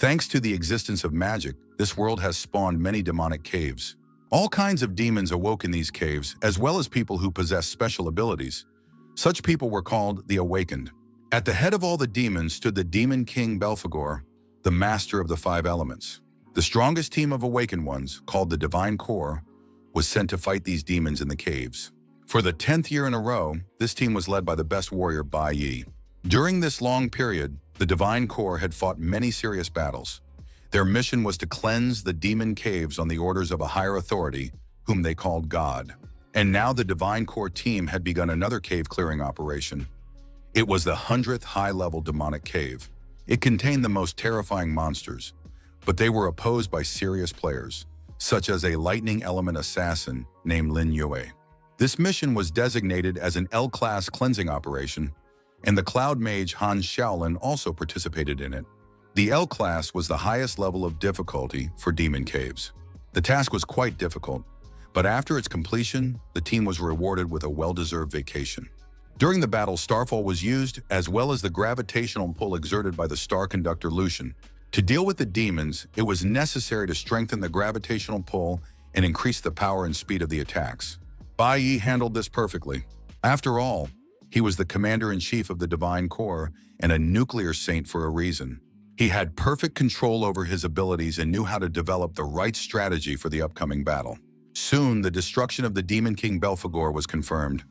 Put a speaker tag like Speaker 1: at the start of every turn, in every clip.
Speaker 1: Thanks to the existence of magic, this world has spawned many demonic caves. All kinds of demons awoke in these caves, as well as people who possess special abilities. Such people were called the Awakened. At the head of all the demons stood the demon king Belphegor, the master of the five elements. The strongest team of awakened ones, called the Divine Corps, was sent to fight these demons in the caves. For the 10th year in a row, this team was led by the best warrior Bai Yi. During this long period, the Divine Corps had fought many serious battles. Their mission was to cleanse the demon caves on the orders of a higher authority, whom they called God. And now the Divine Corps team had begun another cave-clearing operation. It was the 100th high-level demonic cave. It contained the most terrifying monsters, but they were opposed by serious players, such as a lightning element assassin named Lin Yue. This mission was designated as an L-class cleansing operation, and the Cloud Mage Han Shaolin also participated in it. The L-class was the highest level of difficulty for demon caves. The task was quite difficult, but after its completion, the team was rewarded with a well-deserved vacation. During the battle, Starfall was used, as well as the gravitational pull exerted by the star conductor Lucian. To deal with the demons, it was necessary to strengthen the gravitational pull and increase the power and speed of the attacks. Bai Yi handled this perfectly. After all, he was the commander-in-chief of the Divine Corps and a nuclear saint for a reason. He had perfect control over his abilities and knew how to develop the right strategy for the upcoming battle. Soon, the destruction of the Demon King Belphegor was confirmed.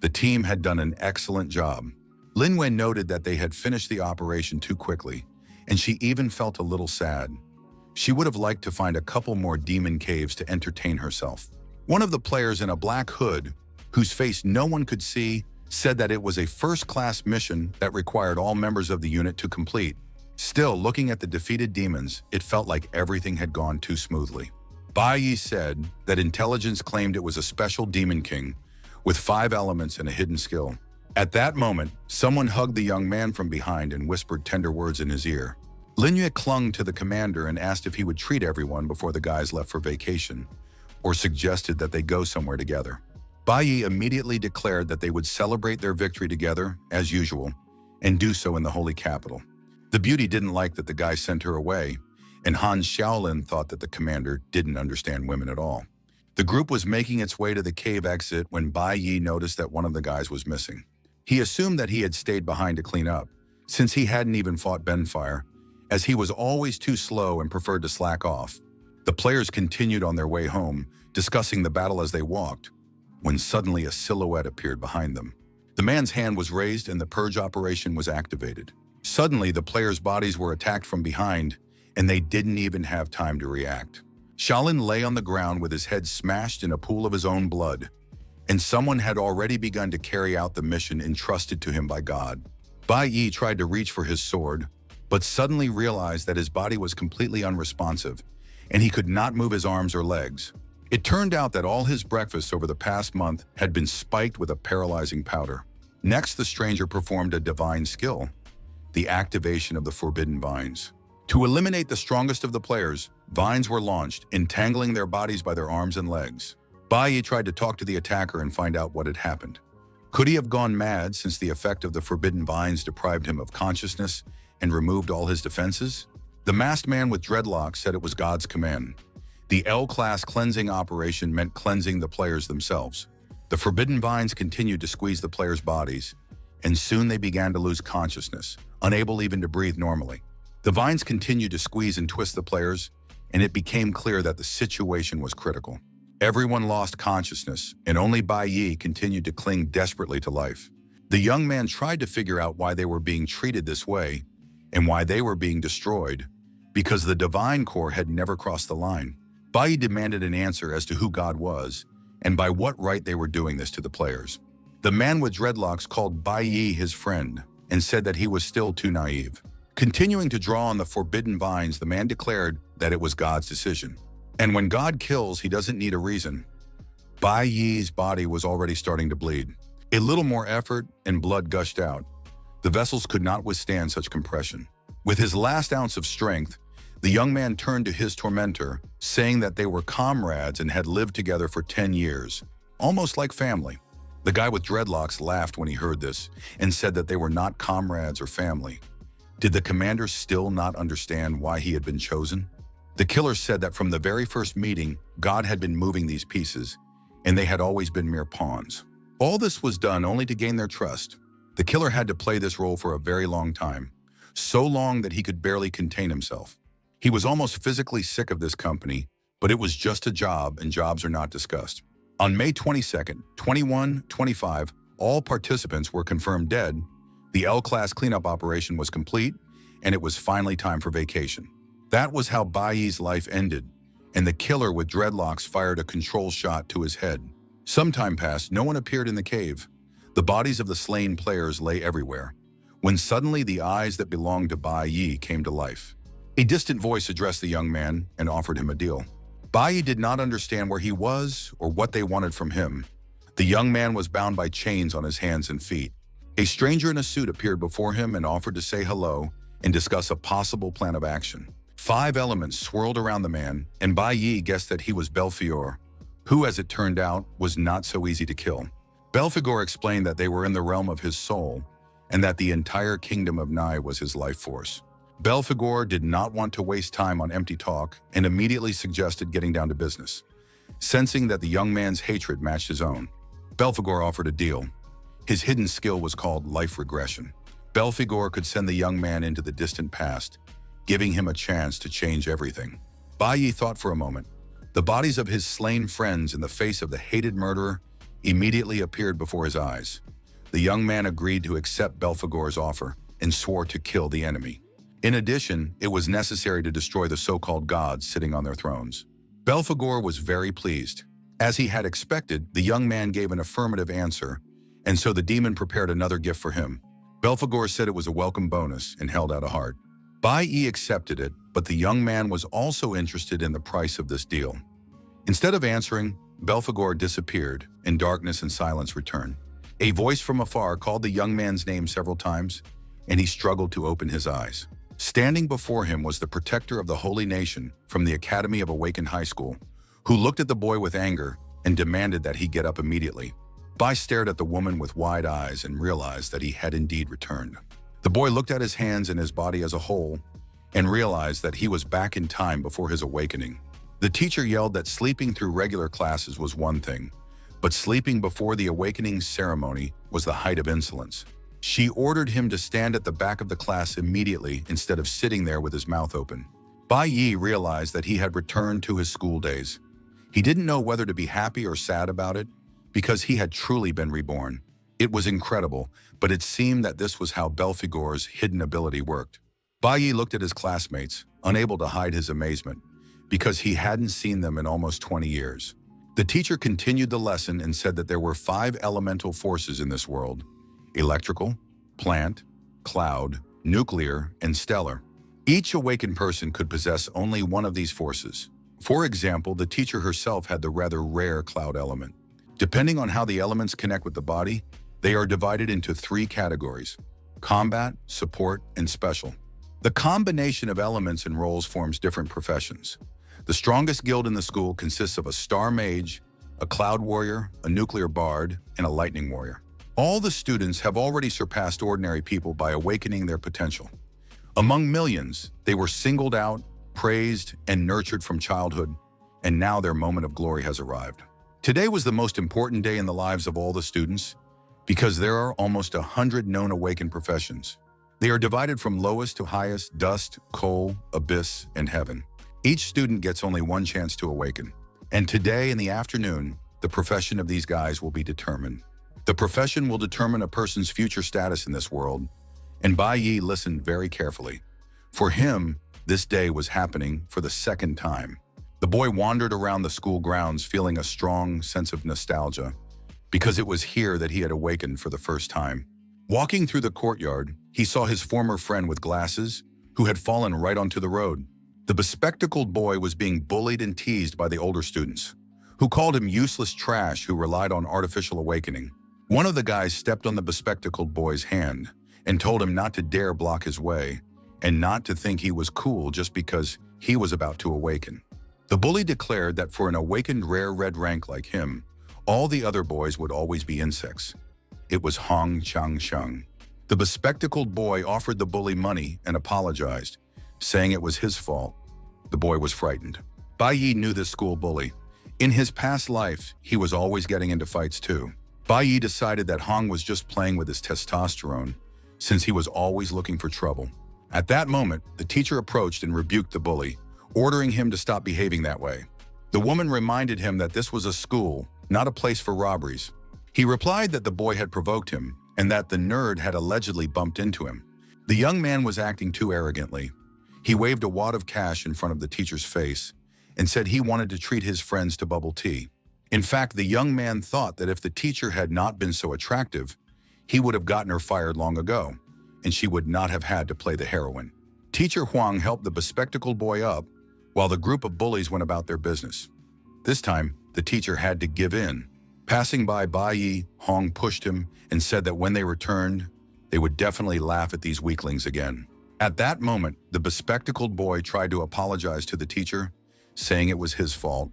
Speaker 1: The team had done an excellent job. Lin Wen noted that they had finished the operation too quickly, and she even felt a little sad. She would have liked to find a couple more demon caves to entertain herself. One of the players in a black hood, whose face no one could see, said that it was a first-class mission that required all members of the unit to complete. Still, looking at the defeated demons, it felt like everything had gone too smoothly. Bai Yi said that intelligence claimed it was a special demon king with 5 elements and a hidden skill. At that moment, someone hugged the young man from behind and whispered tender words in his ear. Lin Yue clung to the commander and asked if he would treat everyone before the guys left for vacation, or suggested that they go somewhere together. Bai Yi immediately declared that they would celebrate their victory together, as usual, and do so in the holy capital. The beauty didn't like that the guy sent her away, and Han Shaolin thought that the commander didn't understand women at all. The group was making its way to the cave exit when Bai Yi noticed that one of the guys was missing. He assumed that he had stayed behind to clean up, since he hadn't even fought Benfire, as he was always too slow and preferred to slack off. The players continued on their way home, discussing the battle as they walked, when suddenly a silhouette appeared behind them. The man's hand was raised and the purge operation was activated. Suddenly, the players' bodies were attacked from behind, and they didn't even have time to react. Shaolin lay on the ground with his head smashed in a pool of his own blood, and someone had already begun to carry out the mission entrusted to him by God. Bai Yi tried to reach for his sword, but suddenly realized that his body was completely unresponsive, and he could not move his arms or legs. It turned out that all his breakfasts over the past month had been spiked with a paralyzing powder. Next, the stranger performed a divine skill, the activation of the forbidden vines. To eliminate the strongest of the players, vines were launched, entangling their bodies by their arms and legs. Bai Yi tried to talk to the attacker and find out what had happened. Could he have gone mad since the effect of the forbidden vines deprived him of consciousness and removed all his defenses? The masked man with dreadlocks said it was God's command. The L-class cleansing operation meant cleansing the players themselves. The forbidden vines continued to squeeze the players' bodies, and soon they began to lose consciousness, unable even to breathe normally. The vines continued to squeeze and twist the players, and it became clear that the situation was critical. Everyone lost consciousness, and only Bai Yi continued to cling desperately to life. The young man tried to figure out why they were being treated this way and why they were being destroyed, because the Divine Corps had never crossed the line. Bai Yi demanded an answer as to who God was and by what right they were doing this to the players. The man with dreadlocks called Bai Yi his friend and said that he was still too naive. Continuing to draw on the forbidden vines, the man declared that it was God's decision. And when God kills, he doesn't need a reason. Bai Yi's body was already starting to bleed. A little more effort and blood gushed out. The vessels could not withstand such compression. With his last ounce of strength, the young man turned to his tormentor, saying that they were comrades and had lived together for 10 years, almost like family. The guy with dreadlocks laughed when he heard this and said that they were not comrades or family. Did the commander still not understand why he had been chosen? The killer said that from the very first meeting, God had been moving these pieces, and they had always been mere pawns. All this was done only to gain their trust. The killer had to play this role for a very long time, so long that he could barely contain himself. He was almost physically sick of this company, but it was just a job, and jobs are not discussed. On May 22nd, 2125, all participants were confirmed dead. The L-class cleanup operation was complete, and it was finally time for vacation. That was how Bai Yi's life ended, and the killer with dreadlocks fired a control shot to his head. Some time passed, no one appeared in the cave. The bodies of the slain players lay everywhere, when suddenly the eyes that belonged to Bai Yi came to life. A distant voice addressed the young man and offered him a deal. Bai Yi did not understand where he was or what they wanted from him. The young man was bound by chains on his hands and feet. A stranger in a suit appeared before him and offered to say hello and discuss a possible plan of action. 5 elements swirled around the man, and Bai Yi guessed that he was Belfior, who, as it turned out, was not so easy to kill. Belphegor explained that they were in the realm of his soul, and that the entire kingdom of Nai was his life force. Belphegor did not want to waste time on empty talk and immediately suggested getting down to business. Sensing that the young man's hatred matched his own, Belphegor offered a deal. His hidden skill was called life regression. Belphegor could send the young man into the distant past, giving him a chance to change everything. Bai Yi thought for a moment. The bodies of his slain friends in the face of the hated murderer immediately appeared before his eyes. The young man agreed to accept Belphegor's offer and swore to kill the enemy. In addition, it was necessary to destroy the so-called gods sitting on their thrones. Belphegor was very pleased. As he had expected, the young man gave an affirmative answer, and so the demon prepared another gift for him. Belphegor said it was a welcome bonus and held out a heart. Bai Yi accepted it, but the young man was also interested in the price of this deal. Instead of answering, Belphegor disappeared, and darkness and silence returned. A voice from afar called the young man's name several times, and he struggled to open his eyes. Standing before him was the protector of the holy nation from the Academy of Awakened High School, who looked at the boy with anger and demanded that he get up immediately. Bai stared at the woman with wide eyes and realized that he had indeed returned. The boy looked at his hands and his body as a whole and realized that he was back in time before his awakening. The teacher yelled that sleeping through regular classes was one thing, but sleeping before the awakening ceremony was the height of insolence. She ordered him to stand at the back of the class immediately instead of sitting there with his mouth open. Bai Yi realized that he had returned to his school days. He didn't know whether to be happy or sad about it, because he had truly been reborn. It was incredible, but it seemed that this was how Belphegor's hidden ability worked. Bai Yi looked at his classmates, unable to hide his amazement, because he hadn't seen them in almost 20 years. The teacher continued the lesson and said that there were 5 elemental forces in this world: electrical, plant, cloud, nuclear, and stellar. Each awakened person could possess only one of these forces. For example, the teacher herself had the rather rare cloud element. Depending on how the elements connect with the body, they are divided into 3 categories: combat, support, and special. The combination of elements and roles forms different professions. The strongest guild in the school consists of a star mage, a cloud warrior, a nuclear bard, and a lightning warrior. All the students have already surpassed ordinary people by awakening their potential. Among millions, they were singled out, praised, and nurtured from childhood, and now their moment of glory has arrived. Today was the most important day in the lives of all the students, because there are almost 100 known awakened professions. They are divided from lowest to highest: dust, coal, abyss, and heaven. Each student gets only one chance to awaken. And today in the afternoon, the profession of these guys will be determined. The profession will determine a person's future status in this world, and Bai Yi listened very carefully. For him, this day was happening for the second time. The boy wandered around the school grounds feeling a strong sense of nostalgia, because it was here that he had awakened for the first time. Walking through the courtyard, he saw his former friend with glasses, who had fallen right onto the road. The bespectacled boy was being bullied and teased by the older students, who called him useless trash who relied on artificial awakening. One of the guys stepped on the bespectacled boy's hand and told him not to dare block his way, and not to think he was cool just because he was about to awaken. The bully declared that for an awakened rare red rank like him, all the other boys would always be insects. It was Hong Chang Sheng. The bespectacled boy offered the bully money and apologized, saying it was his fault. The boy was frightened. Bai Yi knew this school bully. In his past life, he was always getting into fights too. Bai Yi decided that Hong was just playing with his testosterone, since he was always looking for trouble. At that moment, the teacher approached and rebuked the bully, ordering him to stop behaving that way. The woman reminded him that this was a school, not a place for robberies. He replied that the boy had provoked him and that the nerd had allegedly bumped into him. The young man was acting too arrogantly. He waved a wad of cash in front of the teacher's face and said he wanted to treat his friends to bubble tea. In fact, the young man thought that if the teacher had not been so attractive, he would have gotten her fired long ago, and she would not have had to play the heroine. Teacher Huang helped the bespectacled boy up, while the group of bullies went about their business. This time, the teacher had to give in. Passing by Bai Yi, Hong pushed him and said that when they returned, they would definitely laugh at these weaklings again. At that moment, the bespectacled boy tried to apologize to the teacher, saying it was his fault,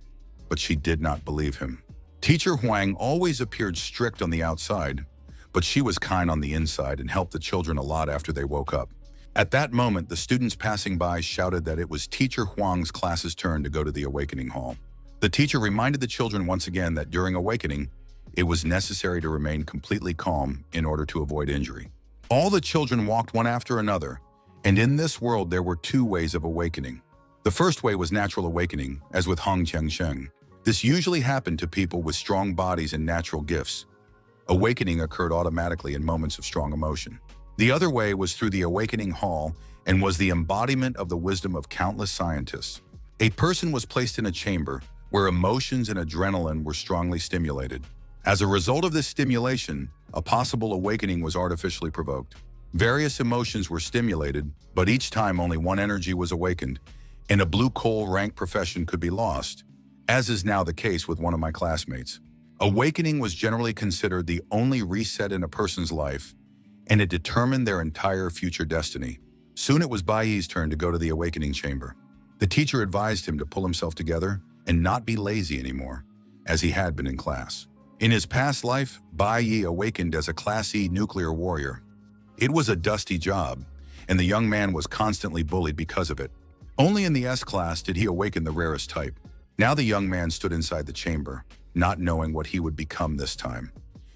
Speaker 1: but she did not believe him. Teacher Huang always appeared strict on the outside, but she was kind on the inside and helped the children a lot after they woke up. At that moment, the students passing by shouted that it was Teacher Huang's class's turn to go to the awakening hall. The teacher reminded the children once again that during awakening, it was necessary to remain completely calm in order to avoid injury. All the children walked one after another, and in this world there were two ways of awakening. The first way was natural awakening, as with Hong Chengsheng. This usually happened to people with strong bodies and natural gifts. Awakening occurred automatically in moments of strong emotion. The other way was through the awakening hall and was the embodiment of the wisdom of countless scientists. A person was placed in a chamber where emotions and adrenaline were strongly stimulated. As a result of this stimulation, a possible awakening was artificially provoked. Various emotions were stimulated, but each time only one energy was awakened, and a blue-collar rank profession could be lost, as is now the case with one of my classmates. Awakening was generally considered the only reset in a person's life, and it determined their entire future destiny. Soon it was Bai Yi's turn to go to the awakening chamber. The teacher advised him to pull himself together and not be lazy anymore, as he had been in class. In his past life, Bai Yi awakened as a Class E nuclear warrior. It was a dusty job, and the young man was constantly bullied because of it. Only in the S class did he awaken the rarest type. Now the young man stood inside the chamber, not knowing what he would become this time.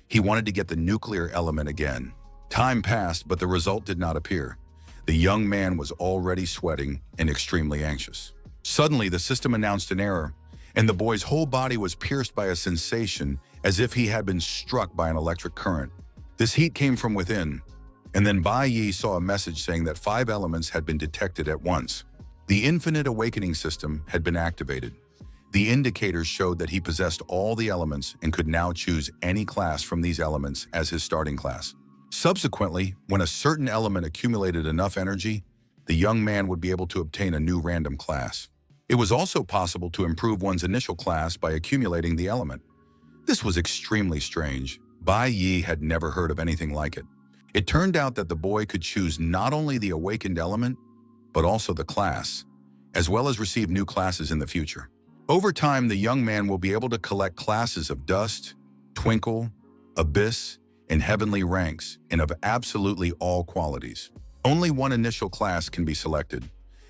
Speaker 1: He wanted to get the nuclear element again. Time passed, but the result did not appear. The young man was already sweating and extremely anxious. Suddenly, the system announced an error, and the boy's whole body was pierced by a sensation as if he had been struck by an electric current. This heat came from within, and then Bai Yi saw a message saying that 5 elements had been detected at once. The infinite awakening system had been activated. The indicators showed that he possessed all the elements and could now choose any class from these elements as his starting class. Subsequently, when a certain element accumulated enough energy, the young man would be able to obtain a new random class. It was also possible to improve one's initial class by accumulating the element. This was extremely strange. Bai Yi had never heard of anything like it. It turned out that the boy could choose not only the awakened element, but also the class, as well as receive new classes in the future. Over time, the young man will be able to collect classes of dust, twinkle, abyss, and heavenly ranks, and of absolutely all qualities. Only one initial class can be selected,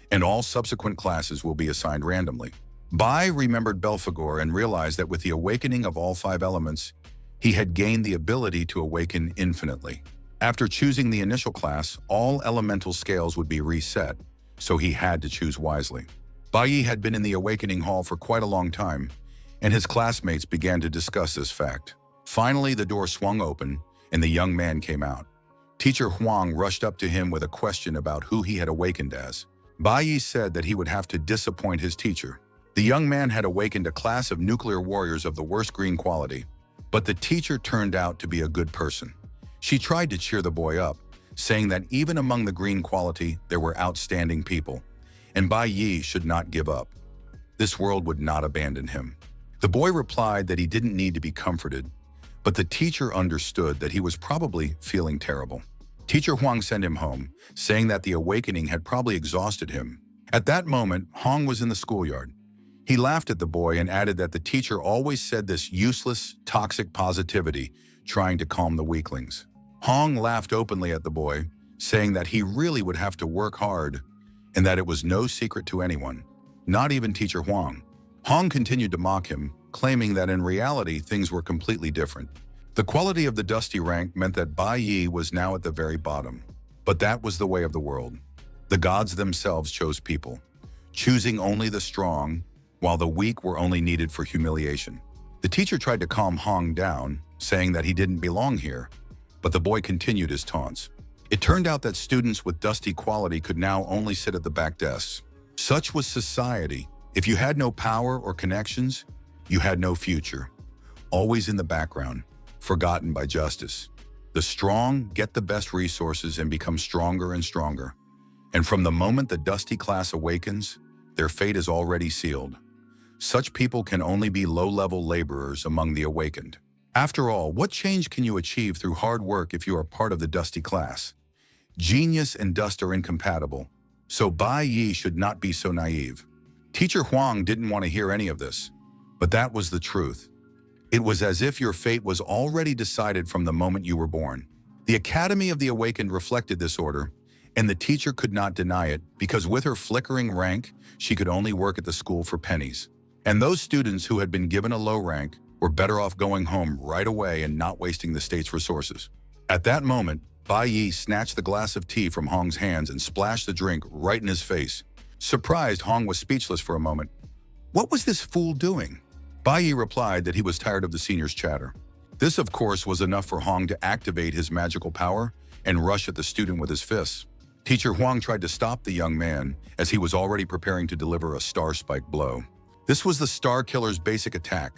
Speaker 1: and all subsequent classes will be assigned randomly. Bai remembered Belphegor and realized that with the awakening of all 5 elements, he had gained the ability to awaken infinitely. After choosing the initial class, all elemental scales would be reset, so he had to choose wisely. Bai Yi had been in the awakening hall for quite a long time, and his classmates began to discuss this fact. Finally, the door swung open, and the young man came out. Teacher Huang rushed up to him with a question about who he had awakened as. Bai Yi said that he would have to disappoint his teacher. The young man had awakened a class of nuclear warriors of the worst green quality, but the teacher turned out to be a good person. She tried to cheer the boy up, saying that even among the green quality, there were outstanding people, and Bai Yi should not give up. This world would not abandon him. The boy replied that he didn't need to be comforted, but the teacher understood that he was probably feeling terrible. Teacher Huang sent him home, saying that the awakening had probably exhausted him. At that moment, Hong was in the schoolyard. He laughed at the boy and added that the teacher always said this useless, toxic positivity, trying to calm the weaklings. Hong laughed openly at the boy, saying that he really would have to work hard and that it was no secret to anyone, not even teacher Huang. Hong continued to mock him, claiming that in reality things were completely different. The quality of the dusty rank meant that Bai Yi was now at the very bottom. But that was the way of the world. The gods themselves chose people, choosing only the strong, while the weak were only needed for humiliation. The teacher tried to calm Hong down, saying that he didn't belong here, but the boy continued his taunts. It turned out that students with dusty quality could now only sit at the back desks. Such was society. If you had no power or connections, you had no future. Always in the background, forgotten by justice. The strong get the best resources and become stronger and stronger. And from the moment the dusty class awakens, their fate is already sealed. Such people can only be low-level laborers among the awakened. After all, what change can you achieve through hard work if you are part of the dusty class? Genius and dust are incompatible, so Bai Yi should not be so naive. Teacher Huang didn't want to hear any of this, but that was the truth. It was as if your fate was already decided from the moment you were born. The Academy of the Awakened reflected this order, and the teacher could not deny it because with her flickering rank, she could only work at the school for pennies. And those students who had been given a low rank were better off going home right away and not wasting the state's resources. At that moment, Bai Yi snatched the glass of tea from Hong's hands and splashed the drink right in his face. Surprised, Hong was speechless for a moment. What was this fool doing? Bai Yi replied that he was tired of the seniors' chatter. This, of course, was enough for Hong to activate his magical power and rush at the student with his fists. Teacher Huang tried to stop the young man as he was already preparing to deliver a star spike blow. This was the Star Killer's basic attack,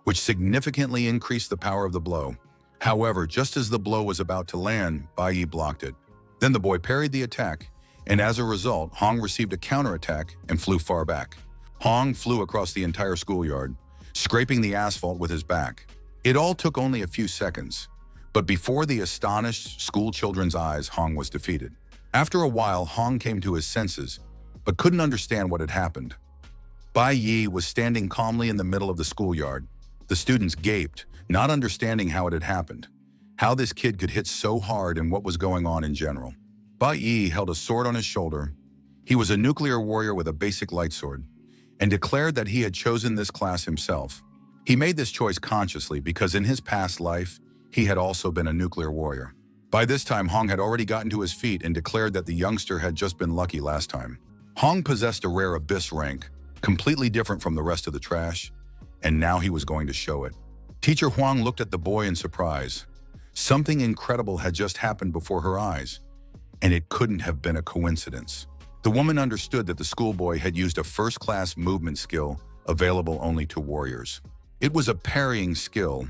Speaker 1: which significantly increased the power of the blow. However, just as the blow was about to land, Bai Yi blocked it. Then the boy parried the attack, and as a result, Hong received a counterattack and flew far back. Hong flew across the entire schoolyard, scraping the asphalt with his back. It all took only a few seconds, but before the astonished school children's eyes, Hong was defeated. After a while, Hong came to his senses, but couldn't understand what had happened. Bai Yi was standing calmly in the middle of the schoolyard. The students gaped, not understanding how it had happened, how this kid could hit so hard and what was going on in general. Bai Yi held a sword on his shoulder. He was a nuclear warrior with a basic light sword, and declared that he had chosen this class himself. He made this choice consciously because in his past life, he had also been a nuclear warrior. By this time, Hong had already gotten to his feet and declared that the youngster had just been lucky last time. Hong possessed a rare abyss rank, completely different from the rest of the trash, and now he was going to show it. Teacher Huang looked at the boy in surprise. Something incredible had just happened before her eyes, and it couldn't have been a coincidence. The woman understood that the schoolboy had used a first-class movement skill available only to warriors. It was a parrying skill,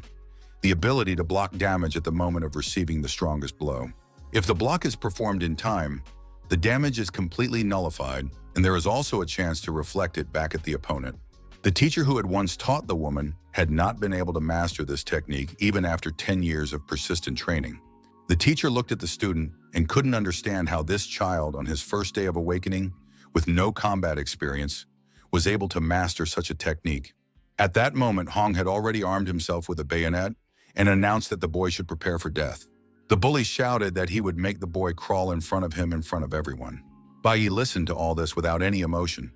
Speaker 1: the ability to block damage at the moment of receiving the strongest blow. If the block is performed in time, the damage is completely nullified, and there is also a chance to reflect it back at the opponent. The teacher who had once taught the woman had not been able to master this technique even after 10 years of persistent training. The teacher looked at the student and couldn't understand how this child, on his first day of awakening, with no combat experience, was able to master such a technique. At that moment, Hong had already armed himself with a bayonet and announced that the boy should prepare for death. The bully shouted that he would make the boy crawl in front of him in front of everyone. Bai Yi listened to all this without any emotion.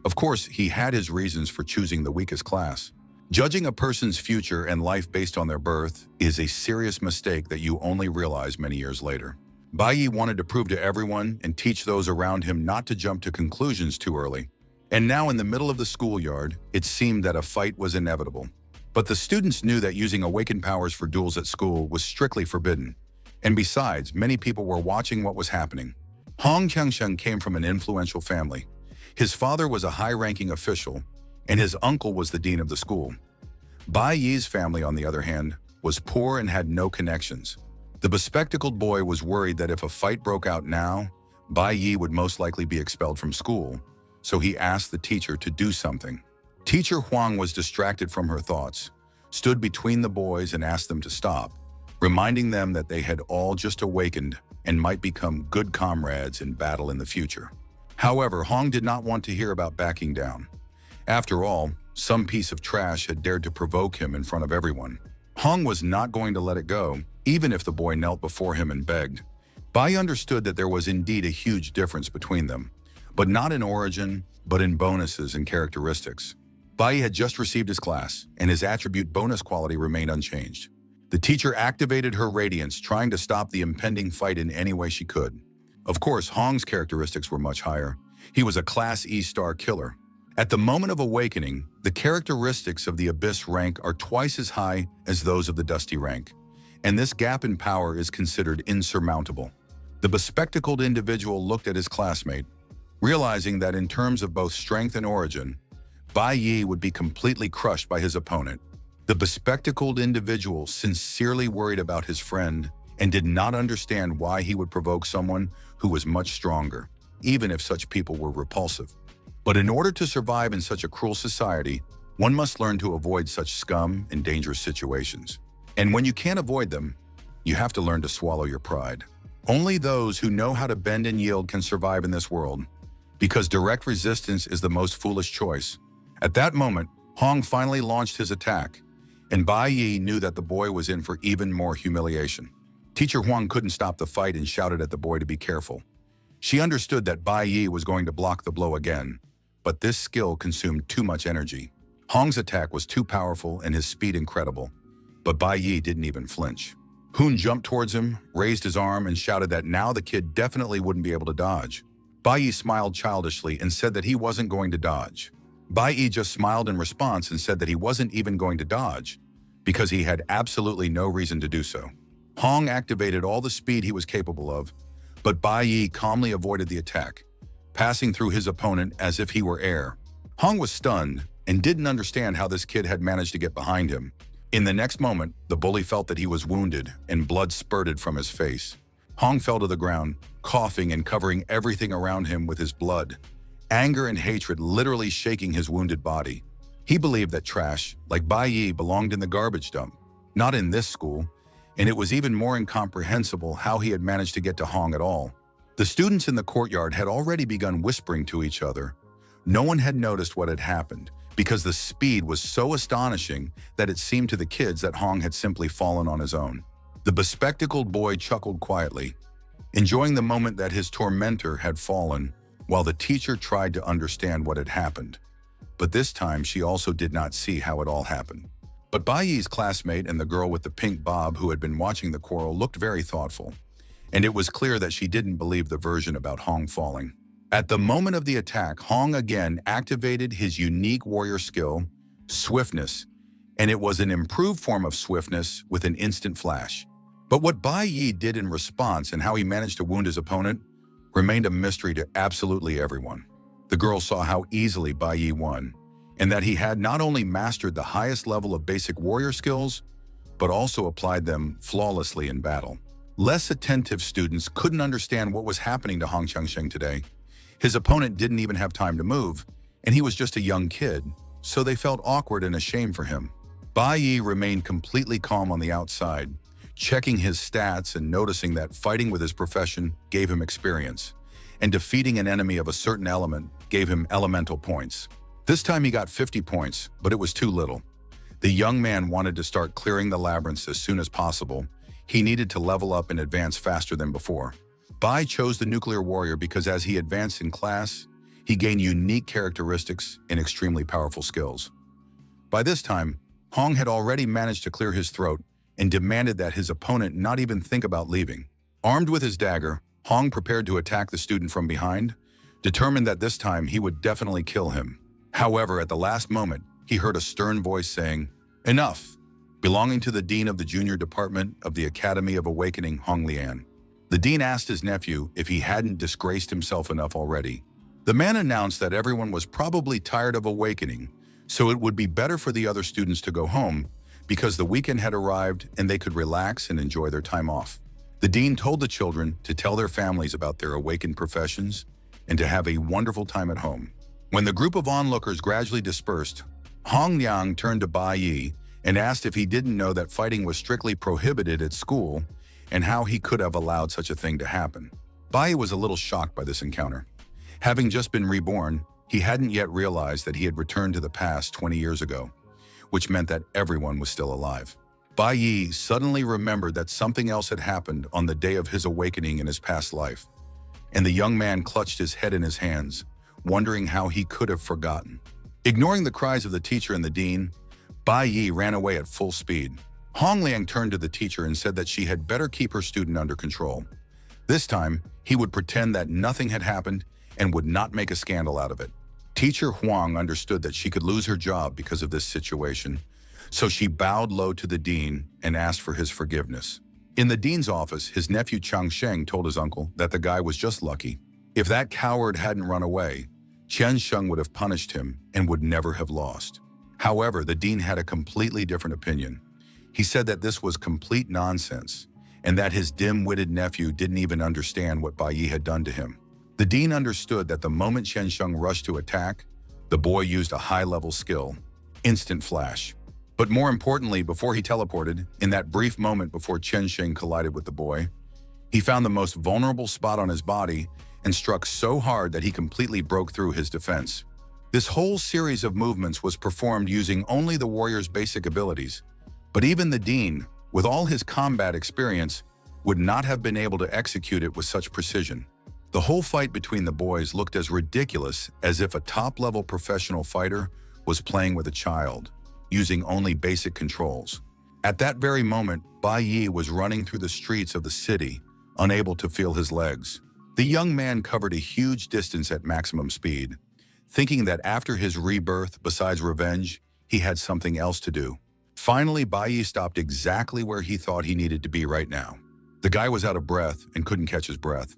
Speaker 1: Of course, he had his reasons for choosing the weakest class. Judging a person's future and life based on their birth is a serious mistake that you only realize many years later. Bai Yi wanted to prove to everyone and teach those around him not to jump to conclusions too early. And now in the middle of the schoolyard, it seemed that a fight was inevitable. But the students knew that using awakened powers for duels at school was strictly forbidden. And besides, many people were watching what was happening. Hong Changsheng came from an influential family. His father was a high-ranking official, and his uncle was the dean of the school. Bai Yi's family, on the other hand, was poor and had no connections. The bespectacled boy was worried that if a fight broke out now, Bai Yi would most likely be expelled from school, so he asked the teacher to do something. Teacher Huang was distracted from her thoughts, stood between the boys and asked them to stop, reminding them that they had all just awakened and might become good comrades in battle in the future. However, Hong did not want to hear about backing down. After all, some piece of trash had dared to provoke him in front of everyone. Hong was not going to let it go, even if the boy knelt before him and begged. Bai understood that there was indeed a huge difference between them, but not in origin, but in bonuses and characteristics. Bai had just received his class, and his attribute bonus quality remained unchanged. The teacher activated her radiance, trying to stop the impending fight in any way she could. Of course, Hong's characteristics were much higher. He was a Class E star killer. At the moment of awakening, the characteristics of the Abyss rank are twice as high as those of the Dusty rank, and this gap in power is considered insurmountable. The bespectacled individual looked at his classmate, realizing that in terms of both strength and origin, Bai Yi would be completely crushed by his opponent. The bespectacled individual sincerely worried about his friend and did not understand why he would provoke someone who was much stronger, even if such people were repulsive. But in order to survive in such a cruel society, one must learn to avoid such scum and dangerous situations. And when you can't avoid them, you have to learn to swallow your pride. Only those who know how to bend and yield can survive in this world, because direct resistance is the most foolish choice. At that moment, Hong finally launched his attack, and Bai Yi knew that the boy was in for even more humiliation. Teacher Huang couldn't stop the fight and shouted at the boy to be careful. She understood that Bai Yi was going to block the blow again, but this skill consumed too much energy. Hong's attack was too powerful and his speed incredible, but Bai Yi didn't even flinch. Hun jumped towards him, raised his arm, and shouted that now the kid definitely wouldn't be able to dodge. Bai Yi smiled childishly and said that he wasn't going to dodge. Bai Yi just smiled in response and said that he wasn't even going to dodge, because he had absolutely no reason to do so. Hong activated all the speed he was capable of, but Bai Yi calmly avoided the attack, passing through his opponent as if he were air. Hong was stunned and didn't understand how this kid had managed to get behind him. In the next moment, the bully felt that he was wounded and blood spurted from his face. Hong fell to the ground, coughing and covering everything around him with his blood, anger and hatred literally shaking his wounded body. He believed that trash, like Bai Yi, belonged in the garbage dump, not in this school, and it was even more incomprehensible how he had managed to get to Hong at all. The students in the courtyard had already begun whispering to each other. No one had noticed what had happened, because the speed was so astonishing that it seemed to the kids that Hong had simply fallen on his own. The bespectacled boy chuckled quietly, enjoying the moment that his tormentor had fallen, while the teacher tried to understand what had happened. But this time she also did not see how it all happened. But Bai Yi's classmate and the girl with the pink bob who had been watching the quarrel looked very thoughtful, and it was clear that she didn't believe the version about Hong falling. At the moment of the attack, Hong again activated his unique warrior skill, swiftness, and it was an improved form of swiftness with an instant flash. But what Bai Yi did in response and how he managed to wound his opponent remained a mystery to absolutely everyone. The girl saw how easily Bai Yi won, and that he had not only mastered the highest level of basic warrior skills, but also applied them flawlessly in battle. Less attentive students couldn't understand what was happening to Hong Changsheng today. His opponent didn't even have time to move, and he was just a young kid, so they felt awkward and ashamed for him. Bai Yi remained completely calm on the outside, checking his stats and noticing that fighting with his profession gave him experience, and defeating an enemy of a certain element gave him elemental points. This time he got 50 points, but it was too little. The young man wanted to start clearing the labyrinths as soon as possible. He needed to level up and advance faster than before. Bai chose the nuclear warrior because as he advanced in class, he gained unique characteristics and extremely powerful skills. By this time, Hong had already managed to clear his throat and demanded that his opponent not even think about leaving. Armed with his dagger, Hong prepared to attack the student from behind, determined that this time he would definitely kill him. However, at the last moment, he heard a stern voice saying, "Enough," belonging to the dean of the junior department of the Academy of Awakening, Hong Lian. The dean asked his nephew if he hadn't disgraced himself enough already. The man announced that everyone was probably tired of awakening, so it would be better for the other students to go home because the weekend had arrived and they could relax and enjoy their time off. The dean told the children to tell their families about their awakened professions and to have a wonderful time at home. When the group of onlookers gradually dispersed, Hong Liang turned to Bai Yi and asked if he didn't know that fighting was strictly prohibited at school and how he could have allowed such a thing to happen. Bai Yi was a little shocked by this encounter. Having just been reborn, he hadn't yet realized that he had returned to the past 20 years ago, which meant that everyone was still alive. Bai Yi suddenly remembered that something else had happened on the day of his awakening in his past life, and the young man clutched his head in his hands, wondering how he could have forgotten. Ignoring the cries of the teacher and the dean, Bai Yi ran away at full speed. Hong Liang turned to the teacher and said that she had better keep her student under control. This time, he would pretend that nothing had happened and would not make a scandal out of it. Teacher Huang understood that she could lose her job because of this situation, so she bowed low to the dean and asked for his forgiveness. In the dean's office, his nephew Chang Sheng told his uncle that the guy was just lucky. If that coward hadn't run away, Chen Sheng would have punished him and would never have lost. However, the dean had a completely different opinion. He said that this was complete nonsense, and that his dim-witted nephew didn't even understand what Bai Yi had done to him. The dean understood that the moment Chen Sheng rushed to attack, the boy used a high-level skill, instant flash. But more importantly, before he teleported, in that brief moment before Chen Sheng collided with the boy, he found the most vulnerable spot on his body and struck so hard that he completely broke through his defense. This whole series of movements was performed using only the warrior's basic abilities, but even the dean, with all his combat experience, would not have been able to execute it with such precision. The whole fight between the boys looked as ridiculous as if a top-level professional fighter was playing with a child, using only basic controls. At that very moment, Bai Yi was running through the streets of the city, unable to feel his legs. The young man covered a huge distance at maximum speed, thinking that after his rebirth, besides revenge, he had something else to do. Finally, Bai Yi stopped exactly where he thought he needed to be right now. The guy was out of breath and couldn't catch his breath.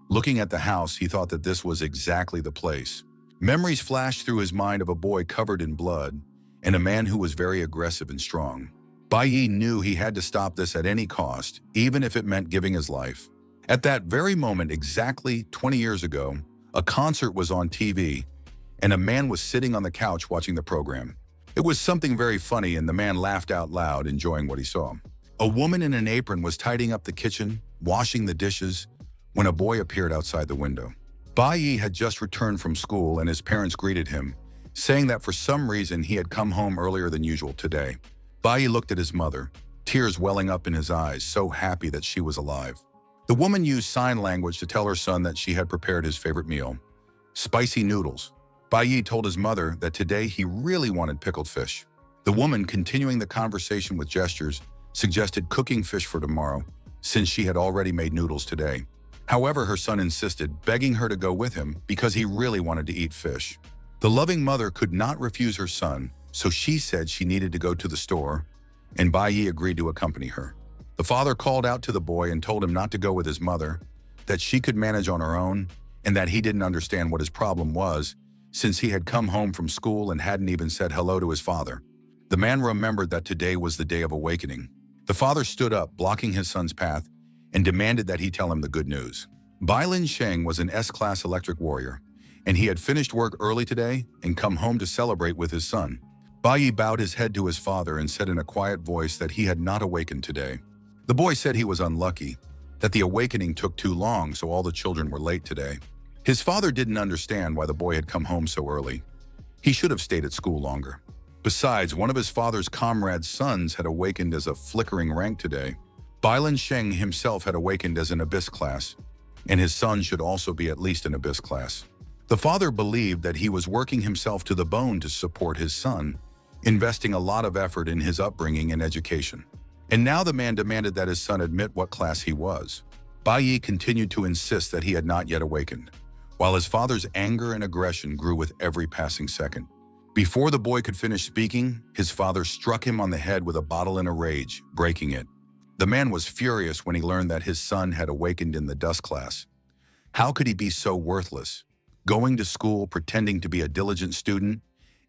Speaker 1: Looking at the house, he thought that this was exactly the place. Memories flashed through his mind of a boy covered in blood and a man who was very aggressive and strong. Bai Yi knew he had to stop this at any cost, even if it meant giving his life. At that very moment, exactly 20 years ago, a concert was on TV, and a man was sitting on the couch watching the program. It was something very funny, and the man laughed out loud, enjoying what he saw. A woman in an apron was tidying up the kitchen, washing the dishes, when a boy appeared outside the window. Bai Yi had just returned from school, and his parents greeted him, saying that for some reason he had come home earlier than usual today. Bai Yi looked at his mother, tears welling up in his eyes, so happy that she was alive. The woman used sign language to tell her son that she had prepared his favorite meal, spicy noodles. Bai Yi told his mother that today he really wanted pickled fish. The woman, continuing the conversation with gestures, suggested cooking fish for tomorrow, since she had already made noodles today. However, her son insisted, begging her to go with him because he really wanted to eat fish. The loving mother could not refuse her son, so she said she needed to go to the store, and Bai Yi agreed to accompany her. The father called out to the boy and told him not to go with his mother, that she could manage on her own, and that he didn't understand what his problem was, since he had come home from school and hadn't even said hello to his father. The man remembered that today was the day of awakening. The father stood up, blocking his son's path, and demanded that he tell him the good news. Bai Lin Sheng was an S-class electric warrior, and he had finished work early today and come home to celebrate with his son. Bai Yi bowed his head to his father and said in a quiet voice that he had not awakened today. The boy said he was unlucky, that the awakening took too long, so all the children were late today. His father didn't understand why the boy had come home so early. He should have stayed at school longer. Besides, one of his father's comrades' sons had awakened as a flickering rank today. Bai Lin Sheng himself had awakened as an abyss class, and his son should also be at least an abyss class. The father believed that he was working himself to the bone to support his son, investing a lot of effort in his upbringing and education. And now the man demanded that his son admit what class he was. Bai Yi continued to insist that he had not yet awakened, while his father's anger and aggression grew with every passing second. Before the boy could finish speaking, his father struck him on the head with a bottle in a rage, breaking it. The man was furious when he learned that his son had awakened in the dust class. How could he be so worthless? Going to school, pretending to be a diligent student,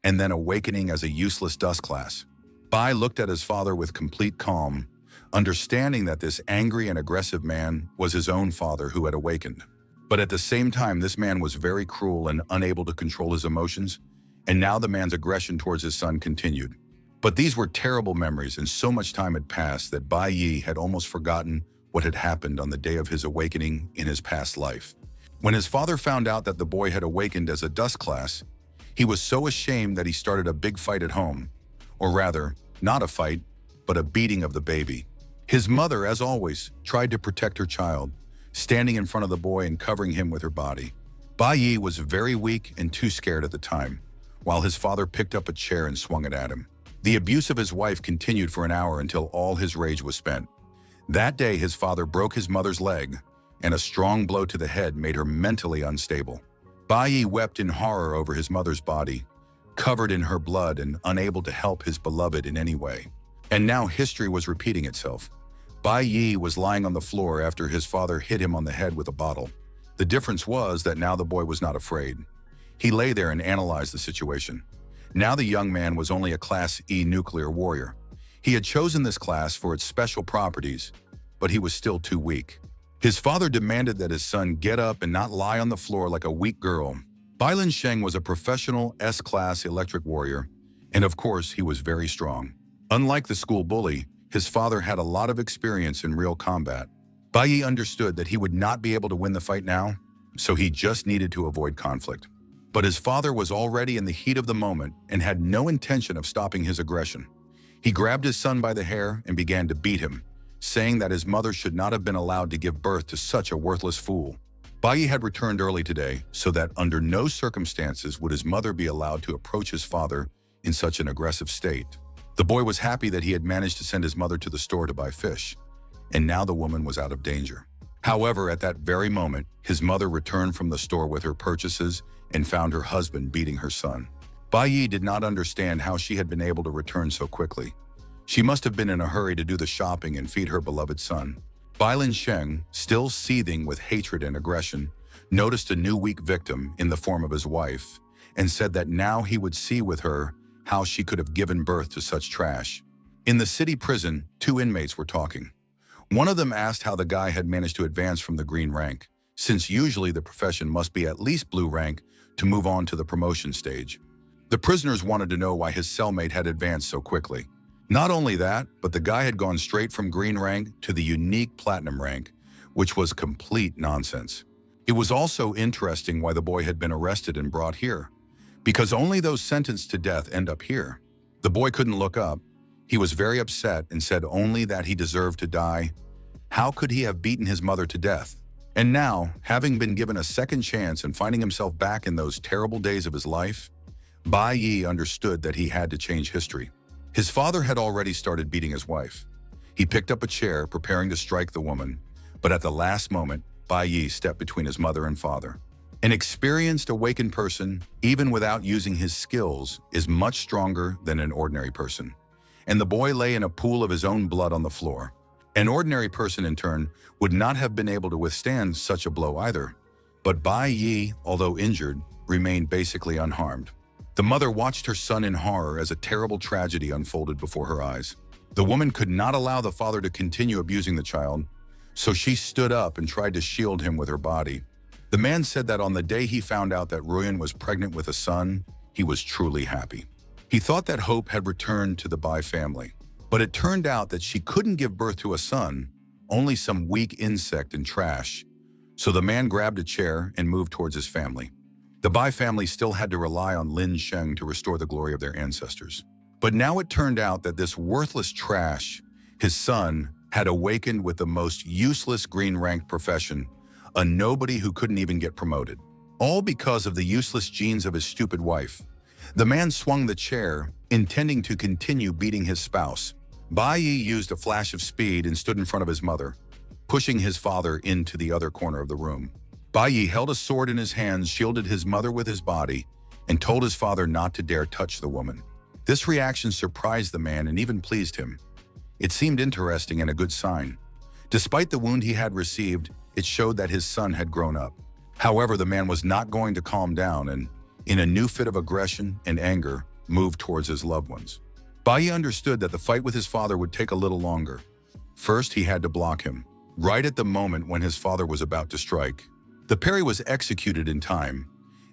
Speaker 1: and then awakening as a useless dust class. Bai looked at his father with complete calm, understanding that this angry and aggressive man was his own father who had awakened. But at the same time, this man was very cruel and unable to control his emotions, and now the man's aggression towards his son continued. But these were terrible memories, and so much time had passed that Bai Yi had almost forgotten what had happened on the day of his awakening in his past life. When his father found out that the boy had awakened as a dust class, he was so ashamed that he started a big fight at home. Or rather, not a fight, but a beating of the baby. His mother, as always, tried to protect her child, standing in front of the boy and covering him with her body. Bai Yi was very weak and too scared at the time, while his father picked up a chair and swung it at him. The abuse of his wife continued for an hour until all his rage was spent. That day, his father broke his mother's leg, and a strong blow to the head made her mentally unstable. Bai Yi wept in horror over his mother's body, covered in her blood and unable to help his beloved in any way. And now history was repeating itself. Bai Yi was lying on the floor after his father hit him on the head with a bottle. The difference was that now the boy was not afraid. He lay there and analyzed the situation. Now the young man was only a Class E nuclear warrior. He had chosen this class for its special properties, but he was still too weak. His father demanded that his son get up and not lie on the floor like a weak girl. Bailin Sheng was a professional S-class electric warrior, and of course he was very strong. Unlike the school bully, his father had a lot of experience in real combat. Bai Yi understood that he would not be able to win the fight now, so he just needed to avoid conflict. But his father was already in the heat of the moment and had no intention of stopping his aggression. He grabbed his son by the hair and began to beat him, saying that his mother should not have been allowed to give birth to such a worthless fool. Bai Yi had returned early today, so that under no circumstances would his mother be allowed to approach his father in such an aggressive state. The boy was happy that he had managed to send his mother to the store to buy fish, and now the woman was out of danger. However, at that very moment, his mother returned from the store with her purchases and found her husband beating her son. Bai Yi did not understand how she had been able to return so quickly. She must have been in a hurry to do the shopping and feed her beloved son. Bailin Sheng, still seething with hatred and aggression, noticed a new weak victim in the form of his wife and said that now he would see with her how she could have given birth to such trash. In the city prison, two inmates were talking. One of them asked how the guy had managed to advance from the green rank, since usually the profession must be at least blue rank to move on to the promotion stage. The prisoners wanted to know why his cellmate had advanced so quickly. Not only that, but the guy had gone straight from green rank to the unique platinum rank, which was complete nonsense. It was also interesting why the boy had been arrested and brought here, because only those sentenced to death end up here. The boy couldn't look up. He was very upset and said only that he deserved to die. How could he have beaten his mother to death? And now, having been given a second chance and finding himself back in those terrible days of his life, Bai Yi understood that he had to change history. His father had already started beating his wife. He picked up a chair, preparing to strike the woman, but at the last moment, Bai Yi stepped between his mother and father. An experienced, awakened person, even without using his skills, is much stronger than an ordinary person. And the boy lay in a pool of his own blood on the floor. An ordinary person, in turn, would not have been able to withstand such a blow either. But Bai Yi, although injured, remained basically unharmed. The mother watched her son in horror as a terrible tragedy unfolded before her eyes. The woman could not allow the father to continue abusing the child, so she stood up and tried to shield him with her body. The man said that on the day he found out that Ruyan was pregnant with a son, he was truly happy. He thought that hope had returned to the Bai family, but it turned out that she couldn't give birth to a son, only some weak insect and trash. So the man grabbed a chair and moved towards his family. The Bai family still had to rely on Lin Sheng to restore the glory of their ancestors. But now it turned out that this worthless trash, his son, had awakened with the most useless green-ranked profession, a nobody who couldn't even get promoted. All because of the useless genes of his stupid wife. The man swung the chair, intending to continue beating his spouse. Bai Yi used a flash of speed and stood in front of his mother, pushing his father into the other corner of the room. Bai Yi held a sword in his hands, shielded his mother with his body, and told his father not to dare touch the woman. This reaction surprised the man and even pleased him. It seemed interesting and a good sign. Despite the wound he had received, it showed that his son had grown up. However, the man was not going to calm down and, in a new fit of aggression and anger, moved towards his loved ones. Bai Yi understood that the fight with his father would take a little longer. First, he had to block him, right at the moment when his father was about to strike. The parry was executed in time,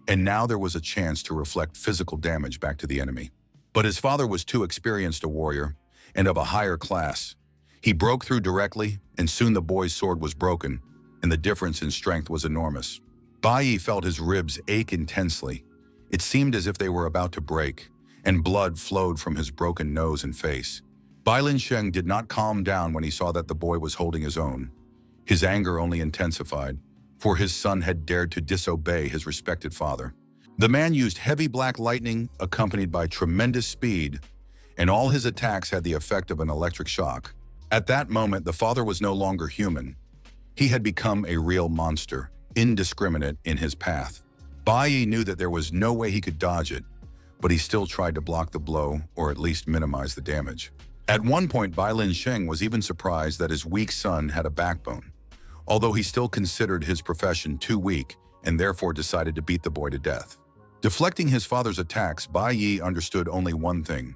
Speaker 1: and now there was a chance to reflect physical damage back to the enemy. But his father was too experienced a warrior, and of a higher class. He broke through directly, and soon the boy's sword was broken, and the difference in strength was enormous. Bai Yi felt his ribs ache intensely. It seemed as if they were about to break, and blood flowed from his broken nose and face. Bai Linsheng did not calm down when he saw that the boy was holding his own. His anger only intensified, for his son had dared to disobey his respected father. The man used heavy black lightning accompanied by tremendous speed, and all his attacks had the effect of an electric shock. At that moment, the father was no longer human. He had become a real monster, indiscriminate in his path. Bai Yi knew that there was no way he could dodge it, but he still tried to block the blow or at least minimize the damage. At one point, Bai Linsheng was even surprised that his weak son had a backbone, although he still considered his profession too weak and therefore decided to beat the boy to death. Deflecting his father's attacks, Bai Yi understood only one thing.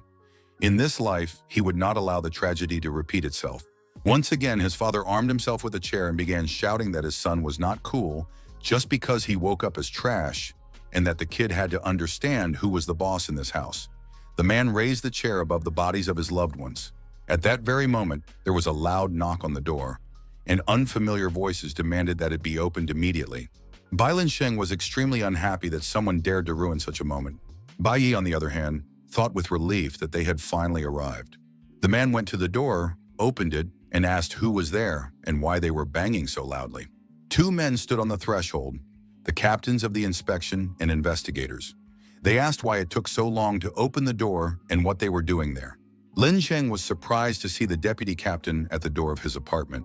Speaker 1: In this life, he would not allow the tragedy to repeat itself. Once again, his father armed himself with a chair and began shouting that his son was not cool just because he woke up as trash, and that the kid had to understand who was the boss in this house. The man raised the chair above the bodies of his loved ones. At that very moment, there was a loud knock on the door, and unfamiliar voices demanded that it be opened immediately. Bai Linsheng was extremely unhappy that someone dared to ruin such a moment. Bai Yi, on the other hand, thought with relief that they had finally arrived. The man went to the door, opened it, and asked who was there and why they were banging so loudly. Two men stood on the threshold, the captains of the inspection and investigators. They asked why it took so long to open the door and what they were doing there. Linsheng was surprised to see the deputy captain at the door of his apartment.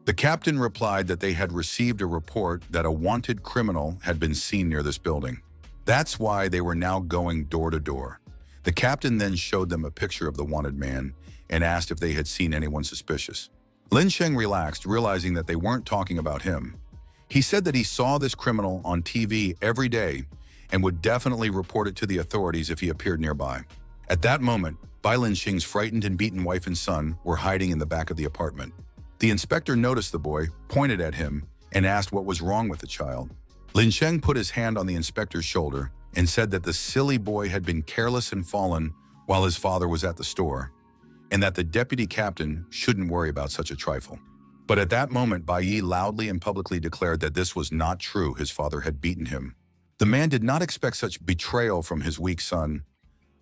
Speaker 1: The captain replied that they had received a report that a wanted criminal had been seen near this building. That's why they were now going door to door. The captain then showed them a picture of the wanted man and asked if they had seen anyone suspicious. Linsheng relaxed, realizing that they weren't talking about him. He said that he saw this criminal on TV every day and would definitely report it to the authorities if he appeared nearby. At that moment, Bai Linsheng's frightened and beaten wife and son were hiding in the back of the apartment. The inspector noticed the boy, pointed at him, and asked what was wrong with the child. Linsheng put his hand on the inspector's shoulder and said that the silly boy had been careless and fallen while his father was at the store, and that the deputy captain shouldn't worry about such a trifle. But at that moment, Bai Yi loudly and publicly declared that this was not true. His father had beaten him. The man did not expect such betrayal from his weak son.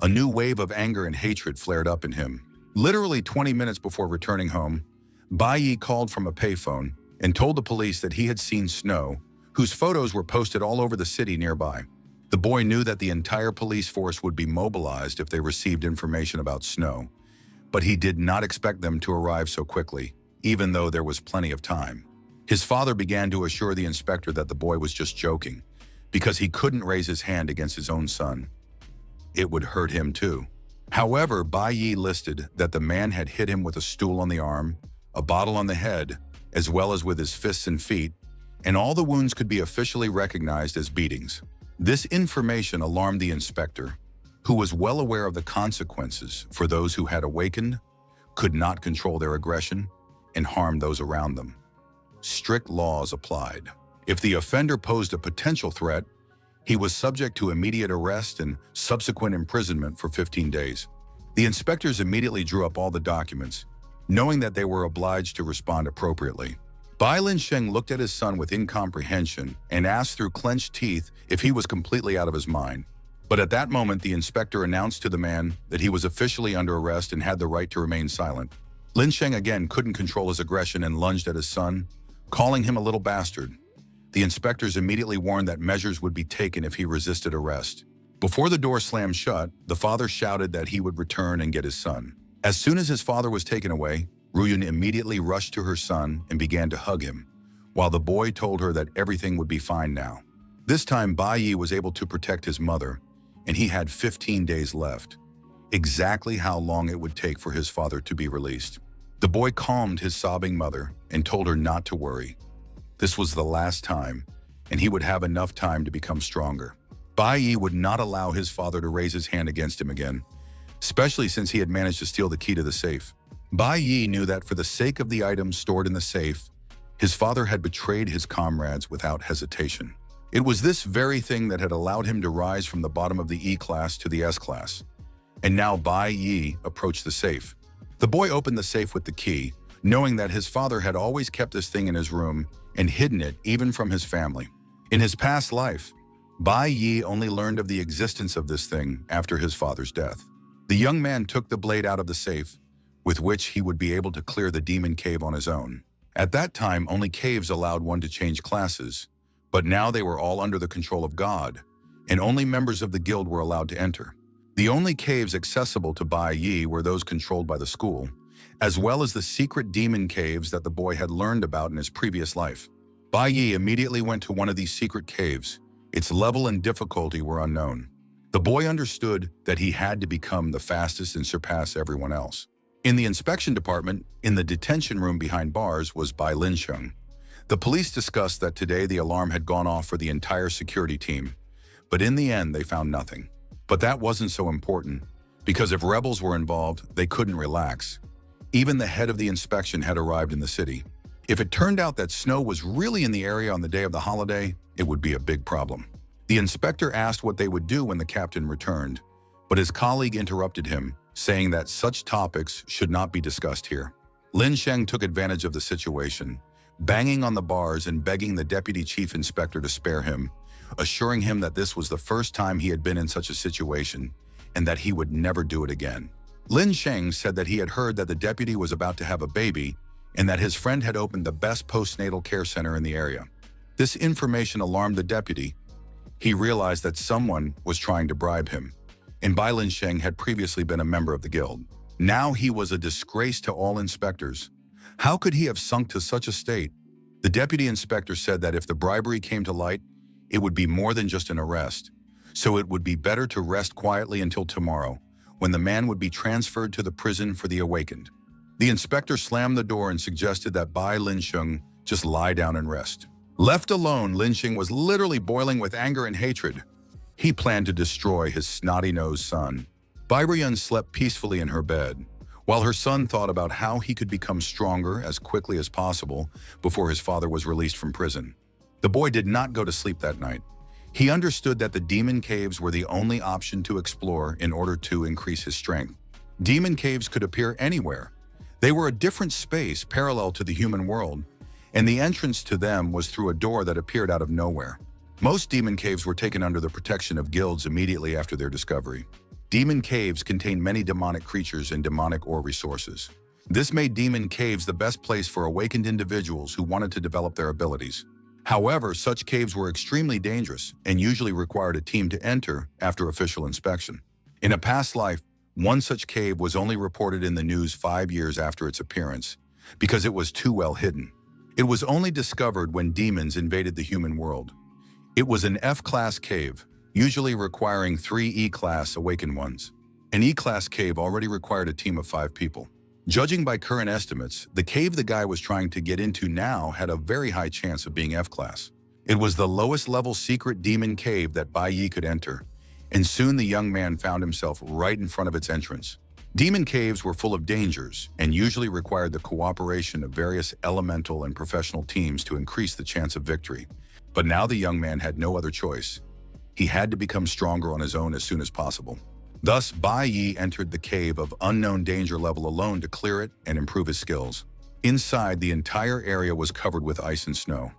Speaker 1: A new wave of anger and hatred flared up in him. Literally 20 minutes before returning home, Bai Yi called from a payphone and told the police that he had seen Snow, whose photos were posted all over the city nearby. The boy knew that the entire police force would be mobilized if they received information about Snow, but he did not expect them to arrive so quickly, even though there was plenty of time. His father began to assure the inspector that the boy was just joking, because he couldn't raise his hand against his own son. It would hurt him too. However, Bai Yi listed that the man had hit him with a stool on the arm, a bottle on the head, as well as with his fists and feet, and all the wounds could be officially recognized as beatings. This information alarmed the inspector, who was well aware of the consequences for those who had awakened, could not control their aggression, and harmed those around them. Strict laws applied. If the offender posed a potential threat, he was subject to immediate arrest and subsequent imprisonment for 15 days. The inspectors immediately drew up all the documents, knowing that they were obliged to respond appropriately. Bai Linsheng looked at his son with incomprehension and asked through clenched teeth if he was completely out of his mind. But at that moment, the inspector announced to the man that he was officially under arrest and had the right to remain silent. Linsheng again couldn't control his aggression and lunged at his son, calling him a little bastard. The inspectors immediately warned that measures would be taken if he resisted arrest. Before the door slammed shut, the father shouted that he would return and get his son. As soon as his father was taken away, Ruyun immediately rushed to her son and began to hug him, while the boy told her that everything would be fine now. This time, Bai Yi was able to protect his mother, and he had 15 days left, exactly how long it would take for his father to be released. The boy calmed his sobbing mother and told her not to worry. This was the last time, and he would have enough time to become stronger. Bai Yi would not allow his father to raise his hand against him again, especially since he had managed to steal the key to the safe. Bai Yi knew that for the sake of the items stored in the safe, his father had betrayed his comrades without hesitation. It was this very thing that had allowed him to rise from the bottom of the E-class to the S-class. And now Bai Yi approached the safe. The boy opened the safe with the key, knowing that his father had always kept this thing in his room and hidden it even from his family. In his past life, Bai Yi only learned of the existence of this thing after his father's death. The young man took the blade out of the safe, with which he would be able to clear the demon cave on his own. At that time, only caves allowed one to change classes, but now they were all under the control of God, and only members of the guild were allowed to enter. The only caves accessible to Bai Yi were those controlled by the school, as well as the secret demon caves that the boy had learned about in his previous life. Bai Yi immediately went to one of these secret caves. Its level and difficulty were unknown. The boy understood that he had to become the fastest and surpass everyone else. In the inspection department, in the detention room behind bars, was Bai Linsheng. The police discussed that today the alarm had gone off for the entire security team, but in the end they found nothing. But that wasn't so important, because if rebels were involved, they couldn't relax. Even the head of the inspection had arrived in the city. If it turned out that snow was really in the area on the day of the holiday, it would be a big problem. The inspector asked what they would do when the captain returned, but his colleague interrupted him, saying that such topics should not be discussed here. Lin Sheng took advantage of the situation, banging on the bars and begging the deputy chief inspector to spare him, assuring him that this was the first time he had been in such a situation and that he would never do it again. Lin Sheng said that he had heard that the deputy was about to have a baby and that his friend had opened the best postnatal care center in the area. This information alarmed the deputy. He realized that someone was trying to bribe him, and Bai Lin Sheng had previously been a member of the guild. Now he was a disgrace to all inspectors. How could he have sunk to such a state? The deputy inspector said that if the bribery came to light, it would be more than just an arrest. So it would be better to rest quietly until tomorrow, when the man would be transferred to the prison for the awakened. The inspector slammed the door and suggested that Bai Linsheng just lie down and rest. Left alone, Linsheng was literally boiling with anger and hatred. He planned to destroy his snotty-nosed son. Bai Riyun slept peacefully in her bed, while her son thought about how he could become stronger as quickly as possible before his father was released from prison. The boy did not go to sleep that night. He understood that the demon caves were the only option to explore in order to increase his strength. Demon caves could appear anywhere. They were a different space parallel to the human world, and the entrance to them was through a door that appeared out of nowhere. Most demon caves were taken under the protection of guilds immediately after their discovery. Demon caves contain many demonic creatures and demonic ore resources. This made demon caves the best place for awakened individuals who wanted to develop their abilities. However, such caves were extremely dangerous and usually required a team to enter after official inspection. In a past life, one such cave was only reported in the news 5 years after its appearance because it was too well hidden. It was only discovered when demons invaded the human world. It was an F-class cave, usually requiring 3 E-class awakened ones. An E-class cave already required a team of 5 people. Judging by current estimates, the cave the guy was trying to get into now had a very high chance of being F-class. It was the lowest level secret demon cave that Bai Yi could enter, and soon the young man found himself right in front of its entrance. Demon caves were full of dangers and usually required the cooperation of various elemental and professional teams to increase the chance of victory. But now the young man had no other choice. He had to become stronger on his own as soon as possible. Thus, Bai Yi entered the cave of unknown danger level alone to clear it and improve his skills. Inside, the entire area was covered with ice and snow.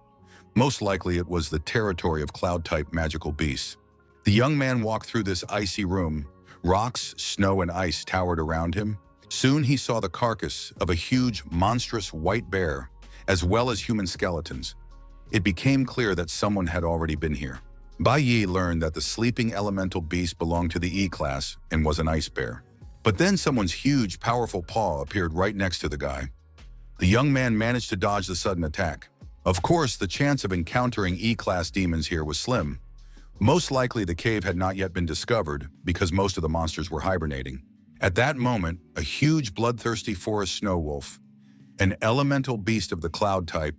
Speaker 1: Most likely, it was the territory of cloud-type magical beasts. The young man walked through this icy room. Rocks, snow, and ice towered around him. Soon he saw the carcass of a huge, monstrous white bear, as well as human skeletons. It became clear that someone had already been here. Bai Yi learned that the sleeping elemental beast belonged to the E-class and was an ice bear. But then someone's huge, powerful paw appeared right next to the guy. The young man managed to dodge the sudden attack. Of course, the chance of encountering E-class demons here was slim. Most likely the cave had not yet been discovered because most of the monsters were hibernating. At that moment, a huge bloodthirsty forest snow wolf, an elemental beast of the cloud type,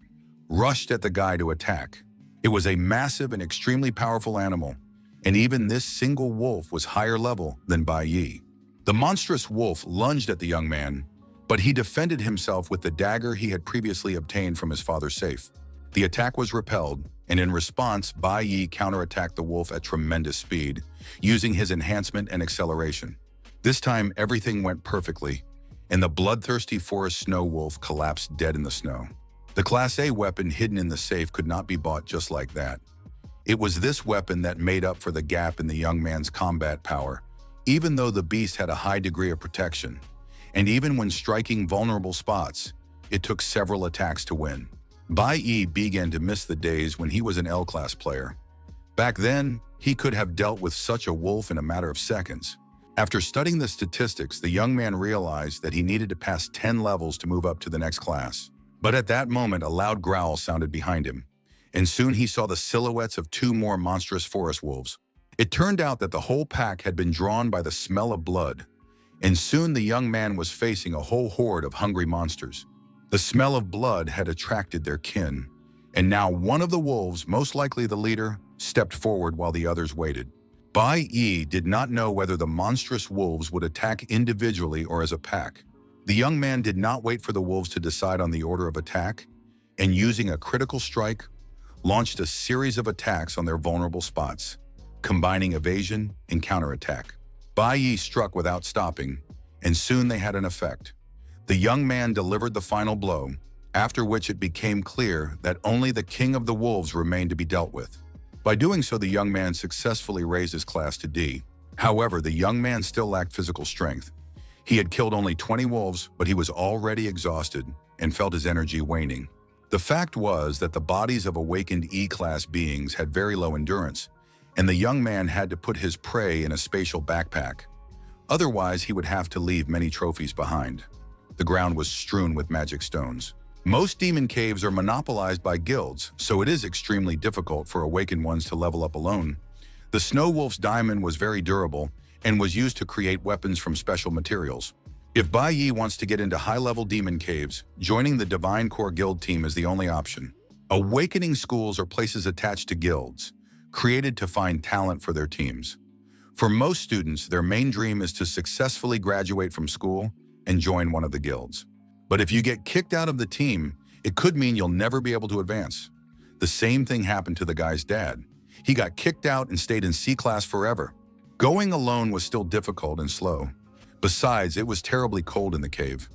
Speaker 1: rushed at the guy to attack. It was a massive and extremely powerful animal, and even this single wolf was higher level than Bai Yi. The monstrous wolf lunged at the young man, but he defended himself with the dagger he had previously obtained from his father's safe. The attack was repelled, and in response, Bai Yi counterattacked the wolf at tremendous speed, using his enhancement and acceleration. This time, everything went perfectly, and the bloodthirsty forest snow wolf collapsed dead in the snow. The Class A weapon hidden in the safe could not be bought just like that. It was this weapon that made up for the gap in the young man's combat power, even though the beast had a high degree of protection. and even when striking vulnerable spots, it took several attacks to win. Bai Yi began to miss the days when he was an L-class player. Back then, he could have dealt with such a wolf in a matter of seconds. After studying the statistics, the young man realized that he needed to pass 10 levels to move up to the next class. But at that moment, a loud growl sounded behind him, and soon he saw the silhouettes of 2 more monstrous forest wolves. It turned out that the whole pack had been drawn by the smell of blood, and soon the young man was facing a whole horde of hungry monsters. The smell of blood had attracted their kin, and now one of the wolves, most likely the leader, stepped forward while the others waited. Bai Yi did not know whether the monstrous wolves would attack individually or as a pack. The young man did not wait for the wolves to decide on the order of attack, and using a critical strike, launched a series of attacks on their vulnerable spots, combining evasion and counterattack. Bai Yi struck without stopping, and soon they had an effect. The young man delivered the final blow, after which it became clear that only the king of the wolves remained to be dealt with. By doing so, the young man successfully raised his class to D. However, the young man still lacked physical strength. He had killed only 20 wolves, but he was already exhausted and felt his energy waning. The fact was that the bodies of awakened E-class beings had very low endurance, and the young man had to put his prey in a spatial backpack. Otherwise, he would have to leave many trophies behind. The ground was strewn with magic stones. Most demon caves are monopolized by guilds, so it is extremely difficult for awakened ones to level up alone. The Snow Wolf's diamond was very durable and was used to create weapons from special materials. If Bai Yi wants to get into high-level demon caves, joining the Divine Core Guild team is the only option. Awakening schools are places attached to guilds, created to find talent for their teams. For most students, their main dream is to successfully graduate from school and join one of the guilds. But if you get kicked out of the team, it could mean you'll never be able to advance. The same thing happened to the guy's dad. He got kicked out and stayed in C-class forever. Going alone was still difficult and slow. Besides, it was terribly cold in the cave.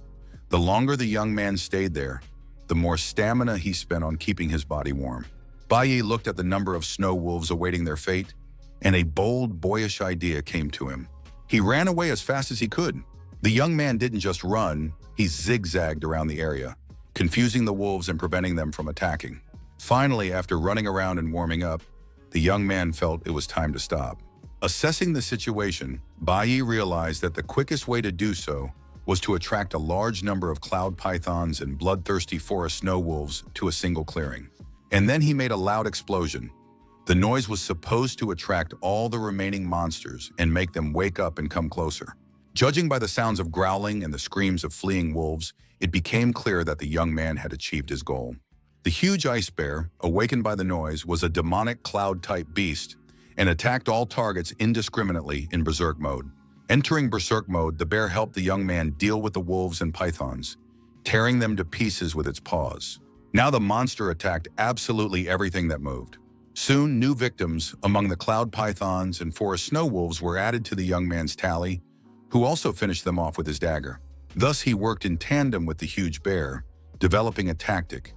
Speaker 1: The longer the young man stayed there, the more stamina he spent on keeping his body warm. Bai Yi looked at the number of snow wolves awaiting their fate, and a bold, boyish idea came to him. He ran away as fast as he could. The young man didn't just run, he zigzagged around the area, confusing the wolves and preventing them from attacking. Finally, after running around and warming up, the young man felt it was time to stop. Assessing the situation, Bai Yi realized that the quickest way to do so was to attract a large number of cloud pythons and bloodthirsty forest snow wolves to a single clearing. And then he made a loud explosion. The noise was supposed to attract all the remaining monsters and make them wake up and come closer. Judging by the sounds of growling and the screams of fleeing wolves, it became clear that the young man had achieved his goal. The huge ice bear, awakened by the noise, was a demonic cloud-type beast and attacked all targets indiscriminately in berserk mode. Entering berserk mode, the bear helped the young man deal with the wolves and pythons, tearing them to pieces with its paws. Now the monster attacked absolutely everything that moved. Soon, new victims among the cloud pythons and forest snow wolves were added to the young man's tally, who also finished them off with his dagger. Thus, he worked in tandem with the huge bear, developing a tactic.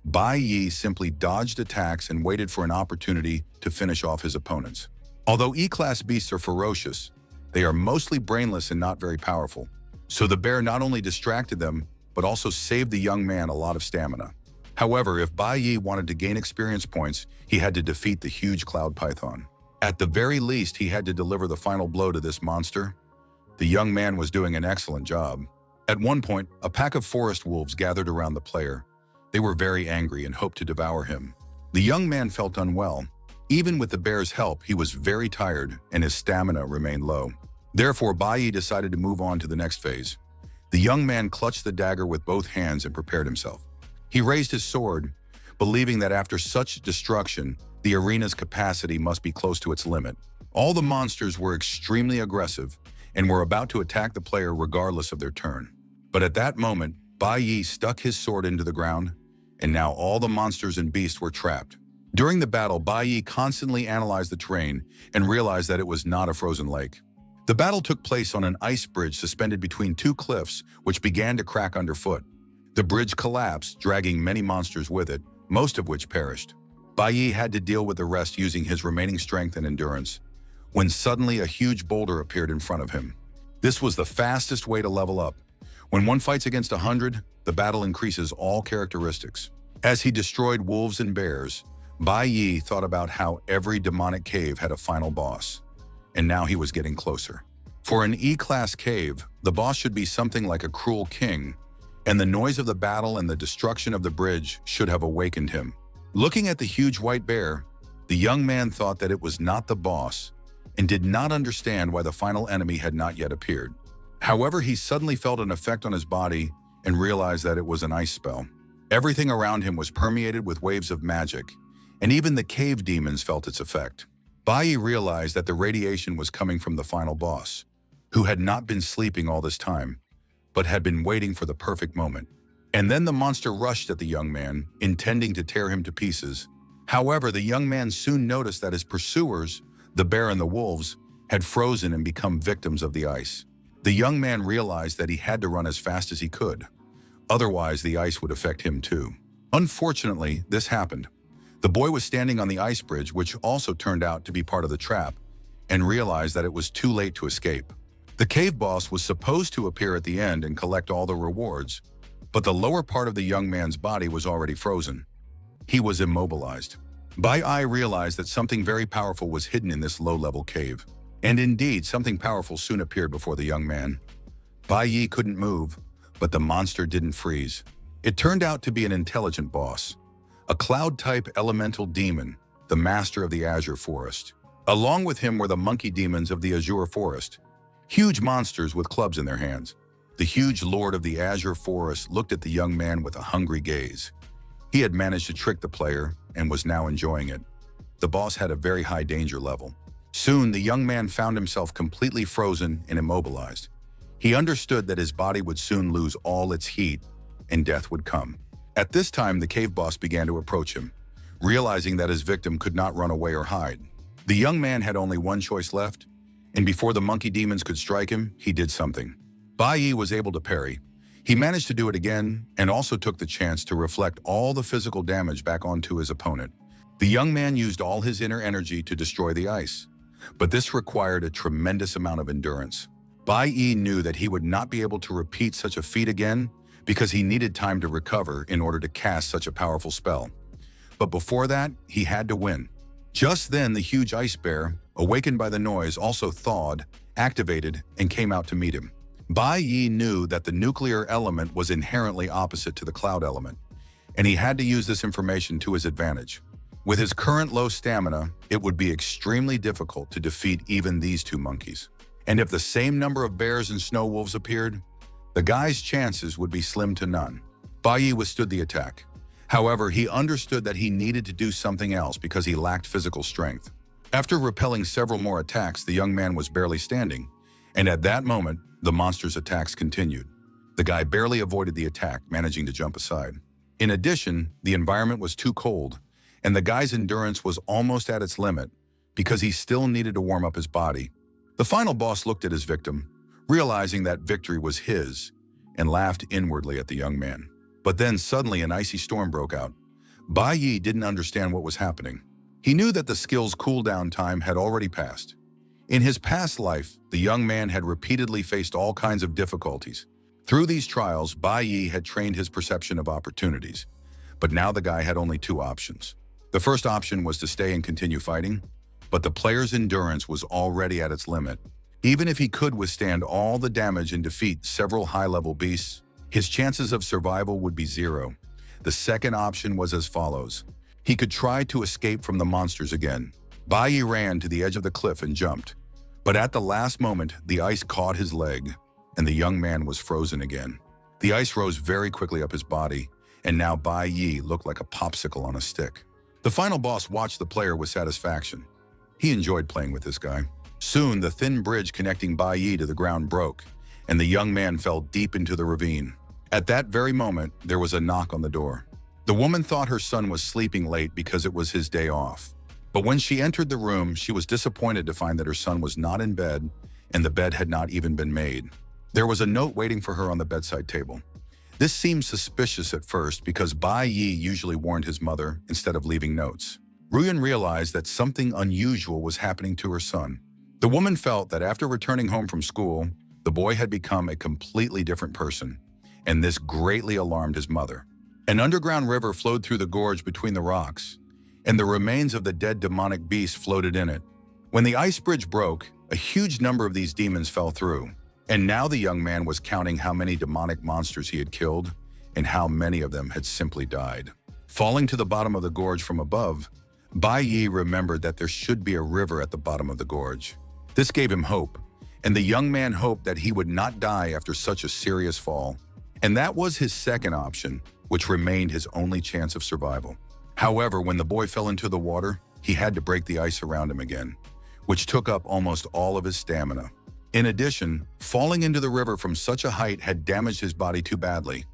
Speaker 1: Bai Yi simply dodged attacks and waited for an opportunity to finish off his opponents. Although E-class beasts are ferocious, they are mostly brainless and not very powerful. So the bear not only distracted them, but also saved the young man a lot of stamina. However, if Bai Yi wanted to gain experience points, he had to defeat the huge cloud python. At the very least, he had to deliver the final blow to this monster. The young man was doing an excellent job. At one point, a pack of forest wolves gathered around the player. They were very angry and hoped to devour him. The young man felt unwell. Even with the bear's help, he was very tired and his stamina remained low. Therefore, Bai Yi decided to move on to the next phase. The young man clutched the dagger with both hands and prepared himself. He raised his sword, believing that after such destruction, the arena's capacity must be close to its limit. All the monsters were extremely aggressive and were about to attack the player regardless of their turn. But at that moment, Bai Yi stuck his sword into the ground, and now all the monsters and beasts were trapped. During the battle, Bai Yi constantly analyzed the terrain and realized that it was not a frozen lake. The battle took place on an ice bridge suspended between 2 cliffs, which began to crack underfoot. The bridge collapsed, dragging many monsters with it, most of which perished. Bai Yi had to deal with the rest using his remaining strength and endurance, when suddenly a huge boulder appeared in front of him. This was the fastest way to level up, When one fights against 100, the battle increases all characteristics. As he destroyed wolves and bears, Bai Yi thought about how every demonic cave had a final boss, and now he was getting closer. For an E-class cave, the boss should be something like a cruel king, and the noise of the battle and the destruction of the bridge should have awakened him. Looking at the huge white bear, the young man thought that it was not the boss and did not understand why the final enemy had not yet appeared. However, he suddenly felt an effect on his body and realized that it was an ice spell. Everything around him was permeated with waves of magic, and even the cave demons felt its effect. Bai Yi realized that the radiation was coming from the final boss, who had not been sleeping all this time, but had been waiting for the perfect moment. And then the monster rushed at the young man, intending to tear him to pieces. However, the young man soon noticed that his pursuers, the bear and the wolves, had frozen and become victims of the ice. The young man realized that he had to run as fast as he could. Otherwise, the ice would affect him too. Unfortunately, this happened. The boy was standing on the ice bridge, which also turned out to be part of the trap, and realized that it was too late to escape. The cave boss was supposed to appear at the end and collect all the rewards, but the lower part of the young man's body was already frozen. He was immobilized. Bai Yi realized that something very powerful was hidden in this low-level cave. And indeed, something powerful soon appeared before the young man. Bai Yi couldn't move, but the monster didn't freeze. It turned out to be an intelligent boss, a cloud-type elemental demon, the master of the Azure Forest. Along with him were the monkey demons of the Azure Forest, huge monsters with clubs in their hands. The huge lord of the Azure Forest looked at the young man with a hungry gaze. He had managed to trick the player and was now enjoying it. The boss had a very high danger level. Soon, the young man found himself completely frozen and immobilized. He understood that his body would soon lose all its heat and death would come. At this time, the cave boss began to approach him, realizing that his victim could not run away or hide. The young man had only one choice left, and before the monkey demons could strike him, he did something. Bai Yi was able to parry. He managed to do it again and also took the chance to reflect all the physical damage back onto his opponent. The young man used all his inner energy to destroy the ice, but this required a tremendous amount of endurance. Bai Yi knew that he would not be able to repeat such a feat again because he needed time to recover in order to cast such a powerful spell. But before that, he had to win. Just then, the huge ice bear, awakened by the noise, also thawed, activated, and came out to meet him. Bai Yi knew that the nuclear element was inherently opposite to the cloud element, and he had to use this information to his advantage. With his current low stamina, it would be extremely difficult to defeat even these two monkeys. And if the same number of bears and snow wolves appeared, the guy's chances would be slim to none. Bai Yi withstood the attack. However, he understood that he needed to do something else because he lacked physical strength. After repelling several more attacks, the young man was barely standing, and at that moment, the monster's attacks continued. The guy barely avoided the attack, managing to jump aside. In addition, the environment was too cold, and the guy's endurance was almost at its limit because he still needed to warm up his body. The final boss looked at his victim, realizing that victory was his, and laughed inwardly at the young man. But then suddenly an icy storm broke out. Bai Yi didn't understand what was happening. He knew that the skill's cooldown time had already passed. In his past life, the young man had repeatedly faced all kinds of difficulties. Through these trials, Bai Yi had trained his perception of opportunities. But now the guy had only two options. The first option was to stay and continue fighting, but the player's endurance was already at its limit. Even if he could withstand all the damage and defeat several high-level beasts, his chances of survival would be zero. The second option was as follows. He could try to escape from the monsters again. Bai Yi ran to the edge of the cliff and jumped. But at the last moment, the ice caught his leg, and the young man was frozen again. The ice rose very quickly up his body, and now Bai Yi looked like a popsicle on a stick. The final boss watched the player with satisfaction. He enjoyed playing with this guy. Soon, the thin bridge connecting Bai Yi to the ground broke, and the young man fell deep into the ravine. At that very moment, there was a knock on the door. The woman thought her son was sleeping late because it was his day off. But when she entered the room, she was disappointed to find that her son was not in bed, and the bed had not even been made. There was a note waiting for her on the bedside table. This seemed suspicious at first because Bai Yi usually warned his mother instead of leaving notes. Ruyan realized that something unusual was happening to her son. The woman felt that after returning home from school, the boy had become a completely different person, and this greatly alarmed his mother. An underground river flowed through the gorge between the rocks, and the remains of the dead demonic beast floated in it. When the ice bridge broke, a huge number of these demons fell through, and now the young man was counting how many demonic monsters he had killed and how many of them had simply died. Falling to the bottom of the gorge from above, Bai Yi remembered that there should be a river at the bottom of the gorge. This gave him hope, and the young man hoped that he would not die after such a serious fall. And that was his second option, which remained his only chance of survival. However, when the boy fell into the water, he had to break the ice around him again, which took up almost all of his stamina. In addition, falling into the river from such a height had damaged his body too badly.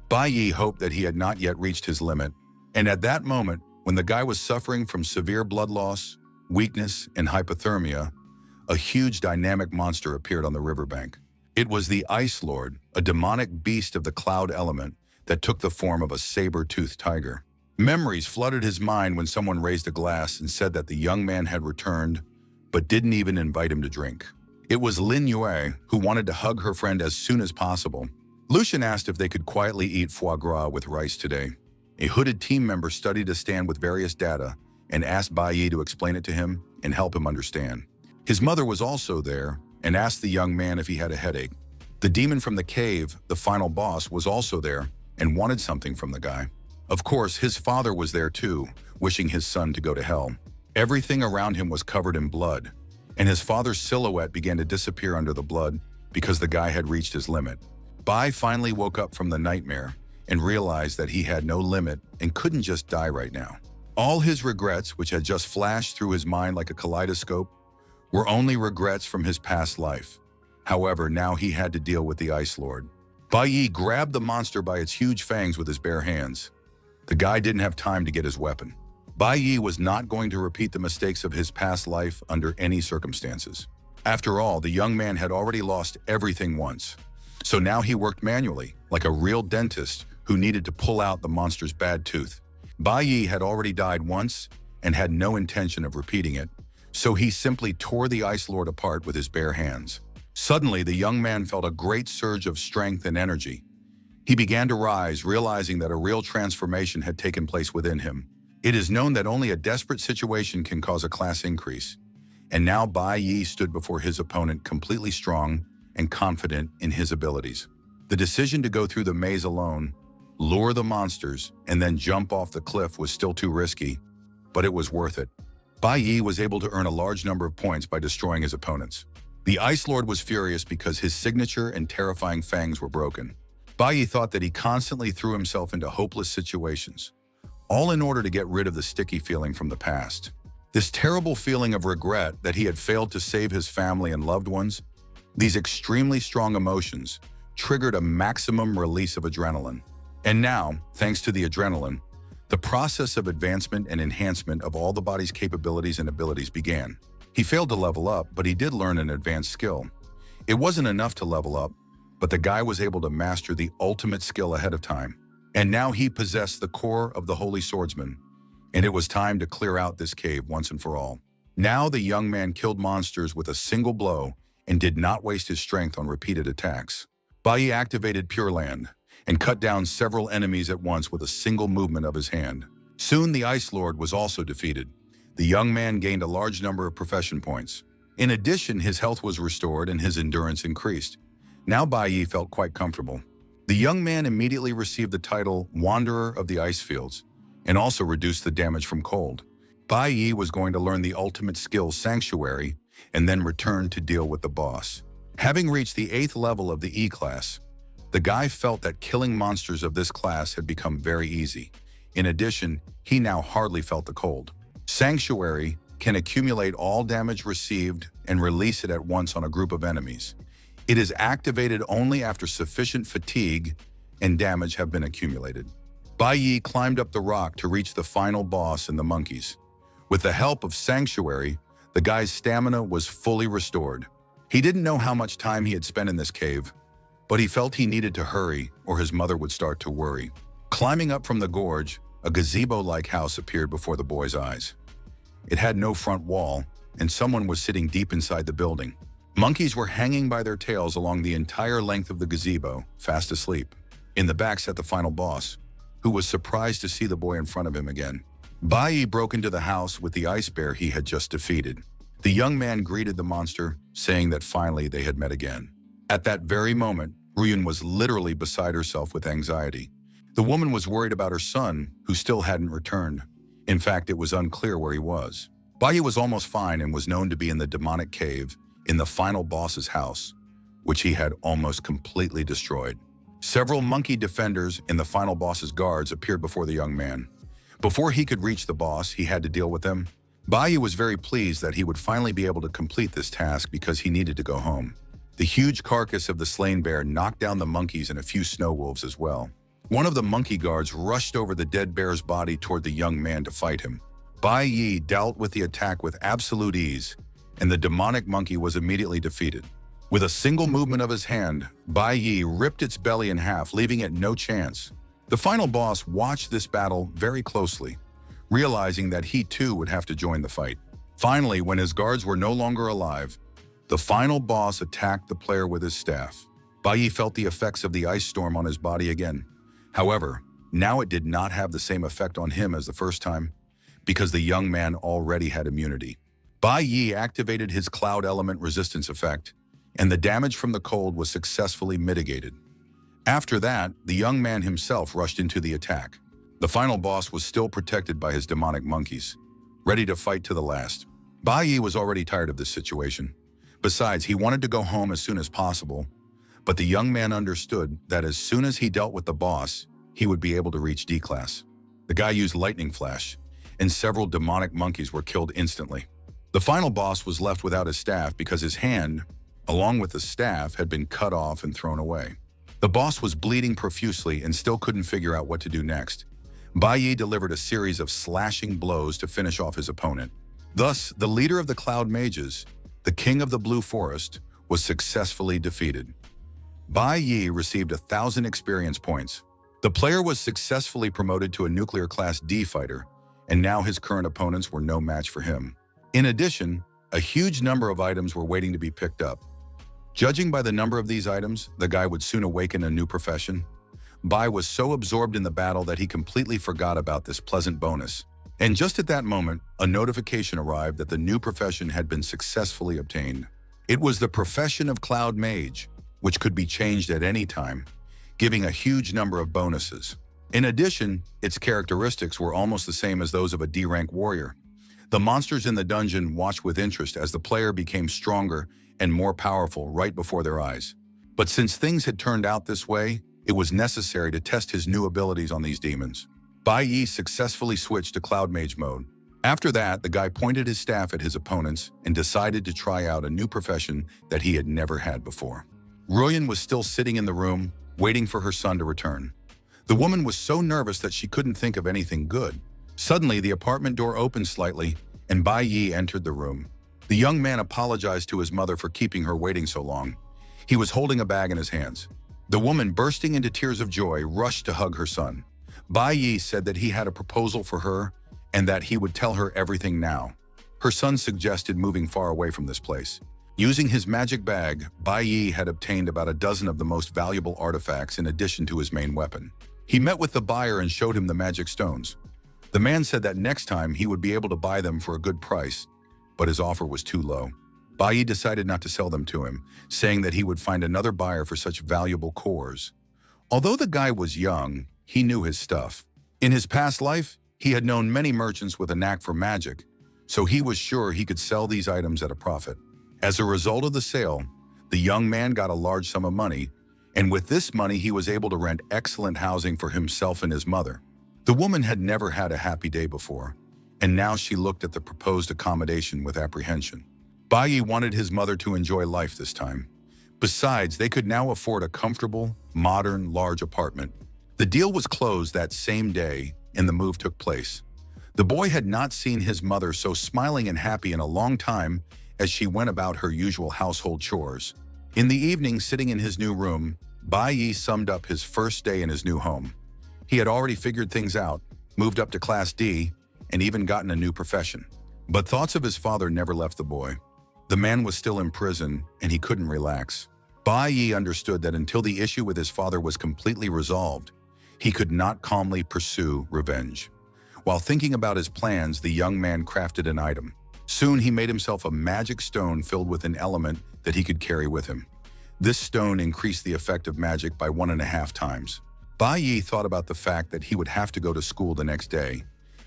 Speaker 1: Bai Yi hoped that he had not yet reached his limit, and at that moment, when the guy was suffering from severe blood loss, weakness, and hypothermia, a huge dynamic monster appeared on the riverbank. It was the Ice Lord, a demonic beast of the cloud element that took the form of a saber-toothed tiger. Memories flooded his mind when someone raised a glass and said that the young man had returned, but didn't even invite him to drink. It was Lin Yue, who wanted to hug her friend as soon as possible. Lucian asked if they could quietly eat foie gras with rice today. A hooded team member studied a stand with various data and asked Bai Yi to explain it to him and help him understand. His mother was also there and asked the young man if he had a headache. The demon from the cave, the final boss, was also there and wanted something from the guy. Of course, his father was there too, wishing his son to go to hell. Everything around him was covered in blood, and his father's silhouette began to disappear under the blood because the guy had reached his limit. Bai finally woke up from the nightmare and realized that he had no limit and couldn't just die right now. All his regrets, which had just flashed through his mind like a kaleidoscope, were only regrets from his past life. However, now he had to deal with the Ice Lord. Bai Yi grabbed the monster by its huge fangs with his bare hands. The guy didn't have time to get his weapon. Bai Yi was not going to repeat the mistakes of his past life under any circumstances. After all, the young man had already lost everything once. So now he worked manually, like a real dentist who needed to pull out the monster's bad tooth. Bai Yi had already died once and had no intention of repeating it, so he simply tore the Ice Lord apart with his bare hands. Suddenly, the young man felt a great surge of strength and energy. He began to rise, realizing that a real transformation had taken place within him. It is known that only a desperate situation can cause a class increase, and now Bai Yi stood before his opponent completely strong and confident in his abilities. The decision to go through the maze alone, lure the monsters, and then jump off the cliff was still too risky, but it was worth it. Bai Yi was able to earn a large number of points by destroying his opponents. The Ice Lord was furious because his signature and terrifying fangs were broken. Bai Yi thought that he constantly threw himself into hopeless situations, all in order to get rid of the sticky feeling from the past. This terrible feeling of regret that he had failed to save his family and loved ones, these extremely strong emotions triggered a maximum release of adrenaline. And now, thanks to the adrenaline, the process of advancement and enhancement of all the body's capabilities and abilities began. He failed to level up, but he did learn an advanced skill. It wasn't enough to level up, but the guy was able to master the ultimate skill ahead of time. And now he possessed the core of the Holy Swordsman, and it was time to clear out this cave once and for all. Now the young man killed monsters with a single blow and did not waste his strength on repeated attacks. Bai Yi activated Pure Land and cut down several enemies at once with a single movement of his hand. Soon the Ice Lord was also defeated. The young man gained a large number of profession points. In addition, his health was restored and his endurance increased. Now Bai Yi felt quite comfortable. The young man immediately received the title Wanderer of the Ice Fields and also reduced the damage from cold. Bai Yi was going to learn the ultimate skill Sanctuary and then return to deal with the boss. Having reached the 8th level of the E-class, the guy felt that killing monsters of this class had become very easy. In addition, he now hardly felt the cold. Sanctuary can accumulate all damage received and release it at once on a group of enemies. It is activated only after sufficient fatigue and damage have been accumulated. Bai Yi climbed up the rock to reach the final boss and the monkeys. With the help of Sanctuary, the guy's stamina was fully restored. He didn't know how much time he had spent in this cave, but he felt he needed to hurry or his mother would start to worry. Climbing up from the gorge, a gazebo-like house appeared before the boy's eyes. It had no front wall, and someone was sitting deep inside the building. Monkeys were hanging by their tails along the entire length of the gazebo, fast asleep. In the back sat the final boss, who was surprised to see the boy in front of him again. Bai broke into the house with the ice bear he had just defeated. The young man greeted the monster, saying that finally they had met again. At that very moment, Ruyun was literally beside herself with anxiety. The woman was worried about her son, who still hadn't returned. In fact, it was unclear where he was. Bai was almost fine and was known to be in the demonic cave in the final boss's house, which he had almost completely destroyed. Several monkey defenders in the final boss's guards appeared before the young man. Before he could reach the boss, he had to deal with them. Bai was very pleased that he would finally be able to complete this task because he needed to go home. The huge carcass of the slain bear knocked down the monkeys and a few snow wolves as well. One of the monkey guards rushed over the dead bear's body toward the young man to fight him. Bai dealt with the attack with absolute ease, and the demonic monkey was immediately defeated. With a single movement of his hand, Bai ripped its belly in half, leaving it no chance. The final boss watched this battle very closely, realizing that he too would have to join the fight. Finally, when his guards were no longer alive, the final boss attacked the player with his staff. Bai felt the effects of the ice storm on his body again. However, now it did not have the same effect on him as the first time, because the young man already had immunity. Bai activated his cloud element resistance effect, and the damage from the cold was successfully mitigated. After that, the young man himself rushed into the attack. The final boss was still protected by his demonic monkeys, ready to fight to the last. Bai was already tired of this situation. Besides, he wanted to go home as soon as possible, but the young man understood that as soon as he dealt with the boss, he would be able to reach D-Class. The guy used lightning flash, and several demonic monkeys were killed instantly. The final boss was left without his staff because his hand, along with the staff, had been cut off and thrown away. The boss was bleeding profusely and still couldn't figure out what to do next. Bai delivered a series of slashing blows to finish off his opponent. Thus, the leader of the Cloud Mages, the King of the Blue Forest, was successfully defeated. Bai received 1,000 experience points. The player was successfully promoted to a Nuclear Class D fighter, and now his current opponents were no match for him. In addition, a huge number of items were waiting to be picked up. Judging by the number of these items, the guy would soon awaken a new profession. Bai was so absorbed in the battle that he completely forgot about this pleasant bonus. And just at that moment, a notification arrived that the new profession had been successfully obtained. It was the profession of Cloud Mage, which could be changed at any time, giving a huge number of bonuses. In addition, its characteristics were almost the same as those of a D-rank warrior. The monsters in the dungeon watched with interest as the player became stronger and more powerful right before their eyes. But since things had turned out this way, it was necessary to test his new abilities on these demons. Bai successfully switched to Cloud Mage mode. After that, the guy pointed his staff at his opponents and decided to try out a new profession that he had never had before. Ruyun was still sitting in the room, waiting for her son to return. The woman was so nervous that she couldn't think of anything good. Suddenly, the apartment door opened slightly, and Bai entered the room. The young man apologized to his mother for keeping her waiting so long. He was holding a bag in his hands. The woman, bursting into tears of joy, rushed to hug her son. Bai said that he had a proposal for her and that he would tell her everything now. Her son suggested moving far away from this place. Using his magic bag, Bai had obtained about a dozen of the most valuable artifacts in addition to his main weapon. He met with the buyer and showed him the magic stones. The man said that next time he would be able to buy them for a good price, but his offer was too low. Bai decided not to sell them to him, saying that he would find another buyer for such valuable cores. Although the guy was young, he knew his stuff. In his past life, he had known many merchants with a knack for magic, so he was sure he could sell these items at a profit. As a result of the sale, the young man got a large sum of money, and with this money he was able to rent excellent housing for himself and his mother. The woman had never had a happy day before, and now she looked at the proposed accommodation with apprehension. Bai wanted his mother to enjoy life this time. Besides, they could now afford a comfortable, modern, large apartment. The deal was closed that same day, and the move took place. The boy had not seen his mother so smiling and happy in a long time as she went about her usual household chores. In the evening, sitting in his new room, Bai summed up his first day in his new home. He had already figured things out, moved up to Class D, and even gotten a new profession. But thoughts of his father never left the boy. The man was still in prison, and he couldn't relax. Bai Yi understood that until the issue with his father was completely resolved, he could not calmly pursue revenge. While thinking about his plans, the young man crafted an item. Soon he made himself a magic stone filled with an element that he could carry with him. This stone increased the effect of magic by 1.5 times. Bai Yi thought about the fact that he would have to go to school the next day,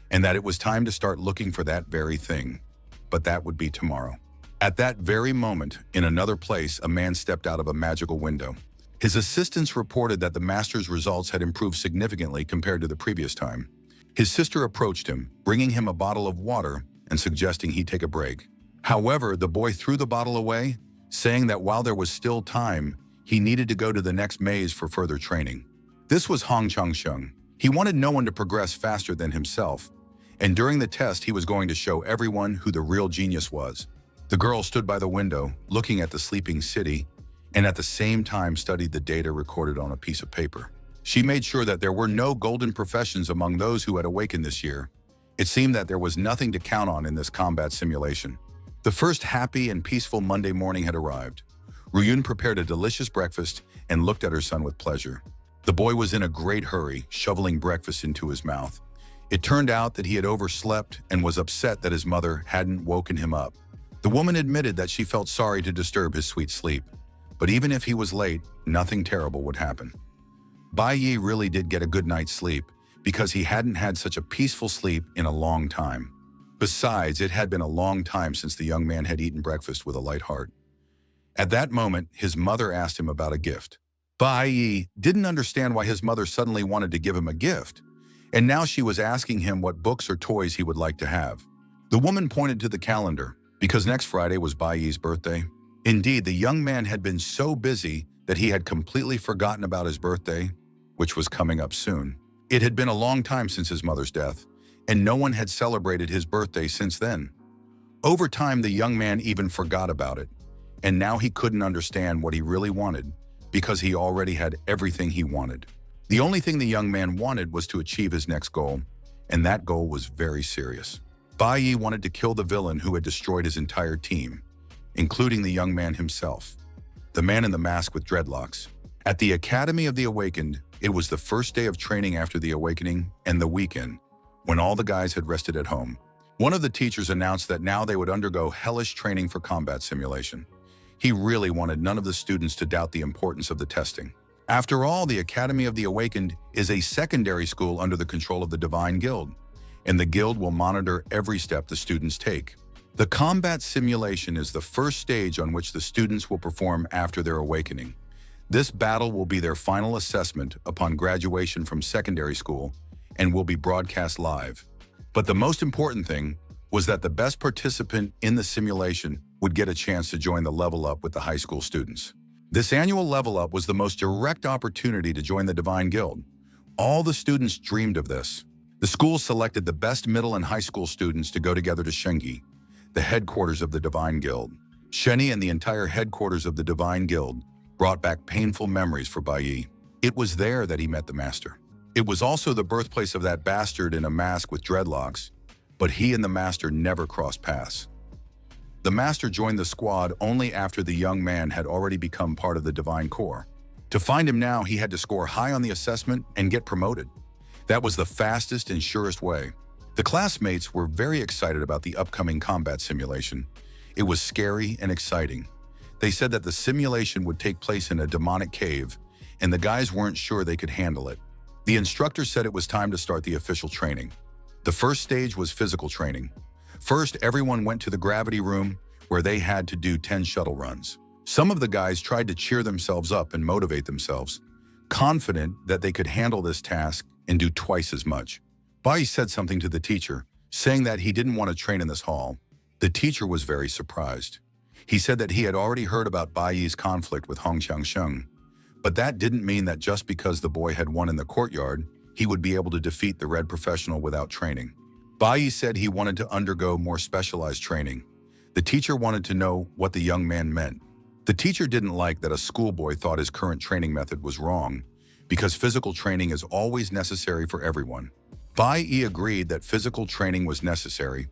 Speaker 1: and that it was time to start looking for that very thing. But that would be tomorrow. At that very moment, in another place, a man stepped out of a magical window. His assistants reported that the master's results had improved significantly compared to the previous time. His sister approached him, bringing him a bottle of water and suggesting he take a break. However, the boy threw the bottle away, saying that while there was still time, he needed to go to the next maze for further training. This was Hong Changsheng. He wanted no one to progress faster than himself, and during the test he was going to show everyone who the real genius was. The girl stood by the window, looking at the sleeping city, and at the same time studied the data recorded on a piece of paper. She made sure that there were no golden professions among those who had awakened this year. It seemed that there was nothing to count on in this combat simulation. The first happy and peaceful Monday morning had arrived. Ruyun prepared a delicious breakfast and looked at her son with pleasure. The boy was in a great hurry, shoveling breakfast into his mouth. It turned out that he had overslept and was upset that his mother hadn't woken him up. The woman admitted that she felt sorry to disturb his sweet sleep, but even if he was late, nothing terrible would happen. Bai Yi really did get a good night's sleep because he hadn't had such a peaceful sleep in a long time. Besides, it had been a long time since the young man had eaten breakfast with a light heart. At that moment, his mother asked him about a gift. Bai Yi didn't understand why his mother suddenly wanted to give him a gift, and now she was asking him what books or toys he would like to have. The woman pointed to the calendar, because next Friday was Bai Yi's birthday. Indeed, the young man had been so busy that he had completely forgotten about his birthday, which was coming up soon. It had been a long time since his mother's death, and no one had celebrated his birthday since then. Over time, the young man even forgot about it, and now he couldn't understand what he really wanted because he already had everything he wanted. The only thing the young man wanted was to achieve his next goal, and that goal was very serious. Bai Yi wanted to kill the villain who had destroyed his entire team, including the young man himself, the man in the mask with dreadlocks. At the Academy of the Awakened, it was the first day of training after the awakening and the weekend, when all the guys had rested at home. One of the teachers announced that now they would undergo hellish training for combat simulation. He really wanted none of the students to doubt the importance of the testing. After all, the Academy of the Awakened is a secondary school under the control of the Divine Guild, and the Guild will monitor every step the students take. The combat simulation is the first stage on which the students will perform after their awakening. This battle will be their final assessment upon graduation from secondary school and will be broadcast live. But the most important thing was that the best participant in the simulation would get a chance to join the level up with the high school students. This annual level up was the most direct opportunity to join the Divine Guild. All the students dreamed of this. The school selected the best middle and high school students to go together to Shengi, the headquarters of the Divine Guild. Sheni and the entire headquarters of the Divine Guild brought back painful memories for Bai Yi. It was there that he met the master. It was also the birthplace of that bastard in a mask with dreadlocks, but he and the master never crossed paths. The master joined the squad only after the young man had already become part of the Divine Corps. To find him now, he had to score high on the assessment and get promoted. That was the fastest and surest way. The classmates were very excited about the upcoming combat simulation. It was scary and exciting. They said that the simulation would take place in a demonic cave, and the guys weren't sure they could handle it. The instructor said it was time to start the official training. The first stage was physical training. First, everyone went to the gravity room where they had to do 10 shuttle runs. Some of the guys tried to cheer themselves up and motivate themselves, confident that they could handle this task and do twice as much. Bai said something to the teacher, saying that he didn't want to train in this hall. The teacher was very surprised. He said that he had already heard about Bai Yi's conflict with Hong Changsheng, but that didn't mean that just because the boy had won in the courtyard, he would be able to defeat the red professional without training. Bai Yi said he wanted to undergo more specialized training. The teacher wanted to know what the young man meant. The teacher didn't like that a schoolboy thought his current training method was wrong, because physical training is always necessary for everyone. Bai Yi agreed that physical training was necessary,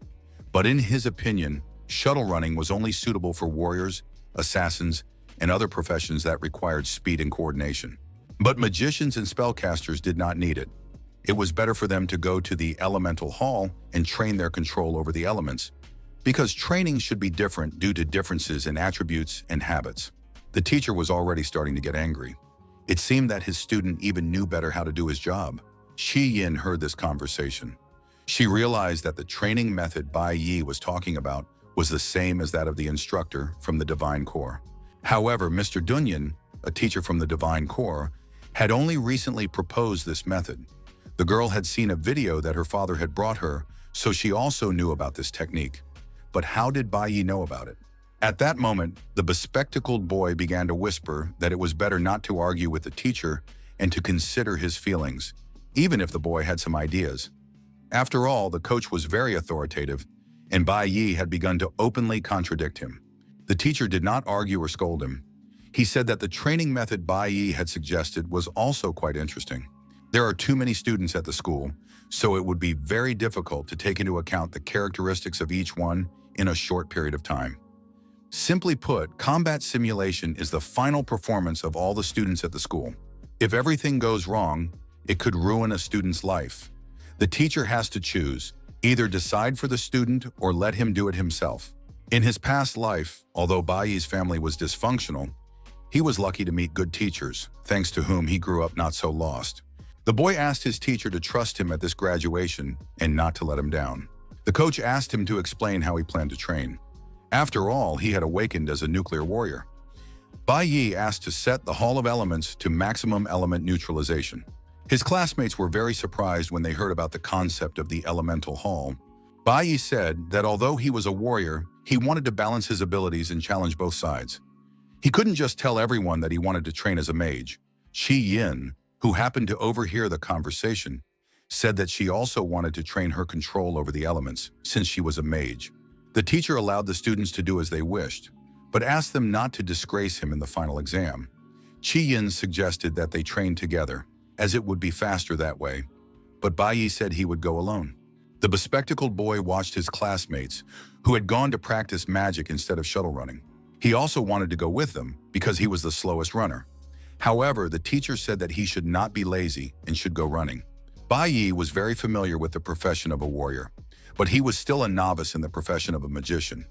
Speaker 1: but in his opinion, Shuttle running was only suitable for warriors, assassins, and other professions that required speed and coordination. But magicians and spellcasters did not need it. It was better for them to go to the elemental hall and train their control over the elements, because training should be different due to differences in attributes and habits. The teacher was already starting to get angry. It seemed that his student even knew better how to do his job. Shi Yin heard this conversation. She realized that the training method Bai Yi was talking about was the same as that of the instructor from the Divine Corps. However, Mr. Dunyan, a teacher from the Divine Corps, had only recently proposed this method. The girl had seen a video that her father had brought her, so she also knew about this technique. But how did Bai Yi know about it? At that moment, the bespectacled boy began to whisper that it was better not to argue with the teacher and to consider his feelings, even if the boy had some ideas. After all, the coach was very authoritative, and Bai Yi had begun to openly contradict him. The teacher did not argue or scold him. He said that the training method Bai Yi had suggested was also quite interesting. There are too many students at the school, so it would be very difficult to take into account the characteristics of each one in a short period of time. Simply put, combat simulation is the final performance of all the students at the school. If everything goes wrong, it could ruin a student's life. The teacher has to choose, either decide for the student or let him do it himself. In his past life, although Bai Yi's family was dysfunctional, he was lucky to meet good teachers, thanks to whom he grew up not so lost. The boy asked his teacher to trust him at this graduation and not to let him down. The coach asked him to explain how he planned to train. After all, he had awakened as a nuclear warrior. Bai Yi asked to set the Hall of Elements to maximum element neutralization. His classmates were very surprised when they heard about the concept of the elemental hall. Bai Yi said that although he was a warrior, he wanted to balance his abilities and challenge both sides. He couldn't just tell everyone that he wanted to train as a mage. Shi Yin, who happened to overhear the conversation, said that she also wanted to train her control over the elements, since she was a mage. The teacher allowed the students to do as they wished, but asked them not to disgrace him in the final exam. Shi Yin suggested that they train together, as it would be faster that way, but Bai Yi said he would go alone. The bespectacled boy watched his classmates, who had gone to practice magic instead of shuttle running. He also wanted to go with them because he was the slowest runner. However, the teacher said that he should not be lazy and should go running. Bai Yi was very familiar with the profession of a warrior, but he was still a novice in the profession of a magician.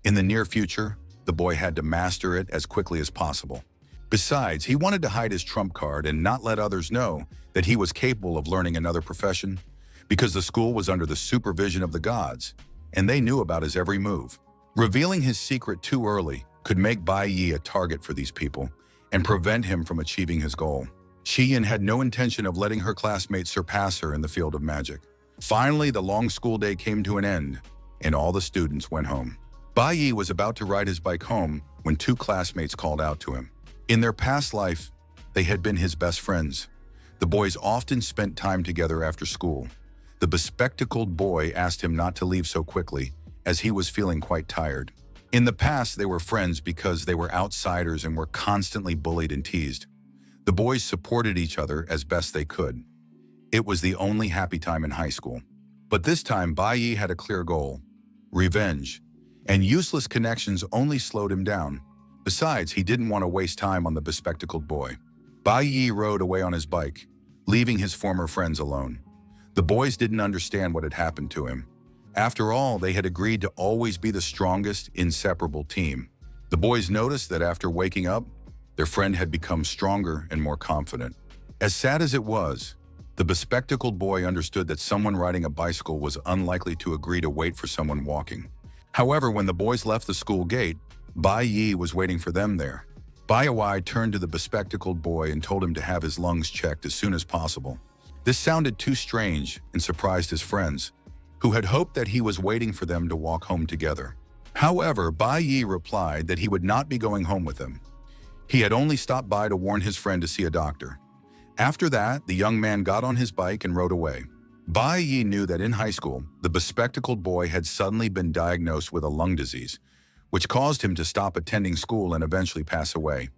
Speaker 1: In the near future, the boy had to master it as quickly as possible. Besides, he wanted to hide his trump card and not let others know that he was capable of learning another profession, because the school was under the supervision of the gods, and they knew about his every move. Revealing his secret too early could make Bai Yi a target for these people and prevent him from achieving his goal. Shi Yin had no intention of letting her classmates surpass her in the field of magic. Finally, the long school day came to an end, and all the students went home. Bai Yi was about to ride his bike home when two classmates called out to him. In their past life, they had been his best friends. The boys often spent time together after school. The bespectacled boy asked him not to leave so quickly, as he was feeling quite tired. In the past, they were friends because they were outsiders and were constantly bullied and teased. The boys supported each other as best they could. It was the only happy time in high school. But this time, Bai Yi had a clear goal: revenge. And useless connections only slowed him down. Besides, he didn't want to waste time on the bespectacled boy. Bai Yi rode away on his bike, leaving his former friends alone. The boys didn't understand what had happened to him. After all, they had agreed to always be the strongest, inseparable team. The boys noticed that after waking up, their friend had become stronger and more confident. As sad as it was, the bespectacled boy understood that someone riding a bicycle was unlikely to agree to wait for someone walking. However, when the boys left the school gate, Bai Yi was waiting for them there. Bai Yi turned to the bespectacled boy and told him to have his lungs checked as soon as possible. This sounded too strange and surprised his friends, who had hoped that he was waiting for them to walk home together. However, Bai Yi replied that he would not be going home with them. He had only stopped by to warn his friend to see a doctor. After that, the young man got on his bike and rode away. Bai Yi knew that in high school, the bespectacled boy had suddenly been diagnosed with a lung disease, which caused him to stop attending school and eventually pass away.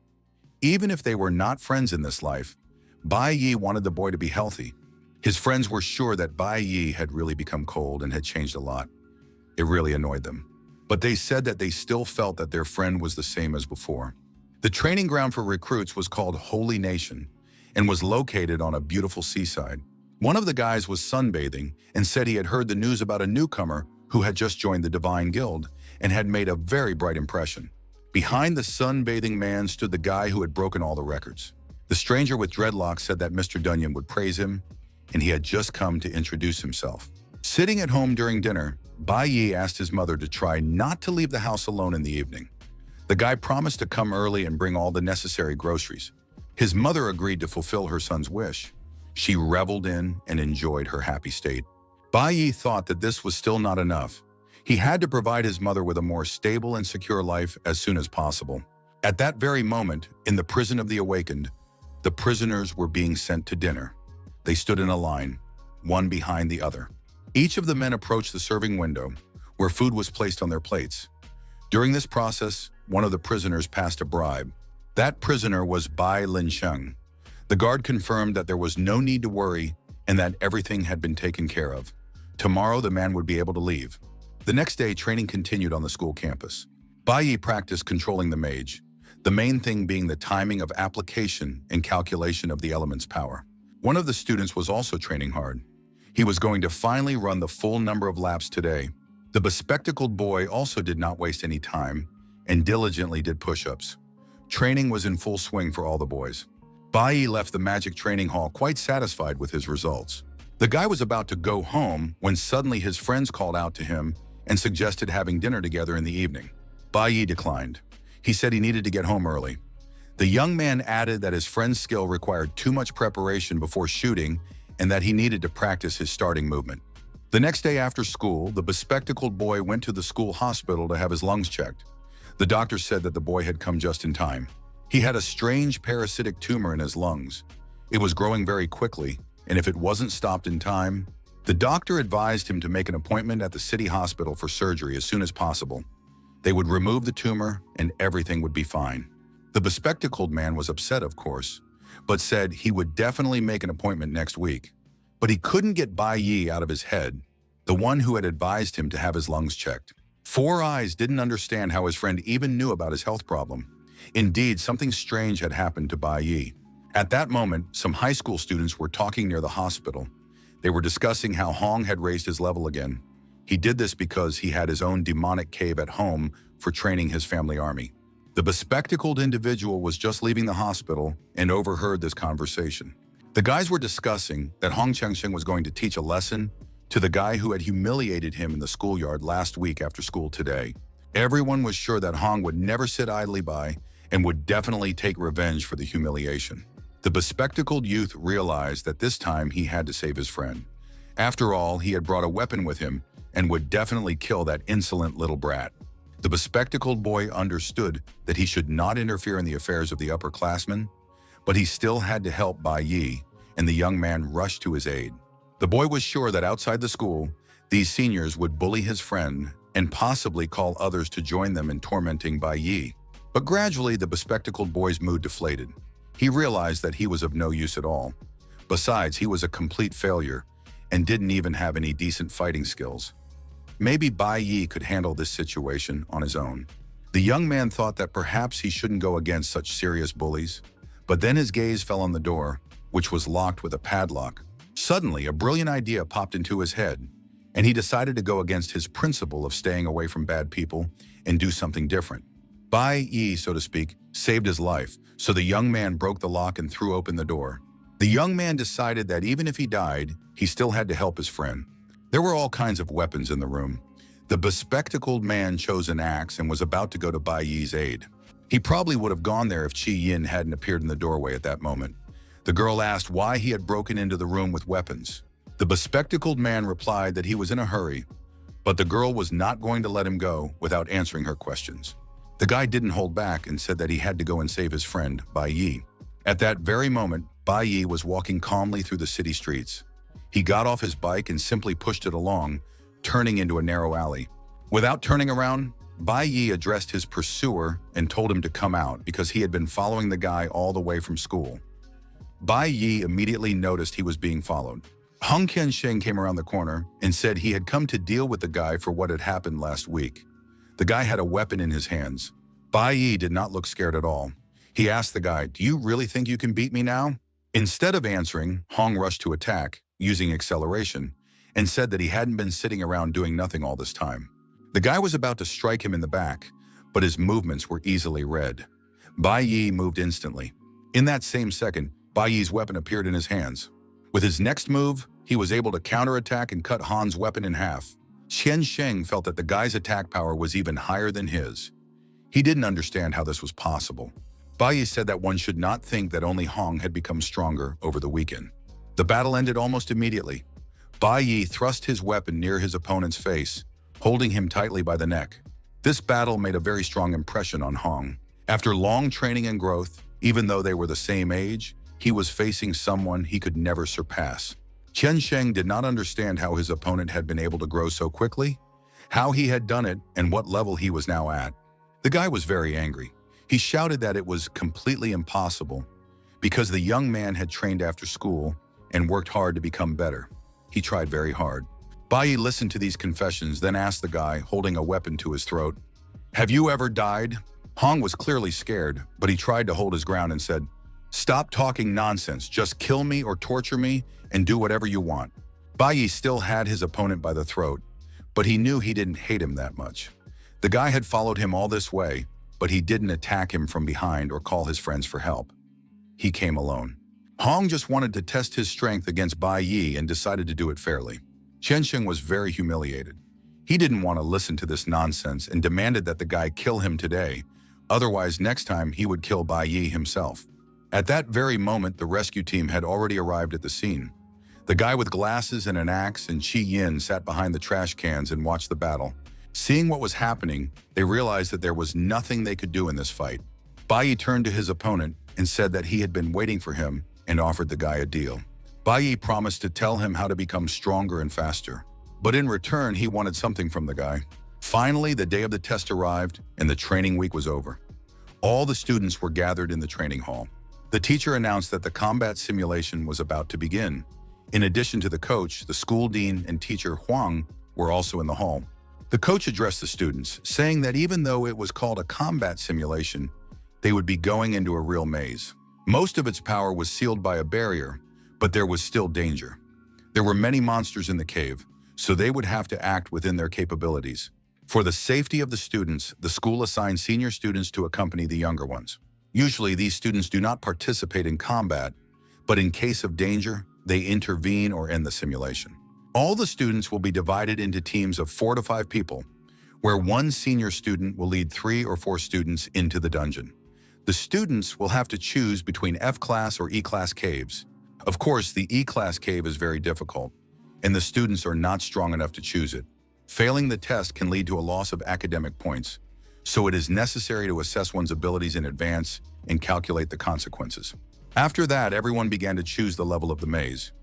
Speaker 1: Even if they were not friends in this life, Bai Yi wanted the boy to be healthy. His friends were sure that Bai Yi had really become cold and had changed a lot. It really annoyed them. but they said that they still felt that their friend was the same as before. The training ground for recruits was called Holy Nation and was located on a beautiful seaside. One of the guys was sunbathing and said he had heard the news about a newcomer who had just joined the Divine Guild and had made a very bright impression. Behind the sunbathing man stood the guy who had broken all the records. The stranger with dreadlocks said that Mr. Dunyan would praise him, and he had just come to introduce himself. Sitting at home during dinner, Bai Yi asked his mother to try not to leave the house alone in the evening. The guy promised to come early and bring all the necessary groceries. His mother agreed to fulfill her son's wish. She reveled in and enjoyed her happy state. Bai Yi thought that this was still not enough. He had to provide his mother with a more stable and secure life as soon as possible. At that very moment, in the prison of the awakened, the prisoners were being sent to dinner. They stood in a line, one behind the other. Each of the men approached the serving window, where food was placed on their plates. During this process, one of the prisoners passed a bribe. That prisoner was Bai Linsheng. The guard confirmed that there was no need to worry and that everything had been taken care of. Tomorrow, the man would be able to leave. The next day, training continued on the school campus. Bai Yi practiced controlling the mage, the main thing being the timing of application and calculation of the element's power. One of the students was also training hard. He was going to finally run the full number of laps today. The bespectacled boy also did not waste any time and diligently did push-ups. Training was in full swing for all the boys. Bai Yi left the magic training hall quite satisfied with his results. The guy was about to go home when suddenly his friends called out to him and suggested having dinner together in the evening. Bai Yi declined. He said he needed to get home early. The young man added that his friend's skill required too much preparation before shooting and that he needed to practice his starting movement. The next day after school, the bespectacled boy went to the school hospital to have his lungs checked. The doctor said that the boy had come just in time. He had a strange parasitic tumor in his lungs. It was growing very quickly, and if it wasn't stopped in time, the doctor advised him to make an appointment at the city hospital for surgery as soon as possible. They would remove the tumor and everything would be fine. The bespectacled man was upset, of course, but said he would definitely make an appointment next week. But he couldn't get Bai Yi out of his head, the one who had advised him to have his lungs checked. Four Eyes didn't understand how his friend even knew about his health problem. Indeed, something strange had happened to Bai Yi. At that moment, some high school students were talking near the hospital. They were discussing how Hong had raised his level again. He did this because he had his own demonic cave at home for training his family army. The bespectacled individual was just leaving the hospital and overheard this conversation. The guys were discussing that Hong Chengsheng was going to teach a lesson to the guy who had humiliated him in the schoolyard last week after school today. Everyone was sure that Hong would never sit idly by and would definitely take revenge for the humiliation. The bespectacled youth realized that this time he had to save his friend. After all, he had brought a weapon with him and would definitely kill that insolent little brat. The bespectacled boy understood that he should not interfere in the affairs of the upperclassmen, but he still had to help Bai Yi, and the young man rushed to his aid. The boy was sure that outside the school, these seniors would bully his friend and possibly call others to join them in tormenting Bai Yi. But gradually, the bespectacled boy's mood deflated. He realized that he was of no use at all. Besides, he was a complete failure and didn't even have any decent fighting skills. Maybe Bai Yi could handle this situation on his own. The young man thought that perhaps he shouldn't go against such serious bullies, but then his gaze fell on the door, which was locked with a padlock. Suddenly, a brilliant idea popped into his head, and he decided to go against his principle of staying away from bad people and do something different. Bai Yi, so to speak, saved his life, so the young man broke the lock and threw open the door. The young man decided that even if he died, he still had to help his friend. There were all kinds of weapons in the room. The bespectacled man chose an axe and was about to go to Bai Yi's aid. He probably would have gone there if Qi Yin hadn't appeared in the doorway at that moment. The girl asked why he had broken into the room with weapons. The bespectacled man replied that he was in a hurry, but the girl was not going to let him go without answering her questions. The guy didn't hold back and said that he had to go and save his friend, Bai Yi. At that very moment, Bai Yi was walking calmly through the city streets. He got off his bike and simply pushed it along, turning into a narrow alley. Without turning around, Bai Yi addressed his pursuer and told him to come out because he had been following the guy all the way from school. Bai Yi immediately noticed he was being followed. Hong Qiansheng came around the corner and said he had come to deal with the guy for what had happened last week. The guy had a weapon in his hands. Bai Yi did not look scared at all. He asked the guy, "Do you really think you can beat me now?" Instead of answering, Hong rushed to attack, using acceleration, and said that he hadn't been sitting around doing nothing all this time. The guy was about to strike him in the back, but his movements were easily read. Bai Yi moved instantly. In that same second, Bai Yi's weapon appeared in his hands. With his next move, he was able to counterattack and cut Han's weapon in half. Qian Sheng felt that the guy's attack power was even higher than his. He didn't understand how this was possible. Bai Yi said that one should not think that only Hong had become stronger over the weekend. The battle ended almost immediately. Bai Yi thrust his weapon near his opponent's face, holding him tightly by the neck. This battle made a very strong impression on Hong. After long training and growth, even though they were the same age, he was facing someone he could never surpass. Qian Sheng did not understand how his opponent had been able to grow so quickly, how he had done it, and what level he was now at. The guy was very angry. He shouted that it was completely impossible because the young man had trained after school and worked hard to become better. He tried very hard. Bai Yi listened to these confessions, then asked the guy, holding a weapon to his throat, "Have you ever died?" Hong was clearly scared, but he tried to hold his ground and said, "Stop talking nonsense. Just kill me or torture me and do whatever you want." Bai Yi still had his opponent by the throat, but he knew he didn't hate him that much. The guy had followed him all this way, but he didn't attack him from behind or call his friends for help. He came alone. Hong just wanted to test his strength against Bai Yi and decided to do it fairly. Qian Sheng was very humiliated. He didn't want to listen to this nonsense and demanded that the guy kill him today. Otherwise, next time he would kill Bai Yi himself. At that very moment, the rescue team had already arrived at the scene. The guy with glasses and an axe and Qi Yin sat behind the trash cans and watched the battle. Seeing what was happening, they realized that there was nothing they could do in this fight. Bai Yi turned to his opponent and said that he had been waiting for him and offered the guy a deal. Bai Yi promised to tell him how to become stronger and faster. But in return, he wanted something from the guy. Finally, the day of the test arrived and the training week was over. All the students were gathered in the training hall. The teacher announced that the combat simulation was about to begin. In addition to the coach, the school dean and teacher Huang were also in the hall. The coach addressed the students, saying that even though it was called a combat simulation, they would be going into a real maze. Most of its power was sealed by a barrier, but there was still danger. There were many monsters in the cave, so they would have to act within their capabilities. For the safety of the students, the school assigned senior students to accompany the younger ones. Usually, these students do not participate in combat, but in case of danger, they intervene or end the simulation. All the students will be divided into teams of 4 to 5 people, where one senior student will lead 3 or 4 students into the dungeon. The students will have to choose between F-class or E-class caves. Of course, the E-class cave is very difficult, and the students are not strong enough to choose it. Failing the test can lead to a loss of academic points, so it is necessary to assess one's abilities in advance and calculate the consequences. After that, everyone began to choose the level of the maze.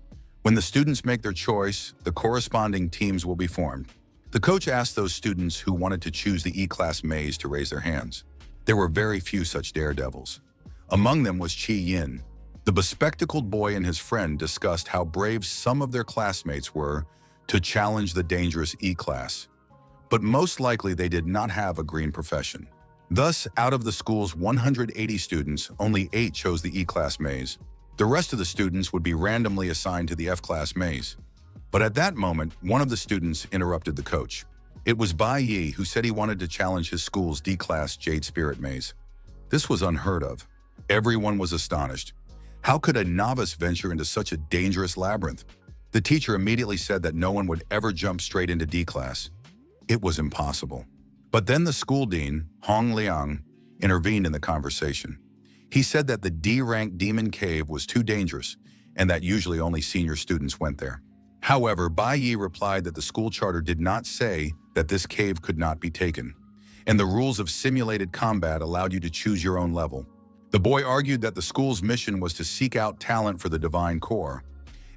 Speaker 1: When the students make their choice, the corresponding teams will be formed. The coach asked those students who wanted to choose the E-class maze to raise their hands. There were very few such daredevils. Among them was Qi Yin. The bespectacled boy and his friend discussed how brave some of their classmates were to challenge the dangerous E-class. But most likely they did not have a green profession. Thus, out of the school's 180 students, only 8 chose the E-class maze. The rest of the students would be randomly assigned to the F-class maze. But at that moment, one of the students interrupted the coach. It was Bai Yi who said he wanted to challenge his school's D-class Jade Spirit maze. This was unheard of. Everyone was astonished. How could a novice venture into such a dangerous labyrinth? The teacher immediately said that no one would ever jump straight into D-class. It was impossible. But then the school dean, Hong Liang, intervened in the conversation. He said that the D-rank demon cave was too dangerous and that usually only senior students went there. However, Bai Yi replied that the school charter did not say that this cave could not be taken, and the rules of simulated combat allowed you to choose your own level. The boy argued that the school's mission was to seek out talent for the divine core,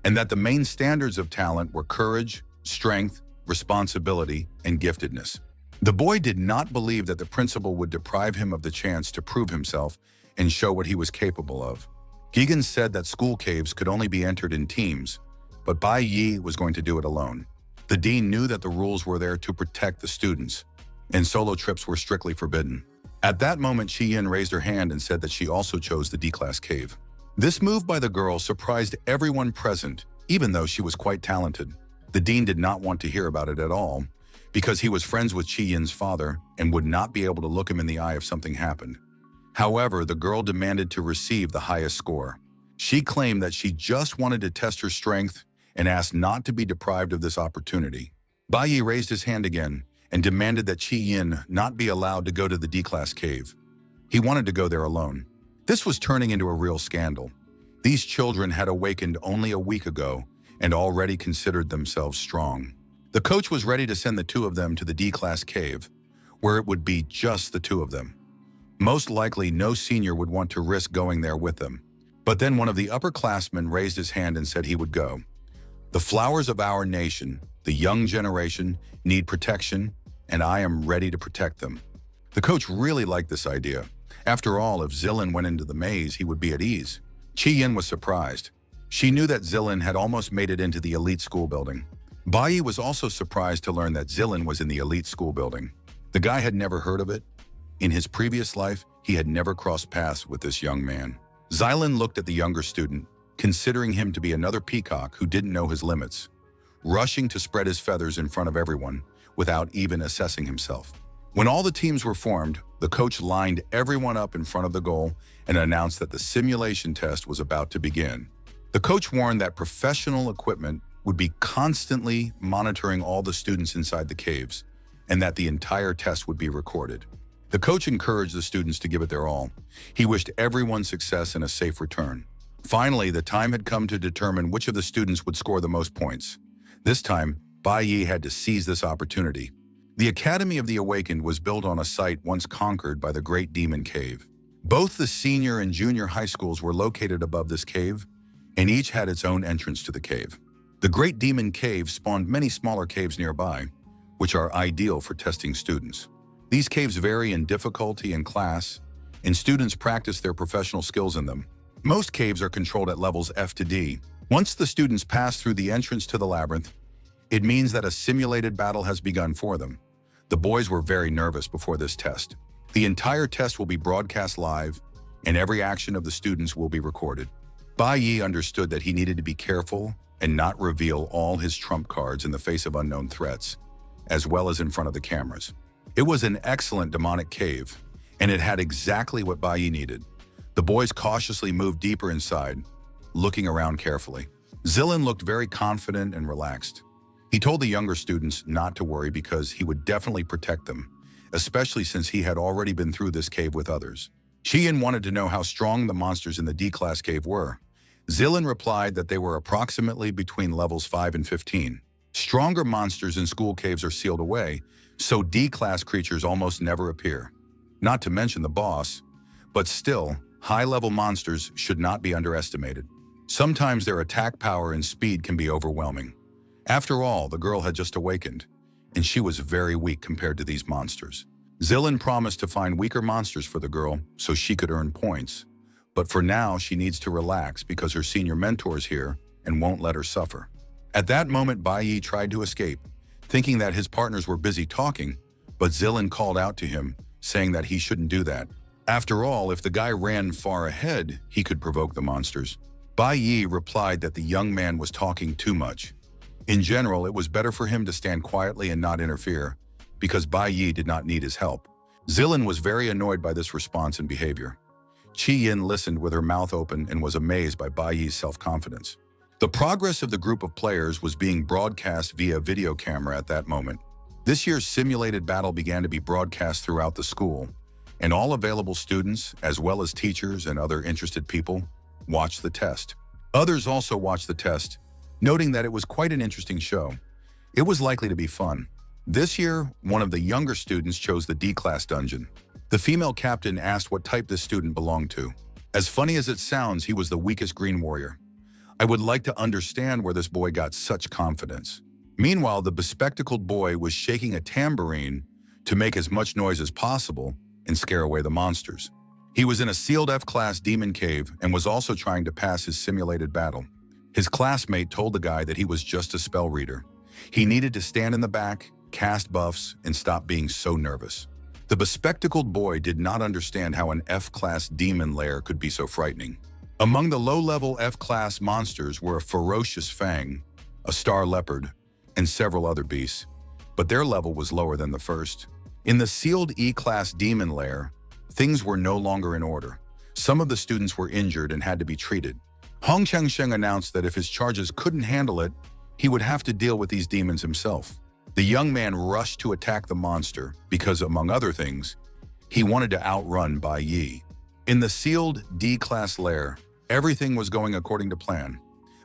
Speaker 1: and that the main standards of talent were courage, strength, responsibility, and giftedness. The boy did not believe that the principal would deprive him of the chance to prove himself and show what he was capable of. Gigan said that school caves could only be entered in teams, but Bai Yi was going to do it alone. The dean knew that the rules were there to protect the students, and solo trips were strictly forbidden. At that moment, Chi-Yin raised her hand and said that she also chose the D-class cave. This move by the girl surprised everyone present, even though she was quite talented. The dean did not want to hear about it at all, because he was friends with Chi-Yin's father and would not be able to look him in the eye if something happened. However, the girl demanded to receive the highest score. She claimed that she just wanted to test her strength and asked not to be deprived of this opportunity. Bai Yi raised his hand again and demanded that Chi-Yin not be allowed to go to the D-class cave. He wanted to go there alone. This was turning into a real scandal. These children had awakened only a week ago and already considered themselves strong. The coach was ready to send the two of them to the D-class cave, where it would be just the two of them. Most likely, no senior would want to risk going there with them. But then one of the upperclassmen raised his hand and said he would go. The flowers of our nation, the young generation, need protection, and I am ready to protect them. The coach really liked this idea. After all, if Zilin went into the maze, he would be at ease. Chi-Yin was surprised. She knew that Zilin had almost made it into the elite school building. Bai Yi was also surprised to learn that Zilin was in the elite school building. The guy had never heard of it. In his previous life, he had never crossed paths with this young man. Xylin looked at the younger student, considering him to be another peacock who didn't know his limits, rushing to spread his feathers in front of everyone without even assessing himself. When all the teams were formed, the coach lined everyone up in front of the goal and announced that the simulation test was about to begin. The coach warned that professional equipment would be constantly monitoring all the students inside the caves, and that the entire test would be recorded. The coach encouraged the students to give it their all. He wished everyone success and a safe return. Finally, the time had come to determine which of the students would score the most points. This time, Bai Yi had to seize this opportunity. The Academy of the Awakened was built on a site once conquered by the Great Demon Cave. Both the senior and junior high schools were located above this cave, and each had its own entrance to the cave. The Great Demon Cave spawned many smaller caves nearby, which are ideal for testing students. These caves vary in difficulty and class, and students practice their professional skills in them. Most caves are controlled at levels F to D. Once the students pass through the entrance to the labyrinth, it means that a simulated battle has begun for them. The boys were very nervous before this test. The entire test will be broadcast live, and every action of the students will be recorded. Bai Yi understood that he needed to be careful and not reveal all his trump cards in the face of unknown threats, as well as in front of the cameras. It was an excellent demonic cave, and it had exactly what Bai Yi needed. The boys cautiously moved deeper inside, looking around carefully. Zilin looked very confident and relaxed. He told the younger students not to worry because he would definitely protect them, especially since he had already been through this cave with others. Chi-Yin wanted to know how strong the monsters in the D-class cave were. Zilin replied that they were approximately between levels 5 and 15. Stronger monsters in school caves are sealed away, so D-class creatures almost never appear. Not to mention the boss, but still, high-level monsters should not be underestimated. Sometimes their attack power and speed can be overwhelming. After all, the girl had just awakened, and she was very weak compared to these monsters. Zilin promised to find weaker monsters for the girl so she could earn points. But for now, she needs to relax because her senior mentor's here and won't let her suffer. At that moment, Bai Yi tried to escape, thinking that his partners were busy talking, but Zilin called out to him, saying that he shouldn't do that. After all, if the guy ran far ahead, he could provoke the monsters. Bai Yi replied that the young man was talking too much. In general, it was better for him to stand quietly and not interfere, because Bai Yi did not need his help. Zilin was very annoyed by this response and behavior. Chi-Yin listened with her mouth open and was amazed by Bai Yi's self-confidence. The progress of the group of players was being broadcast via video camera at that moment. This year's simulated battle began to be broadcast throughout the school, and all available students, as well as teachers and other interested people, watched the test. Others also watched the test, noting that it was quite an interesting show. It was likely to be fun. This year, one of the younger students chose the D-class dungeon. The female captain asked what type this student belonged to. As funny as it sounds, he was the weakest green warrior. I would like to understand where this boy got such confidence. Meanwhile, the bespectacled boy was shaking a tambourine to make as much noise as possible and scare away the monsters. He was in a sealed F-class demon cave and was also trying to pass his simulated battle. His classmate told the guy that he was just a spell reader. He needed to stand in the back cast buffs, and stop being so nervous. The bespectacled boy did not understand how an F-class demon lair could be so frightening. Among the low-level F-class monsters were a ferocious fang, a star leopard, and several other beasts, but their level was lower than the first. In the sealed E-class demon lair, things were no longer in order. Some of the students were injured and had to be treated. Hong Changsheng announced that if his charges couldn't handle it, he would have to deal with these demons himself. The young man rushed to attack the monster because, among other things, he wanted to outrun Bai Yi. In the sealed D-class lair, everything was going according to plan.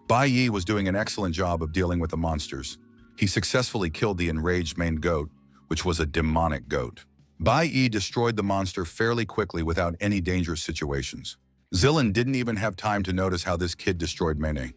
Speaker 1: Bai Yi was doing an excellent job of dealing with the monsters. He successfully killed the enraged main goat, which was a demonic goat. Bai Yi destroyed the monster fairly quickly without any dangerous situations. Zilin didn't even have time to notice how this kid destroyed Mene.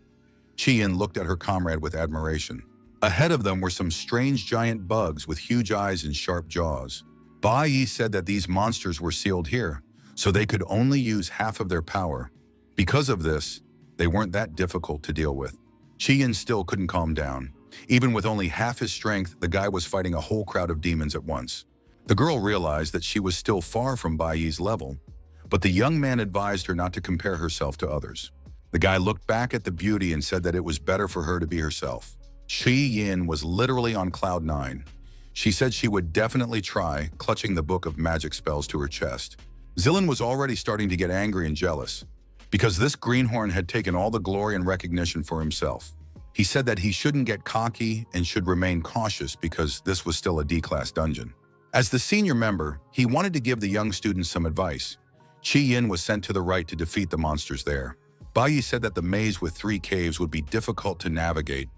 Speaker 1: Qian looked at her comrade with admiration. Ahead of them were some strange giant bugs with huge eyes and sharp jaws. Bai Yi said that these monsters were sealed here, so they could only use half of their power. Because of this, they weren't that difficult to deal with. Qian still couldn't calm down. Even with only half his strength, the guy was fighting a whole crowd of demons at once. The girl realized that she was still far from Bai Yi's level, but the young man advised her not to compare herself to others. The guy looked back at the beauty and said that it was better for her to be herself. Shi Yin was literally on cloud 9. She said she would definitely try, clutching the book of magic spells to her chest. Zilin was already starting to get angry and jealous, because this greenhorn had taken all the glory and recognition for himself. He said that he shouldn't get cocky and should remain cautious because this was still a D-class dungeon. As the senior member, he wanted to give the young students some advice. Qi Yin was sent to the right to defeat the monsters there. Bai Yi said that the maze with 3 caves would be difficult to navigate,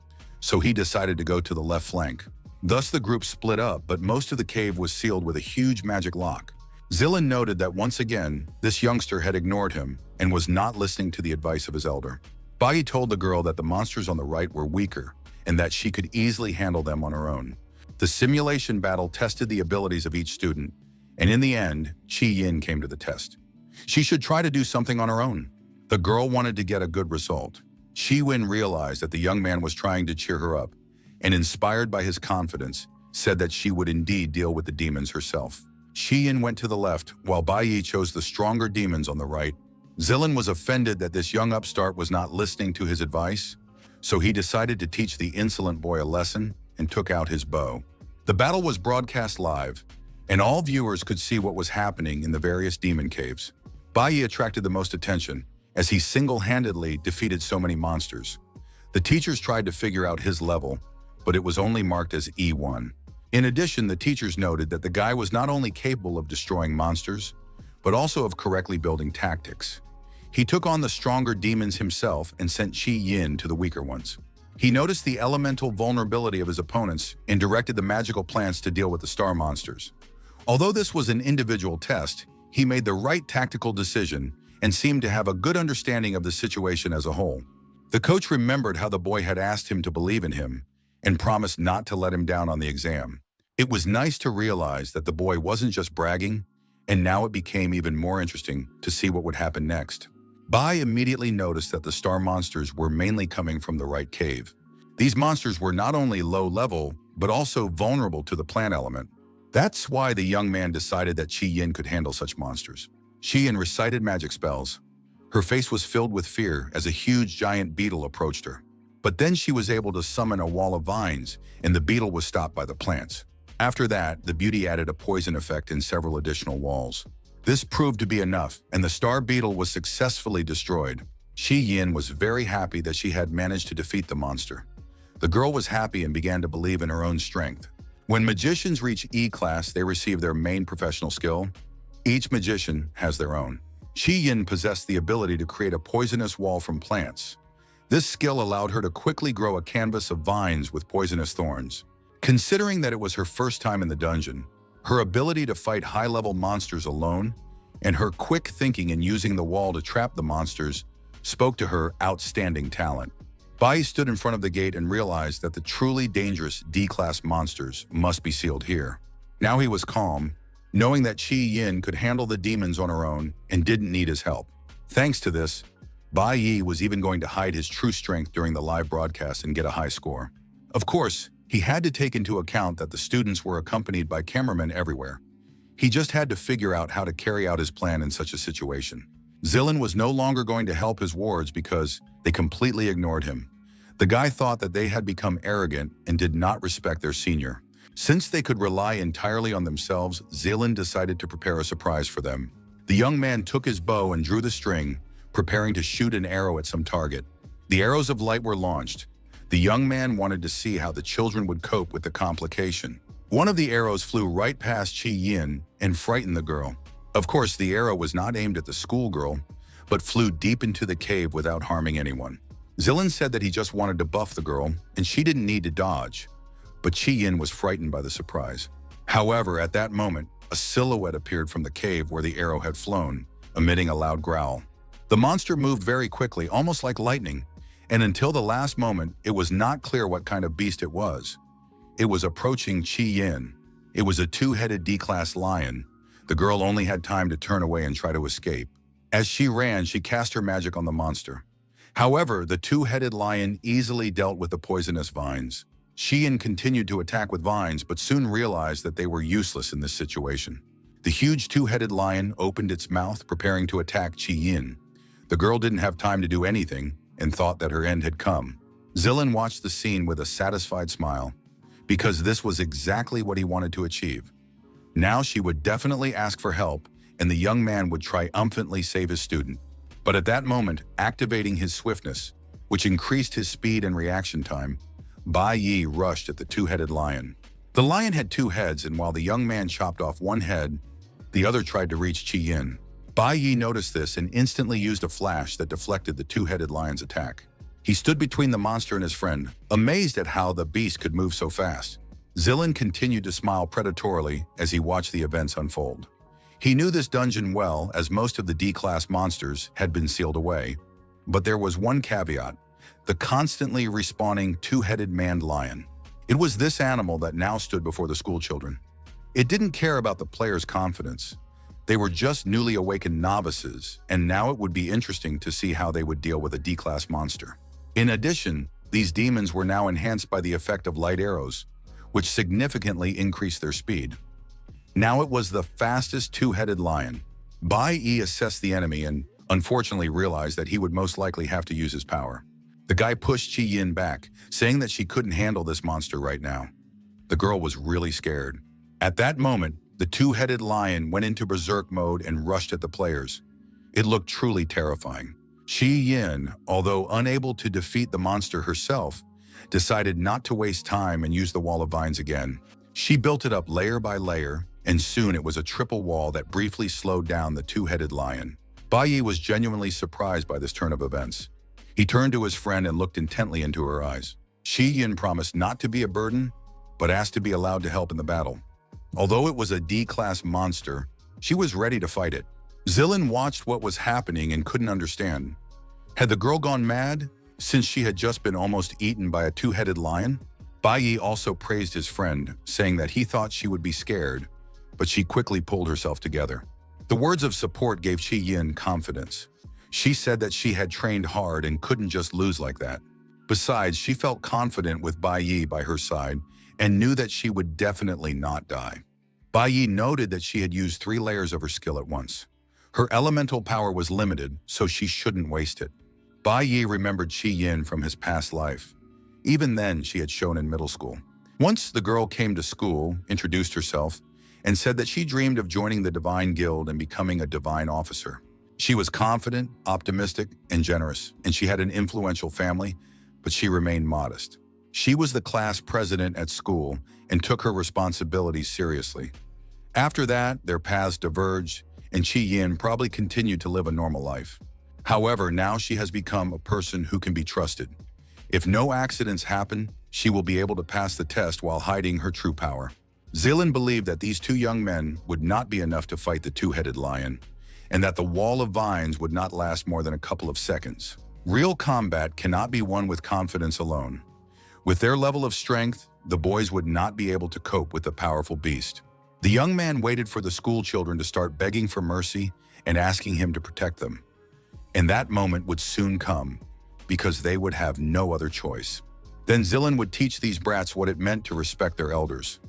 Speaker 1: so he decided to go to the left flank. Thus the group split up, but most of the cave was sealed with a huge magic lock. Zilin noted that once again, this youngster had ignored him and was not listening to the advice of his elder. Bai Yi told the girl that the monsters on the right were weaker and that she could easily handle them on her own. The simulation battle tested the abilities of each student, and in the end, Qi Yin came to the test. She should try to do something on her own. The girl wanted to get a good result. Qi Yin realized that the young man was trying to cheer her up, and inspired by his confidence, said that she would indeed deal with the demons herself. Qi Yin went to the left, while Bai Yi chose the stronger demons on the right. Zilin was offended that this young upstart was not listening to his advice, so he decided to teach the insolent boy a lesson and took out his bow. The battle was broadcast live, and all viewers could see what was happening in the various demon caves. Bai Yi attracted the most attention, as he single-handedly defeated so many monsters. The teachers tried to figure out his level, but it was only marked as E1. In addition, the teachers noted that the guy was not only capable of destroying monsters, but also of correctly building tactics. He took on the stronger demons himself and sent Qi Yin to the weaker ones. He noticed the elemental vulnerability of his opponents and directed the magical plants to deal with the star monsters. Although this was an individual test, he made the right tactical decision and seemed to have a good understanding of the situation as a whole. The coach remembered how the boy had asked him to believe in him and promised not to let him down on the exam. It was nice to realize that the boy wasn't just bragging, and now it became even more interesting to see what would happen next. Bai immediately noticed that the star monsters were mainly coming from the right cave. These monsters were not only low level, but also vulnerable to the plant element. That's why the young man decided that Qi Yin could handle such monsters. Qi Yin recited magic spells. Her face was filled with fear as a huge giant beetle approached her. But then she was able to summon a wall of vines, and the beetle was stopped by the plants. After that, the beauty added a poison effect in several additional walls. This proved to be enough, and the star beetle was successfully destroyed. Qi Yin was very happy that she had managed to defeat the monster. The girl was happy and began to believe in her own strength. When magicians reach E-class, they receive their main professional skill. Each magician has their own. Qi Yin possessed the ability to create a poisonous wall from plants. This skill allowed her to quickly grow a canvas of vines with poisonous thorns. Considering that it was her first time in the dungeon, her ability to fight high-level monsters alone, and her quick thinking in using the wall to trap the monsters spoke to her outstanding talent. Bai stood in front of the gate and realized that the truly dangerous D-class monsters must be sealed here. Now he was calm, knowing that Qi Yin could handle the demons on her own and didn't need his help. Thanks to this, Bai Yi was even going to hide his true strength during the live broadcast and get a high score. Of course, He had to take into account that the students were accompanied by cameramen everywhere. He just had to figure out how to carry out his plan in such a situation. Zilin was no longer going to help his wards because they completely ignored him. The guy thought that they had become arrogant and did not respect their senior. Since they could rely entirely on themselves, Zilin decided to prepare a surprise for them. The young man took his bow and drew the string, preparing to shoot an arrow at some target. The arrows of light were launched. The young man wanted to see how the children would cope with the complication. One of the arrows flew right past Chi Yin and frightened the girl. Of course, the arrow was not aimed at the schoolgirl, but flew deep into the cave without harming anyone. Zilin said that he just wanted to buff the girl, and she didn't need to dodge. But Chi Yin was frightened by the surprise. However, at that moment, a silhouette appeared from the cave where the arrow had flown, emitting a loud growl. The monster moved very quickly, almost like lightning, and until the last moment, it was not clear what kind of beast it was. It was approaching Chi Yin. It was a two-headed D-class lion. The girl only had time to turn away and try to escape. As she ran, she cast her magic on the monster. However, the two-headed lion easily dealt with the poisonous vines. Chi Yin continued to attack with vines, but soon realized that they were useless in this situation. The huge two-headed lion opened its mouth, preparing to attack Chi Yin. The girl didn't have time to do anything and thought that her end had come. Zilin watched the scene with a satisfied smile, because this was exactly what he wanted to achieve. Now she would definitely ask for help, and the young man would triumphantly save his student. But at that moment, activating his swiftness, which increased his speed and reaction time, Bai Yi rushed at the two-headed lion. The lion had two heads, and while the young man chopped off one head, the other tried to reach Chi Yin. Bai Yi noticed this and instantly used a flash that deflected the two-headed lion's attack. He stood between the monster and his friend, amazed at how the beast could move so fast. Zilin continued to smile predatorily as he watched the events unfold. He knew this dungeon well, as most of the D-class monsters had been sealed away. But there was one caveat: the constantly respawning two-headed maned lion. It was this animal that now stood before the schoolchildren. It didn't care about the players' confidence. They were just newly awakened novices, and now it would be interesting to see how they would deal with a D-class monster. In addition, these demons were now enhanced by the effect of light arrows, which significantly increased their speed. Now it was the fastest two-headed lion. Bai Yi assessed the enemy and unfortunately realized that he would most likely have to use his power. The guy pushed Chi Yin back, saying that she couldn't handle this monster right now. The girl was really scared. At that moment, the two-headed lion went into berserk mode and rushed at the players. It looked truly terrifying. Chi Yin, although unable to defeat the monster herself, decided not to waste time and use the wall of vines again. She built it up layer by layer, and soon it was a triple wall that briefly slowed down the two-headed lion. Bai Yi was genuinely surprised by this turn of events. He turned to his friend and looked intently into her eyes. Chi Yin promised not to be a burden, but asked to be allowed to help in the battle. Although it was a D-class monster, she was ready to fight it. Zilin watched what was happening and couldn't understand. Had the girl gone mad, since she had just been almost eaten by a two-headed lion? Bai Yi also praised his friend, saying that he thought she would be scared, but she quickly pulled herself together. The words of support gave Chi Yin confidence. She said that she had trained hard and couldn't just lose like that. Besides, she felt confident with Bai Yi by her side and knew that she would definitely not die. Bai Yi noted that she had used 3 layers of her skill at once. Her elemental power was limited, so she shouldn't waste it. Bai Yi remembered Chi Yin from his past life. Even then, she had shown in middle school. Once the girl came to school, introduced herself, and said that she dreamed of joining the Divine Guild and becoming a divine officer. She was confident, optimistic, and generous, and she had an influential family, but she remained modest. She was the class president at school and took her responsibilities seriously. After that, their paths diverged, and Chi Yin probably continued to live a normal life. However, now she has become a person who can be trusted. If no accidents happen, she will be able to pass the test while hiding her true power. Zilin believed that these 2 young men would not be enough to fight the two-headed lion, and that the wall of vines would not last more than a couple of seconds. Real combat cannot be won with confidence alone. With their level of strength, the boys would not be able to cope with the powerful beast. The young man waited for the school children to start begging for mercy and asking him to protect them. And that moment would soon come, because they would have no other choice. Then Zilin would teach these brats what it meant to respect their elders.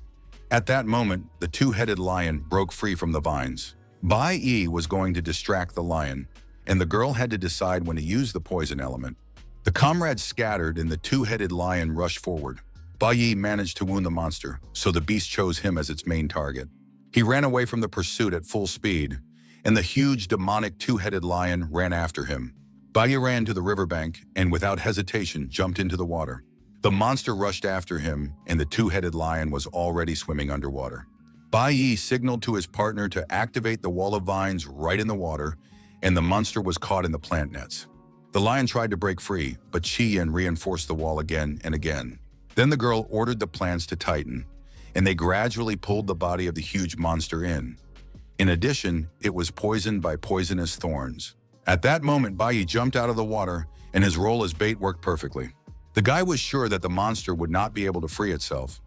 Speaker 1: At that moment, the two-headed lion broke free from the vines. Bai Yi was going to distract the lion, and the girl had to decide when to use the poison element. The comrades scattered and the two-headed lion rushed forward. Bai Yi managed to wound the monster, so the beast chose him as its main target. He ran away from the pursuit at full speed, and the huge demonic two-headed lion ran after him. Bai Yi ran to the riverbank and without hesitation jumped into the water. The monster rushed after him, and the two-headed lion was already swimming underwater. Bai Yi signaled to his partner to activate the wall of vines right in the water, and the monster was caught in the plant nets. The lion tried to break free, but Qi Yin reinforced the wall again and again. Then the girl ordered the plants to tighten, and they gradually pulled the body of the huge monster in. In addition, it was poisoned by poisonous thorns. At that moment, Bai Yi jumped out of the water, and his role as bait worked perfectly. The guy was sure that the monster would not be able to free itself,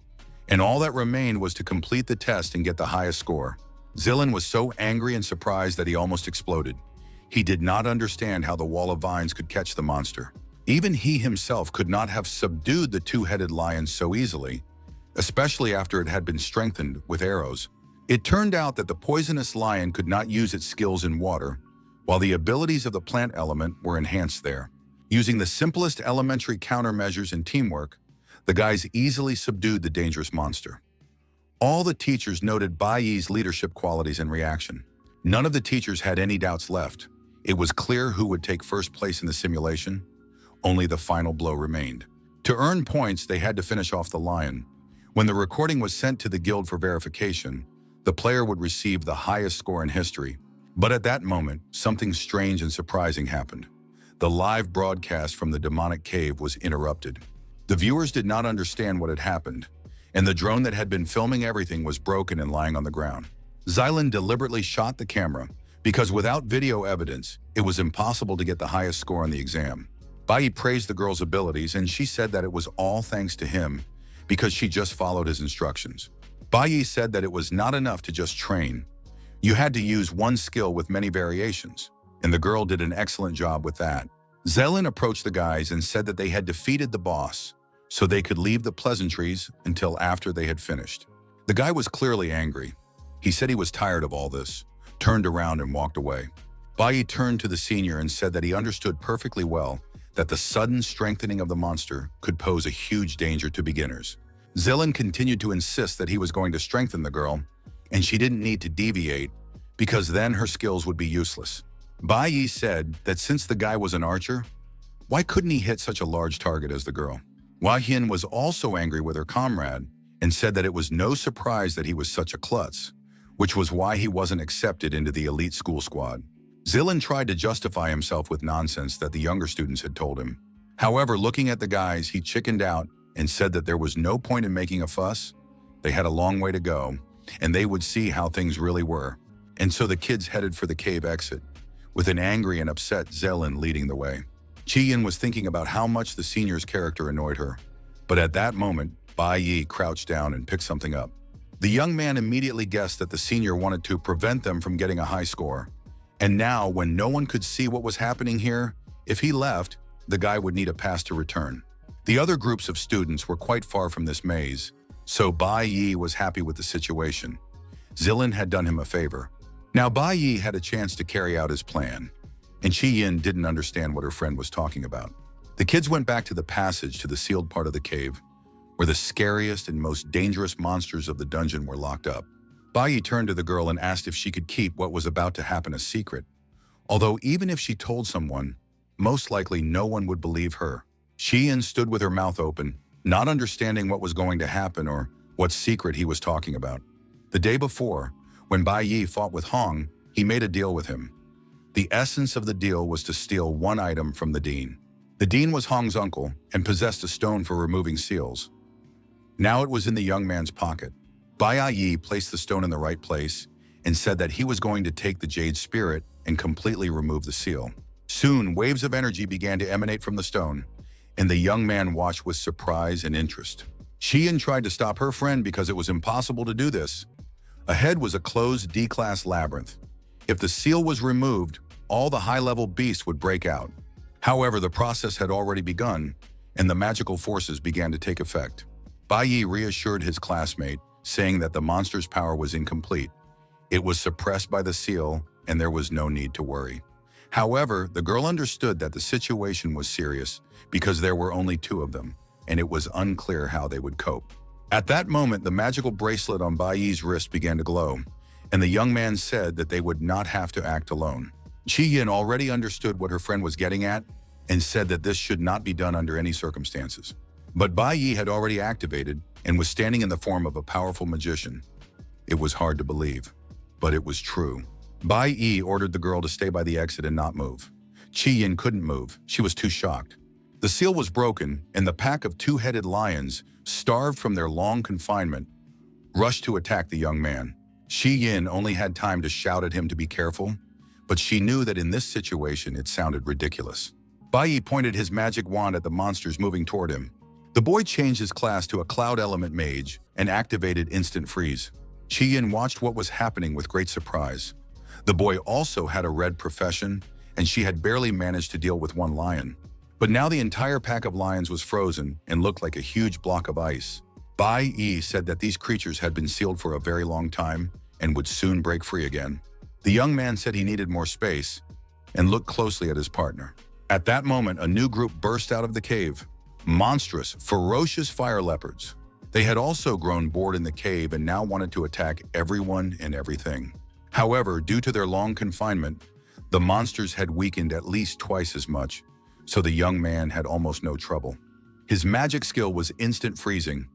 Speaker 1: and all that remained was to complete the test and get the highest score. Zilin was so angry and surprised that he almost exploded. He did not understand how the wall of vines could catch the monster. Even he himself could not have subdued the two-headed lion so easily, especially after it had been strengthened with arrows. It turned out that the poisonous lion could not use its skills in water, while the abilities of the plant element were enhanced there. Using the simplest elementary countermeasures and teamwork, the guys easily subdued the dangerous monster. All the teachers noted Bai Yi's leadership qualities and reaction. None of the teachers had any doubts left. It was clear who would take first place in the simulation. Only the final blow remained. To earn points, they had to finish off the lion. When the recording was sent to the guild for verification, the player would receive the highest score in history. But at that moment, something strange and surprising happened. The live broadcast from the demonic cave was interrupted. The viewers did not understand what had happened, and the drone that had been filming everything was broken and lying on the ground. Xylan deliberately shot the camera because without video evidence, it was impossible to get the highest score on the exam. Bai Yi praised the girl's abilities, and she said that it was all thanks to him because she just followed his instructions. Bai Yi said that it was not enough to just train. You had to use one skill with many variations, and the girl did an excellent job with that. Zelen approached the guys and said that they had defeated the boss, so they could leave the pleasantries until after they had finished. The guy was clearly angry. He said he was tired of all this, turned around and walked away. Bai Yi turned to the senior and said that he understood perfectly well that the sudden strengthening of the monster could pose a huge danger to beginners. Zelen continued to insist that he was going to strengthen the girl, and she didn't need to deviate because then her skills would be useless. Bai Yi said that since the guy was an archer, why couldn't he hit such a large target as the girl? Hua Hin was also angry with her comrade and said that it was no surprise that he was such a klutz, which was why he wasn't accepted into the elite school squad. Zilin tried to justify himself with nonsense that the younger students had told him. However, looking at the guys, he chickened out and said that there was no point in making a fuss. They had a long way to go, and they would see how things really were. And so the kids headed for the cave exit, with an angry and upset Zelen leading the way. Qi Yin was thinking about how much the senior's character annoyed her, but at that moment, Bai Yi crouched down and picked something up. The young man immediately guessed that the senior wanted to prevent them from getting a high score. And now, when no one could see what was happening here, if he left, the guy would need a pass to return. The other groups of students were quite far from this maze, so Bai Yi was happy with the situation. Zilin had done him a favor. Now Bai Yi had a chance to carry out his plan, and Qi Yin didn't understand what her friend was talking about. The kids went back to the passage to the sealed part of the cave, where the scariest and most dangerous monsters of the dungeon were locked up. Bai Yi turned to the girl and asked if she could keep what was about to happen a secret. Although even if she told someone, most likely no one would believe her. Qi Yin stood with her mouth open, not understanding what was going to happen or what secret he was talking about. The day before, when Bai Yi fought with Hong, he made a deal with him. The essence of the deal was to steal one item from the dean. The dean was Hong's uncle and possessed a stone for removing seals. Now it was in the young man's pocket. Bai Yi placed the stone in the right place and said that he was going to take the jade spirit and completely remove the seal. Soon, waves of energy began to emanate from the stone, and the young man watched with surprise and interest. Qi Yin tried to stop her friend because it was impossible to do this. Ahead was a closed D-class labyrinth. If the seal was removed, all the high-level beasts would break out. However, the process had already begun, and the magical forces began to take effect. Bai Yi reassured his classmate, saying that the monster's power was incomplete. It was suppressed by the seal, and there was no need to worry. However, the girl understood that the situation was serious because there were only two of them, and it was unclear how they would cope. At that moment, the magical bracelet on Bai Yi's wrist began to glow, and the young man said that they would not have to act alone. Qi Yin already understood what her friend was getting at and said that this should not be done under any circumstances. But Bai Yi had already activated and was standing in the form of a powerful magician. It was hard to believe, but it was true. Bai Yi ordered the girl to stay by the exit and not move. Qi Yin couldn't move. She was too shocked. The seal was broken, and the pack of two-headed lions, starved from their long confinement, rushed to attack the young man. Qi Yin only had time to shout at him to be careful, but she knew that in this situation it sounded ridiculous. Bai Yi pointed his magic wand at the monsters moving toward him. The boy changed his class to a cloud element mage and activated instant freeze. Qi Yin watched what was happening with great surprise. The boy also had a red profession, and she had barely managed to deal with one lion. But now the entire pack of lions was frozen and looked like a huge block of ice. Bai Yi said that these creatures had been sealed for a very long time and would soon break free again. The young man said he needed more space and looked closely at his partner. At that moment, a new group burst out of the cave. Monstrous, ferocious fire leopards. They had also grown bored in the cave and now wanted to attack everyone and everything. However, due to their long confinement, the monsters had weakened at least twice as much, so the young man had almost no trouble. His magic skill was instant freezing,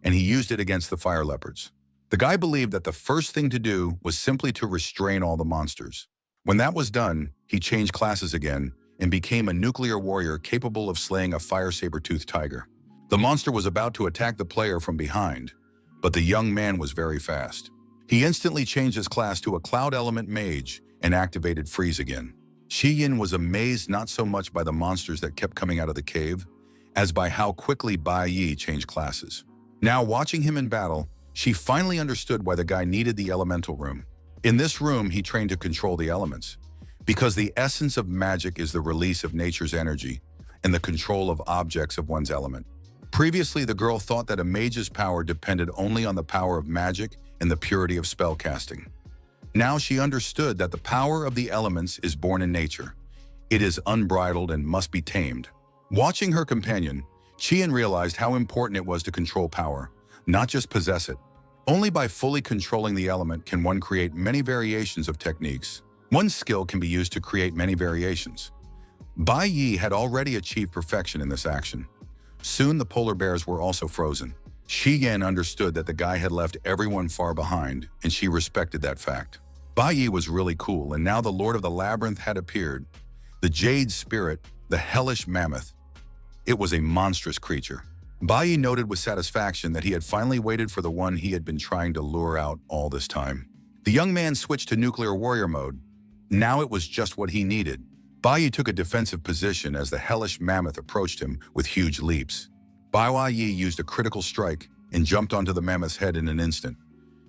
Speaker 1: and he used it against the fire leopards. The guy believed that the first thing to do was simply to restrain all the monsters. When that was done, he changed classes again and became a nuclear warrior capable of slaying a fire saber-toothed tiger. The monster was about to attack the player from behind, but the young man was very fast. He instantly changed his class to a cloud element mage and activated freeze again. Qi Yin was amazed not so much by the monsters that kept coming out of the cave, as by how quickly Bai Yi changed classes. Now, watching him in battle, she finally understood why the guy needed the elemental room. In this room, he trained to control the elements, because the essence of magic is the release of nature's energy and the control of objects of one's element. Previously, the girl thought that a mage's power depended only on the power of magic and the purity of spellcasting. Now she understood that the power of the elements is born in nature. It is unbridled and must be tamed. Watching her companion, Qi Yin realized how important it was to control power, not just possess it. Only by fully controlling the element can one create many variations of techniques. One skill can be used to create many variations. Bai Yi had already achieved perfection in this action. Soon the polar bears were also frozen. Qi Yin understood that the guy had left everyone far behind, and she respected that fact. Bai Yi was really cool, and now the Lord of the Labyrinth had appeared. The Jade Spirit, the hellish mammoth. It was a monstrous creature. Bai Yi noted with satisfaction that he had finally waited for the one he had been trying to lure out all this time. The young man switched to nuclear warrior mode. Now it was just what he needed. Bai Yi took a defensive position as the hellish mammoth approached him with huge leaps. Bai Yi used a critical strike and jumped onto the mammoth's head in an instant.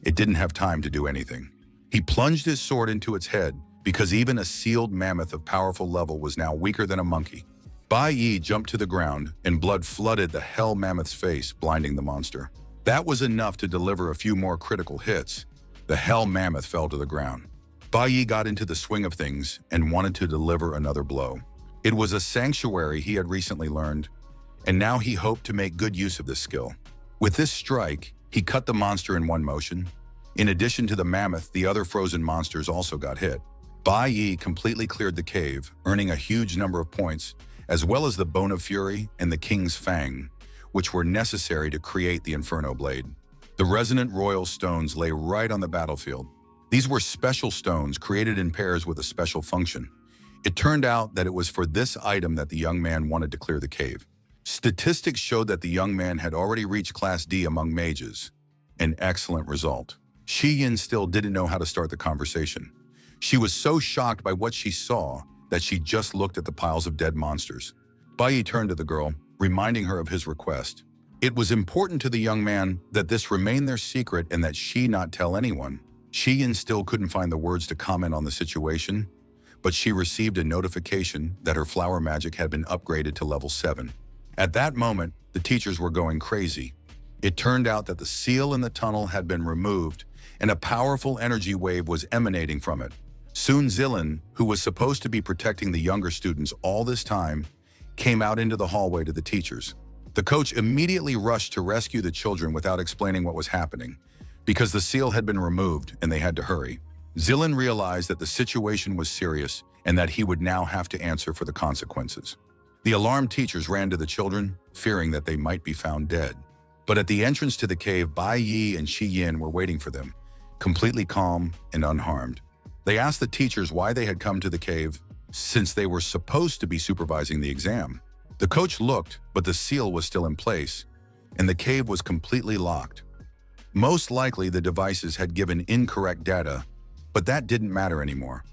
Speaker 1: It didn't have time to do anything. He plunged his sword into its head because even a sealed mammoth of powerful level was now weaker than a monkey. Bai Yi jumped to the ground and blood flooded the hell mammoth's face, blinding the monster. That was enough to deliver a few more critical hits. The hell mammoth fell to the ground. Bai Yi got into the swing of things and wanted to deliver another blow. It was a sanctuary he had recently learned, and now he hoped to make good use of this skill. With this strike, he cut the monster in one motion. In addition to the mammoth, the other frozen monsters also got hit. Bai Yi completely cleared the cave, earning a huge number of points, as well as the Bone of Fury and the King's Fang, which were necessary to create the Inferno Blade. The resonant royal stones lay right on the battlefield. These were special stones created in pairs with a special function. It turned out that it was for this item that the young man wanted to clear the cave. Statistics showed that the young man had already reached Class D among mages. An excellent result. Qi Yin still didn't know how to start the conversation. She was so shocked by what she saw that she just looked at the piles of dead monsters. Bai Yi turned to the girl, reminding her of his request. It was important to the young man that this remain their secret and that she not tell anyone. Qi Yin still couldn't find the words to comment on the situation, but she received a notification that her flower magic had been upgraded to level 7. At that moment, the teachers were going crazy. It turned out that the seal in the tunnel had been removed and a powerful energy wave was emanating from it. Soon Zilin, who was supposed to be protecting the younger students all this time, came out into the hallway to the teachers. The coach immediately rushed to rescue the children without explaining what was happening, because the seal had been removed and they had to hurry. Zilin realized that the situation was serious and that he would now have to answer for the consequences. The alarmed teachers ran to the children, fearing that they might be found dead. But at the entrance to the cave, Bai Yi and Shi Yin were waiting for them, completely calm and unharmed. They asked the teachers why they had come to the cave, since they were supposed to be supervising the exam. The coach looked, but the seal was still in place, and the cave was completely locked. Most likely the devices had given incorrect data, but that didn't matter anymore.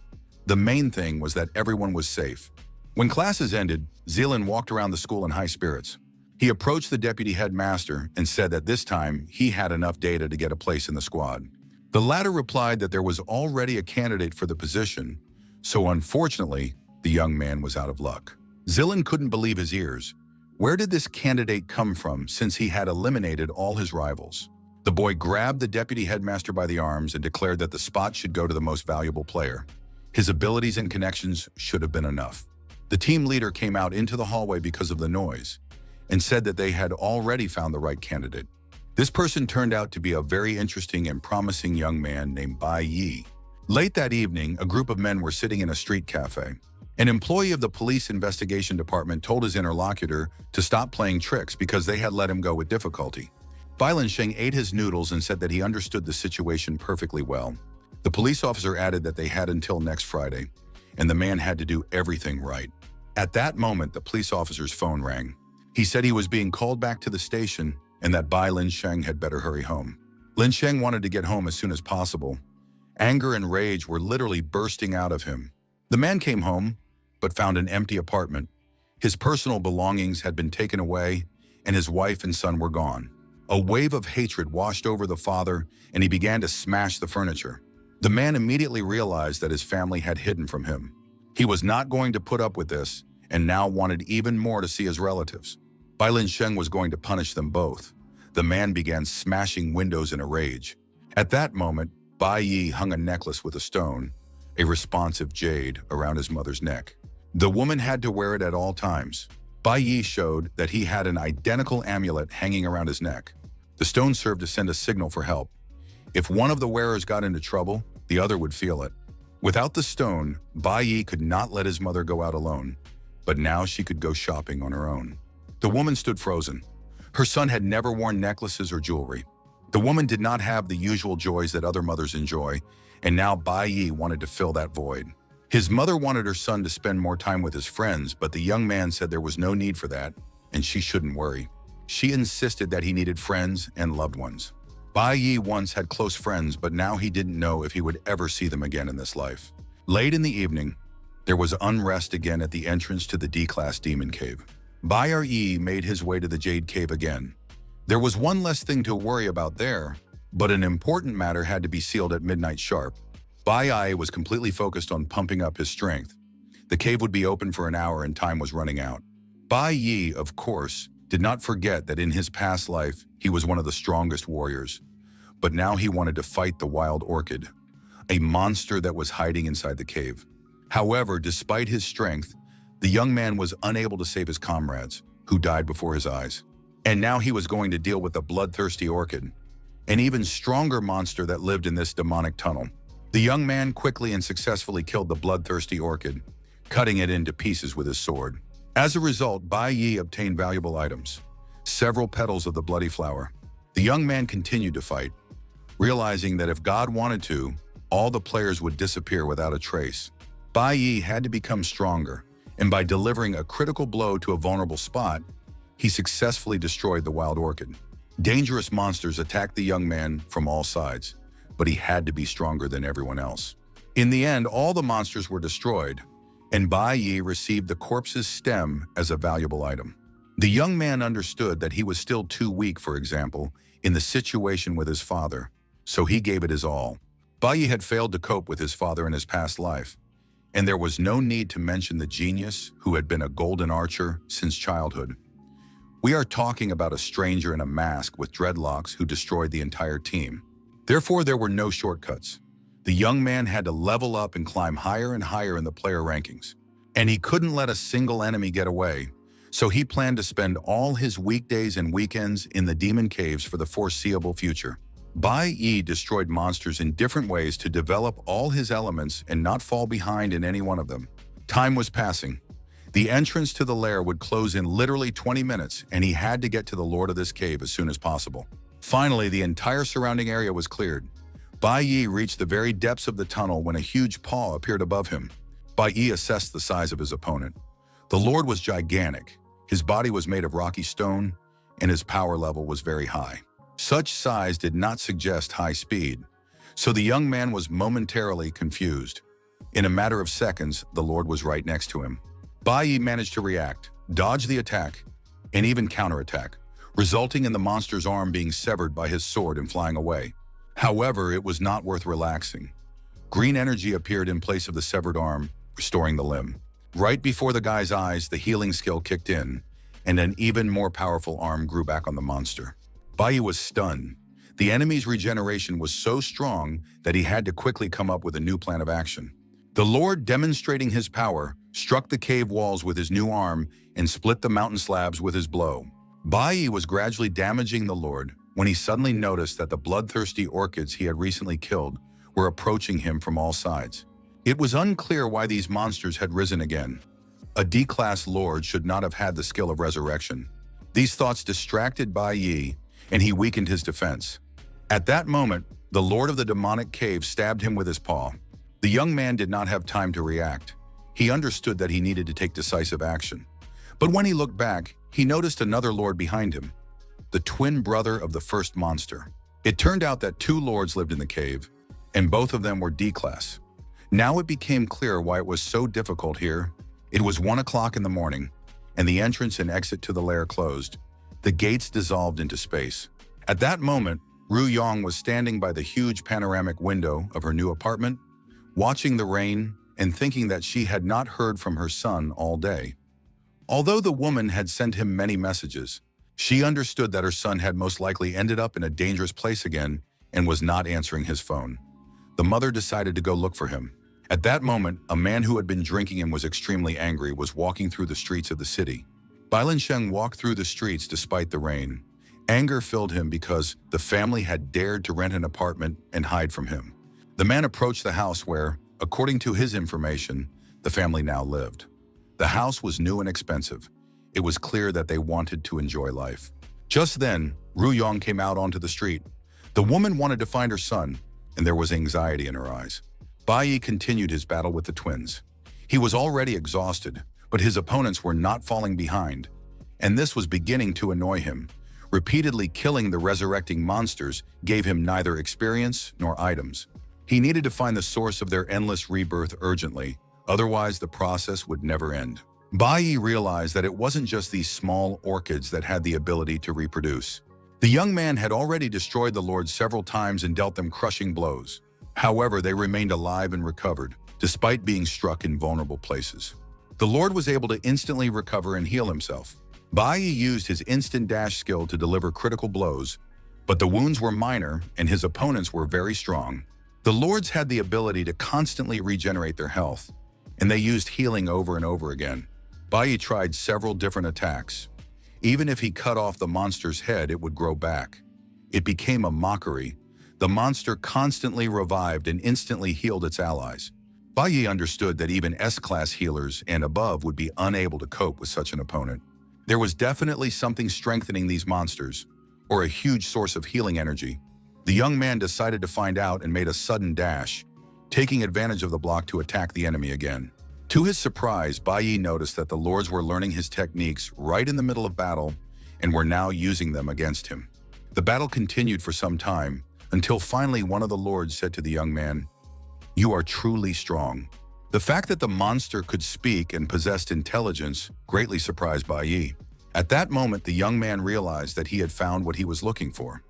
Speaker 1: The main thing was that everyone was safe. When classes ended, Zilin walked around the school in high spirits. He approached the deputy headmaster and said that this time he had enough data to get a place in the squad. The latter replied that there was already a candidate for the position, so unfortunately, the young man was out of luck. Zilin couldn't believe his ears. Where did this candidate come from since he had eliminated all his rivals? The boy grabbed the deputy headmaster by the arms and declared that the spot should go to the most valuable player. His abilities and connections should have been enough. The team leader came out into the hallway because of the noise and said that they had already found the right candidate. This person turned out to be a very interesting and promising young man named Bai Yi. Late that evening, a group of men were sitting in a street cafe. An employee of the police investigation department told his interlocutor to stop playing tricks because they had let him go with difficulty. Bai Linsheng ate his noodles and said that he understood the situation perfectly well. The police officer added that they had until next Friday, and the man had to do everything right. At that moment, the police officer's phone rang. He said he was being called back to the station and that Bai Linsheng had better hurry home. Linsheng wanted to get home as soon as possible. Anger and rage were literally bursting out of him. The man came home, but found an empty apartment. His personal belongings had been taken away, and his wife and son were gone. A wave of hatred washed over the father, and he began to smash the furniture. The man immediately realized that his family had hidden from him. He was not going to put up with this, and now wanted even more to see his relatives. Bai Linsheng was going to punish them both. The man began smashing windows in a rage. At that moment, Bai Yi hung a necklace with a stone, a responsive jade, around his mother's neck. The woman had to wear it at all times. Bai Yi showed that he had an identical amulet hanging around his neck. The stone served to send a signal for help. If one of the wearers got into trouble, the other would feel it. Without the stone, Bai Yi could not let his mother go out alone, but now she could go shopping on her own. The woman stood frozen. Her son had never worn necklaces or jewelry. The woman did not have the usual joys that other mothers enjoy, and now Bai Yi wanted to fill that void. His mother wanted her son to spend more time with his friends, but the young man said there was no need for that, and she shouldn't worry. She insisted that he needed friends and loved ones. Bai Yi once had close friends, but now he didn't know if he would ever see them again in this life. Late in the evening, there was unrest again at the entrance to the D-Class Demon Cave. Bai Yi made his way to the Jade Cave again. There was one less thing to worry about there, but an important matter had to be sealed at midnight sharp. Bai was completely focused on pumping up his strength. The cave would be open for an hour and time was running out. Bai Yi, of course, did not forget that in his past life, he was one of the strongest warriors. But now he wanted to fight the wild orchid, a monster that was hiding inside the cave. However, despite his strength, the young man was unable to save his comrades, who died before his eyes. And now he was going to deal with the bloodthirsty orchid, an even stronger monster that lived in this demonic tunnel. The young man quickly and successfully killed the bloodthirsty orchid, cutting it into pieces with his sword. As a result, Bai Yi obtained valuable items, several petals of the bloody flower. The young man continued to fight, realizing that if God wanted to, all the players would disappear without a trace. Bai Yi had to become stronger, and by delivering a critical blow to a vulnerable spot, he successfully destroyed the wild orchid. Dangerous monsters attacked the young man from all sides, but he had to be stronger than everyone else. In the end, all the monsters were destroyed, and Bai Yi received the corpse's stem as a valuable item. The young man understood that he was still too weak, for example, in the situation with his father, so he gave it his all. Bai Yi had failed to cope with his father in his past life, and there was no need to mention the genius who had been a golden archer since childhood. We are talking about a stranger in a mask with dreadlocks who destroyed the entire team. Therefore, there were no shortcuts. The young man had to level up and climb higher and higher in the player rankings. And he couldn't let a single enemy get away, so he planned to spend all his weekdays and weekends in the demon caves for the foreseeable future. Bai Yi destroyed monsters in different ways to develop all his elements and not fall behind in any one of them. Time was passing. The entrance to the lair would close in literally 20 minutes, and he had to get to the lord of this cave as soon as possible. Finally, the entire surrounding area was cleared. Bai Yi reached the very depths of the tunnel when a huge paw appeared above him. Bai Yi assessed the size of his opponent. The lord was gigantic. His body was made of rocky stone, and his power level was very high. Such size did not suggest high speed, so the young man was momentarily confused. In a matter of seconds, the lord was right next to him. Bai Yi managed to react, dodge the attack, and even counterattack, resulting in the monster's arm being severed by his sword and flying away. However, it was not worth relaxing. Green energy appeared in place of the severed arm, restoring the limb. Right before the guy's eyes, the healing skill kicked in, and an even more powerful arm grew back on the monster. Bai Yi was stunned. The enemy's regeneration was so strong that he had to quickly come up with a new plan of action. The lord, demonstrating his power, struck the cave walls with his new arm and split the mountain slabs with his blow. Bai Yi was gradually damaging the lord when he suddenly noticed that the bloodthirsty orchids he had recently killed were approaching him from all sides. It was unclear why these monsters had risen again. A D-class lord should not have had the skill of resurrection. These thoughts distracted Bai Yi, and he weakened his defense. At that moment, the lord of the demonic cave stabbed him with his paw. The young man did not have time to react. He understood that he needed to take decisive action. But when he looked back, he noticed another lord behind him, the twin brother of the first monster. It turned out that two lords lived in the cave, and both of them were D-class. Now it became clear why it was so difficult here. It was 1 o'clock in the morning, and the entrance and exit to the lair closed. The gates dissolved into space. At that moment, Ru Yong was standing by the huge panoramic window of her new apartment, watching the rain and thinking that she had not heard from her son all day. Although the woman had sent him many messages, she understood that her son had most likely ended up in a dangerous place again and was not answering his phone. The mother decided to go look for him. At that moment, a man who had been drinking and was extremely angry was walking through the streets of the city. Bailan Sheng walked through the streets despite the rain. Anger filled him because the family had dared to rent an apartment and hide from him. The man approached the house where, according to his information, the family now lived. The house was new and expensive. It was clear that they wanted to enjoy life. Just then, Ru Yong came out onto the street. The woman wanted to find her son, and there was anxiety in her eyes. Bai Yi continued his battle with the twins. He was already exhausted, but his opponents were not falling behind, and this was beginning to annoy him. Repeatedly killing the resurrecting monsters gave him neither experience nor items. He needed to find the source of their endless rebirth urgently, otherwise the process would never end. Bai Yi realized that it wasn't just these small orchids that had the ability to reproduce. The young man had already destroyed the lords several times and dealt them crushing blows. However, they remained alive and recovered, despite being struck in vulnerable places. The lord was able to instantly recover and heal himself. Bai Yi used his instant dash skill to deliver critical blows, but the wounds were minor and his opponents were very strong. The lords had the ability to constantly regenerate their health, and they used healing over and over again. Bai Yi tried several different attacks. Even if he cut off the monster's head, it would grow back. It became a mockery. The monster constantly revived and instantly healed its allies. Bai Yi understood that even S-class healers and above would be unable to cope with such an opponent. There was definitely something strengthening these monsters, or a huge source of healing energy. The young man decided to find out and made a sudden dash, taking advantage of the block to attack the enemy again. To his surprise, Bai Yi noticed that the lords were learning his techniques right in the middle of battle and were now using them against him. The battle continued for some time, until finally one of the lords said to the young man, "You are truly strong." The fact that the monster could speak and possessed intelligence greatly surprised Bai Yi. At that moment, the young man realized that he had found what he was looking for: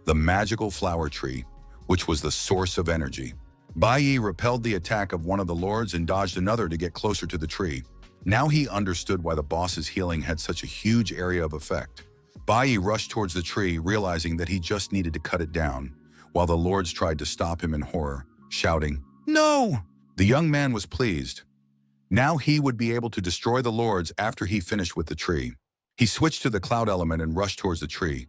Speaker 1: the magical flower tree, which was the source of energy. Bai Yi repelled the attack of one of the lords and dodged another to get closer to the tree. Now he understood why the boss's healing had such a huge area of effect. Bai rushed towards the tree, realizing that he just needed to cut it down, while the lords tried to stop him in horror, shouting, "No!" The young man was pleased. Now he would be able to destroy the lords after he finished with the tree. He switched to the cloud element and rushed towards the tree,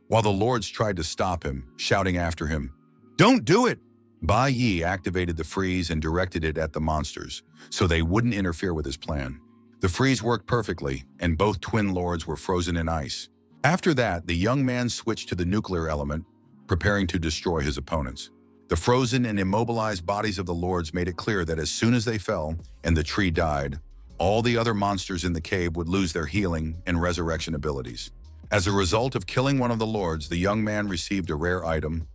Speaker 1: while the lords tried to stop him, shouting after him, "Don't do it!" Bai Yi activated the freeze and directed it at the monsters, so they wouldn't interfere with his plan. The freeze worked perfectly, and both twin lords were frozen in ice. After that, the young man switched to the nuclear element, preparing to destroy his opponents. The frozen and immobilized bodies of the lords made it clear that as soon as they fell and the tree died, all the other monsters in the cave would lose their healing and resurrection abilities. As a result of killing one of the lords, the young man received a rare item,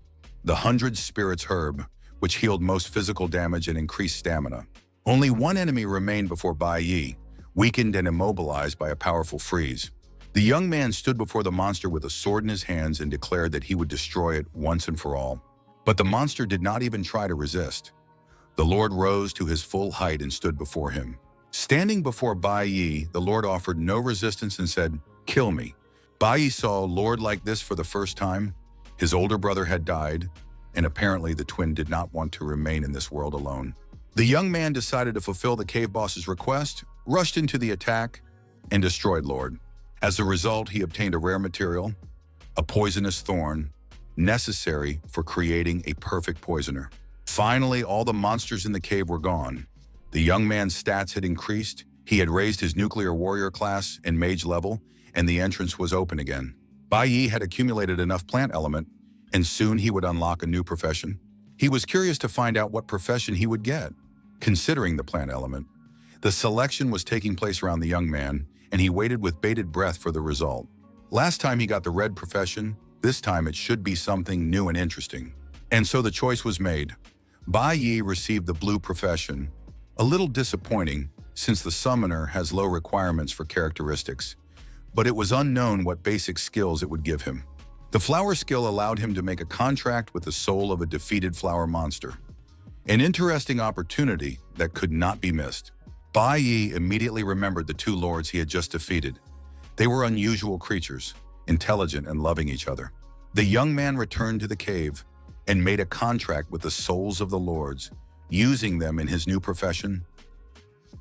Speaker 1: the 100 Spirits Herb, which healed most physical damage and increased stamina. Only one enemy remained before Bai Yi, weakened and immobilized by a powerful freeze. The young man stood before the monster with a sword in his hands and declared that he would destroy it once and for all. But the monster did not even try to resist. The Lord rose to his full height and stood before him. Standing before Bai Yi, the Lord offered no resistance and said, "Kill me." Bai Yi saw a Lord like this for the first time. His older brother had died, and apparently the twin did not want to remain in this world alone. The young man decided to fulfill the cave boss's request, rushed into the attack, and destroyed Lord. As a result, he obtained a rare material, a poisonous thorn, necessary for creating a perfect poisoner. Finally, all the monsters in the cave were gone. The young man's stats had increased, he had raised his nuclear warrior class and mage level, and the entrance was open again. Bai Yi had accumulated enough plant element, and soon he would unlock a new profession. He was curious to find out what profession he would get. Considering the plant element, the selection was taking place around the young man, and he waited with bated breath for the result. Last time he got the red profession, this time it should be something new and interesting. And so the choice was made. Bai Yi received the blue profession, a little disappointing since the summoner has low requirements for characteristics, but it was unknown what basic skills it would give him. The flower skill allowed him to make a contract with the soul of a defeated flower monster. An interesting opportunity that could not be missed. Bai Yi immediately remembered the two lords he had just defeated. They were unusual creatures, intelligent and loving each other. The young man returned to the cave and made a contract with the souls of the lords, using them in his new profession,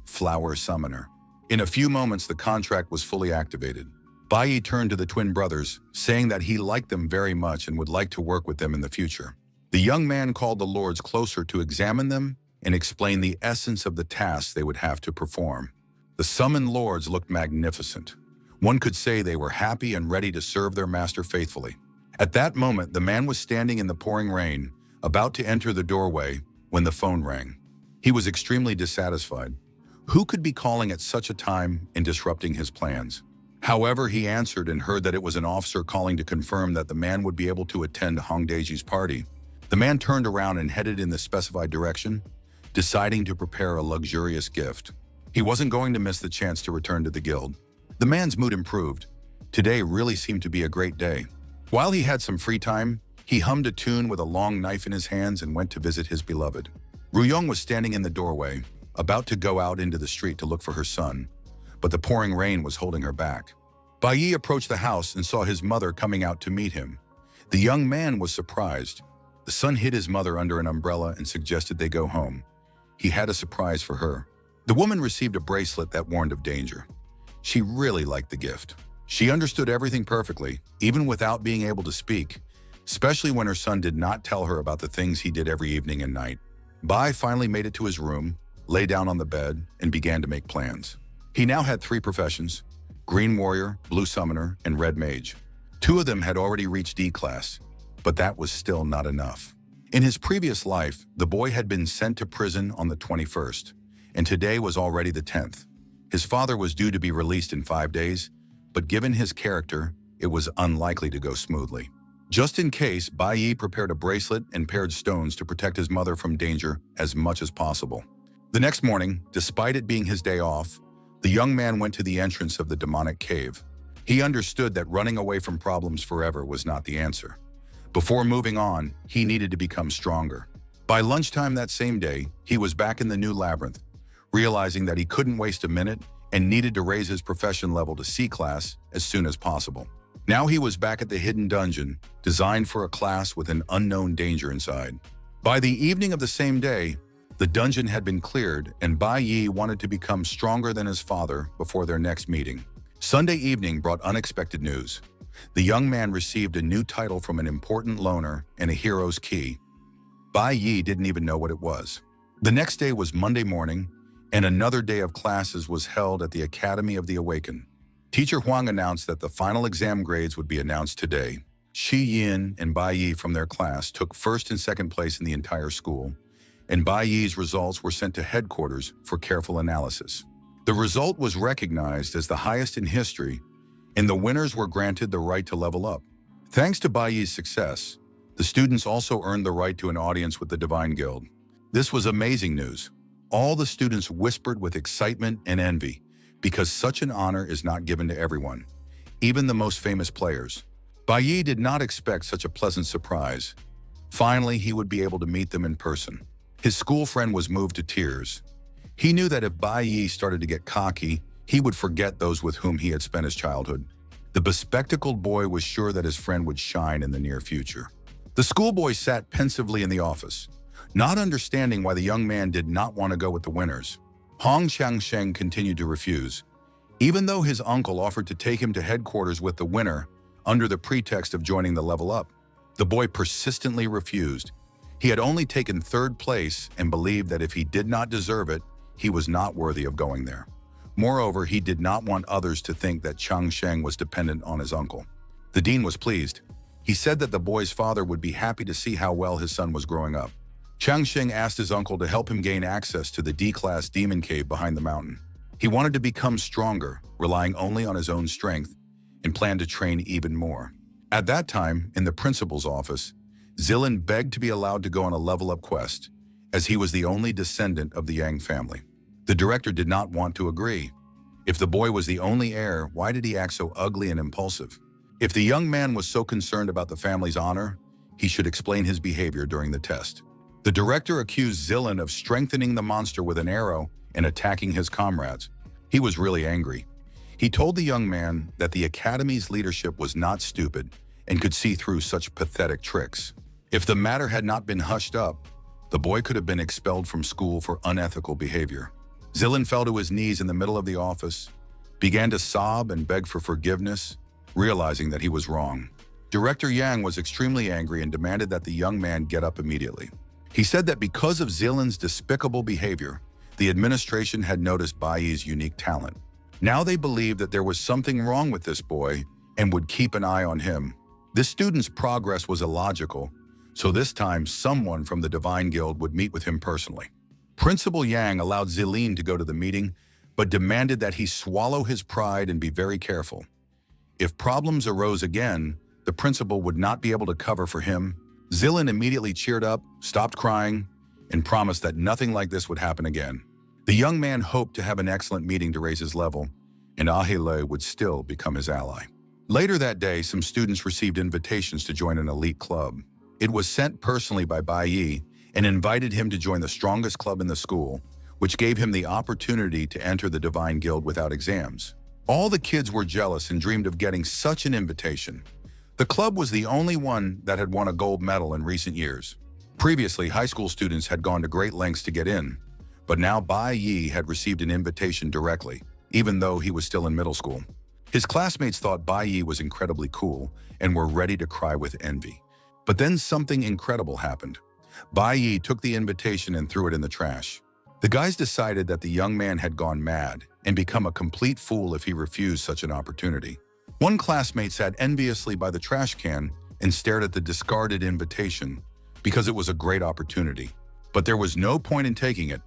Speaker 1: Flower Summoner. In a few moments, the contract was fully activated. Bai Yi turned to the twin brothers, saying that he liked them very much and would like to work with them in the future. The young man called the lords closer to examine them and explain the essence of the tasks they would have to perform. The summoned lords looked magnificent. One could say they were happy and ready to serve their master faithfully. At that moment, the man was standing in the pouring rain, about to enter the doorway, when the phone rang. He was extremely dissatisfied. Who could be calling at such a time and disrupting his plans? However, he answered and heard that it was an officer calling to confirm that the man would be able to attend Hongdaeji's party. The man turned around and headed in the specified direction, deciding to prepare a luxurious gift. He wasn't going to miss the chance to return to the guild. The man's mood improved. Today really seemed to be a great day. While he had some free time, he hummed a tune with a long knife in his hands and went to visit his beloved. Ruyong was standing in the doorway, about to go out into the street to look for her son, but the pouring rain was holding her back. Bai Yi approached the house and saw his mother coming out to meet him. The young man was surprised. The son hid his mother under an umbrella and suggested they go home. He had a surprise for her. The woman received a bracelet that warned of danger. She really liked the gift. She understood everything perfectly, even without being able to speak, especially when her son did not tell her about the things he did every evening and night. Bai finally made it to his room, lay down on the bed, and began to make plans. He now had 3 professions: Green Warrior, Blue Summoner, and Red Mage. 2 of them had already reached D class, but that was still not enough. In his previous life, the boy had been sent to prison on the 21st, and today was already the 10th. His father was due to be released in 5 days, but given his character, it was unlikely to go smoothly. Just in case, Bai Yi prepared a bracelet and paired stones to protect his mother from danger as much as possible. The next morning, despite it being his day off, the young man went to the entrance of the demonic cave. He understood that running away from problems forever was not the answer. Before moving on, he needed to become stronger. By lunchtime that same day, he was back in the new labyrinth, realizing that he couldn't waste a minute and needed to raise his profession level to C class as soon as possible. Now he was back at the hidden dungeon, designed for a class with an unknown danger inside. By the evening of the same day, the dungeon had been cleared, and Bai Yi wanted to become stronger than his father before their next meeting. Sunday evening brought unexpected news. The young man received a new title from an important loaner and a hero's key. Bai Yi didn't even know what it was. The next day was Monday morning, and another day of classes was held at the Academy of the Awakened. Teacher Huang announced that the final exam grades would be announced today. Shi Yin and Bai Yi from their class took first and second place in the entire school, and Bai Yi's results were sent to headquarters for careful analysis. The result was recognized as the highest in history, and the winners were granted the right to level up. Thanks to Bai Yi's success, the students also earned the right to an audience with the Divine Guild. This was amazing news. All the students whispered with excitement and envy, because such an honor is not given to everyone, even the most famous players. Bai Yi did not expect such a pleasant surprise. Finally, he would be able to meet them in person. His school friend was moved to tears. He knew that if Bai Yi started to get cocky, he would forget those with whom he had spent his childhood. The bespectacled boy was sure that his friend would shine in the near future. The schoolboy sat pensively in the office, not understanding why the young man did not want to go with the winners. Hong Changsheng continued to refuse, even though his uncle offered to take him to headquarters with the winner under the pretext of joining the level up. The boy persistently refused. He had only taken third place and believed that if he did not deserve it, he was not worthy of going there. Moreover, he did not want others to think that Changsheng was dependent on his uncle. The dean was pleased. He said that the boy's father would be happy to see how well his son was growing up. Changsheng asked his uncle to help him gain access to the D-class demon cave behind the mountain. He wanted to become stronger, relying only on his own strength, and planned to train even more. At that time, in the principal's office, Zilin begged to be allowed to go on a level-up quest, as he was the only descendant of the Yang family. The director did not want to agree. If the boy was the only heir, why did he act so ugly and impulsive? If the young man was so concerned about the family's honor, he should explain his behavior during the test. The director accused Zilin of strengthening the monster with an arrow and attacking his comrades. He was really angry. He told the young man that the academy's leadership was not stupid and could see through such pathetic tricks. If the matter had not been hushed up, the boy could have been expelled from school for unethical behavior. Zilin fell to his knees in the middle of the office, began to sob and beg for forgiveness, realizing that he was wrong. Director Yang was extremely angry and demanded that the young man get up immediately. He said that because of Zilin's despicable behavior, the administration had noticed Bai Yi's unique talent. Now they believed that there was something wrong with this boy and would keep an eye on him. This student's progress was illogical, so this time someone from the Divine Guild would meet with him personally. Principal Yang allowed Zilin to go to the meeting, but demanded that he swallow his pride and be very careful. If problems arose again, the principal would not be able to cover for him. Zilin immediately cheered up, stopped crying, and promised that nothing like this would happen again. The young man hoped to have an excellent meeting to raise his level, and Ahile would still become his ally. Later that day, some students received invitations to join an elite club. It was sent personally by Bai Yi and invited him to join the strongest club in the school, which gave him the opportunity to enter the Divine Guild without exams. All the kids were jealous and dreamed of getting such an invitation. The club was the only one that had won a gold medal in recent years. Previously, high school students had gone to great lengths to get in, but now Bai Yi had received an invitation directly, even though he was still in middle school. His classmates thought Bai Yi was incredibly cool and were ready to cry with envy. But then something incredible happened. Bai Yi took the invitation and threw it in the trash. The guys decided that the young man had gone mad and become a complete fool if he refused such an opportunity. One classmate sat enviously by the trash can and stared at the discarded invitation because it was a great opportunity. But there was no point in taking it.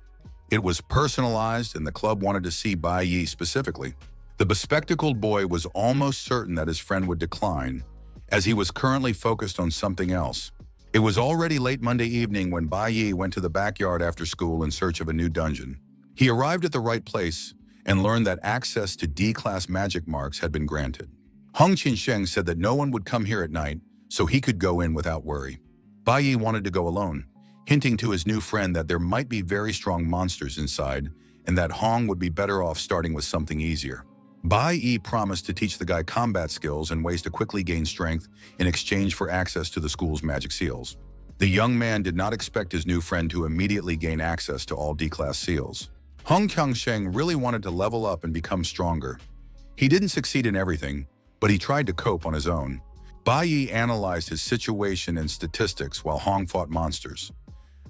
Speaker 1: It was personalized and the club wanted to see Bai Yi specifically. The bespectacled boy was almost certain that his friend would decline, as he was currently focused on something else. It was already late Monday evening when Bai Yi went to the backyard after school in search of a new dungeon. He arrived at the right place and learned that access to D-class magic marks had been granted. Hong Qinsheng said that no one would come here at night, so he could go in without worry. Bai Yi wanted to go alone, hinting to his new friend that there might be very strong monsters inside and that Hong would be better off starting with something easier. Bai Yi promised to teach the guy combat skills and ways to quickly gain strength in exchange for access to the school's magic seals. The young man did not expect his new friend to immediately gain access to all D-class seals. Hong Kyung-sheng really wanted to level up and become stronger. He didn't succeed in everything, but he tried to cope on his own. Bai Yi analyzed his situation and statistics while Hong fought monsters.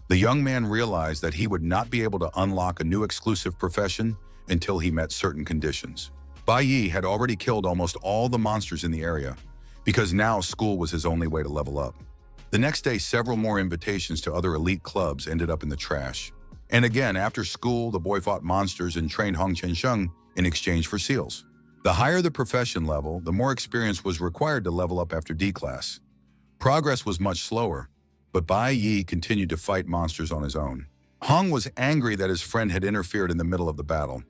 Speaker 1: The young man realized that he would not be able to unlock a new exclusive profession until he met certain conditions. Bai Yi had already killed almost all the monsters in the area, because now school was his only way to level up. The next day, several more invitations to other elite clubs ended up in the trash. And again, after school, the boy fought monsters and trained Hong Chen-sheng in exchange for seals. The higher the profession level, the more experience was required to level up after D-class. Progress was much slower, but Bai Yi continued to fight monsters on his own. Hong was angry that his friend had interfered in the middle of the battle,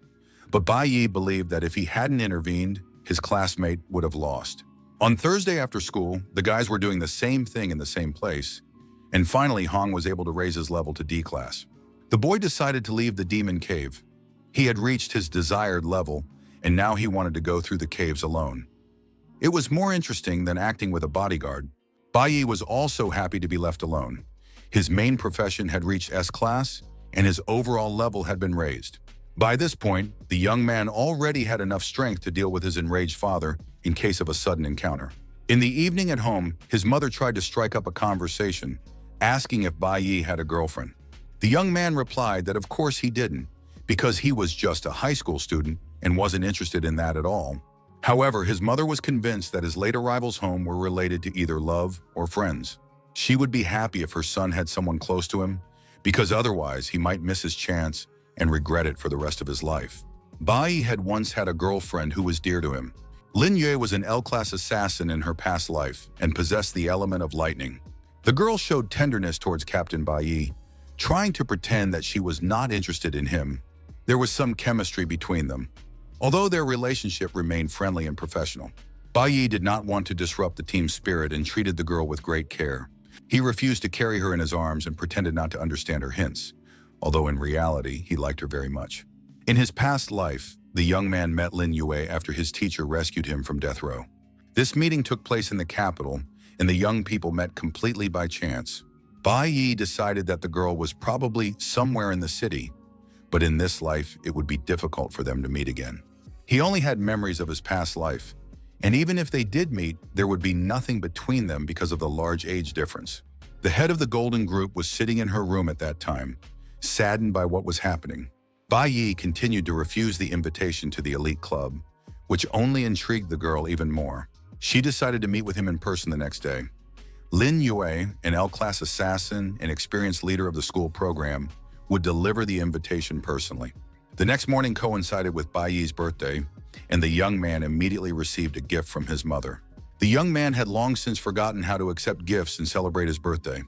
Speaker 1: but Bai Yi believed that if he hadn't intervened, his classmate would have lost. On Thursday after school, the guys were doing the same thing in the same place, and finally Hong was able to raise his level to D-class. The boy decided to leave the demon cave. He had reached his desired level, and now he wanted to go through the caves alone. It was more interesting than acting with a bodyguard. Bai Yi was also happy to be left alone. His main profession had reached S-class, and his overall level had been raised. By this point, the young man already had enough strength to deal with his enraged father in case of a sudden encounter. In the evening at home, his mother tried to strike up a conversation, asking if Bai Yi had a girlfriend. The young man replied that of course he didn't, because he was just a high school student and wasn't interested in that at all. However, his mother was convinced that his late arrivals home were related to either love or friends. She would be happy if her son had someone close to him, because otherwise he might miss his chance and regret it for the rest of his life. Bai Yi had once had a girlfriend who was dear to him. Lin Yue was an L-class assassin in her past life and possessed the element of lightning. The girl showed tenderness towards Captain Bai Yi, trying to pretend that she was not interested in him. There was some chemistry between them, although their relationship remained friendly and professional. Bai Yi did not want to disrupt the team's spirit and treated the girl with great care. He refused to carry her in his arms and pretended not to understand her hints, although in reality, he liked her very much. In his past life, the young man met Lin Yue after his teacher rescued him from death row. This meeting took place in the capital, and the young people met completely by chance. Bai Yi decided that the girl was probably somewhere in the city, but in this life, it would be difficult for them to meet again. He only had memories of his past life, and even if they did meet, there would be nothing between them because of the large age difference. The head of the Golden Group was sitting in her room at that time, saddened by what was happening. Bai Yi continued to refuse the invitation to the elite club, which only intrigued the girl even more. She decided to meet with him in person the next day. Lin Yue, an L-class assassin and experienced leader of the school program, would deliver the invitation personally. The next morning coincided with Bai Yi's birthday, and the young man immediately received a gift from his mother. The young man had long since forgotten how to accept gifts and celebrate his birthday.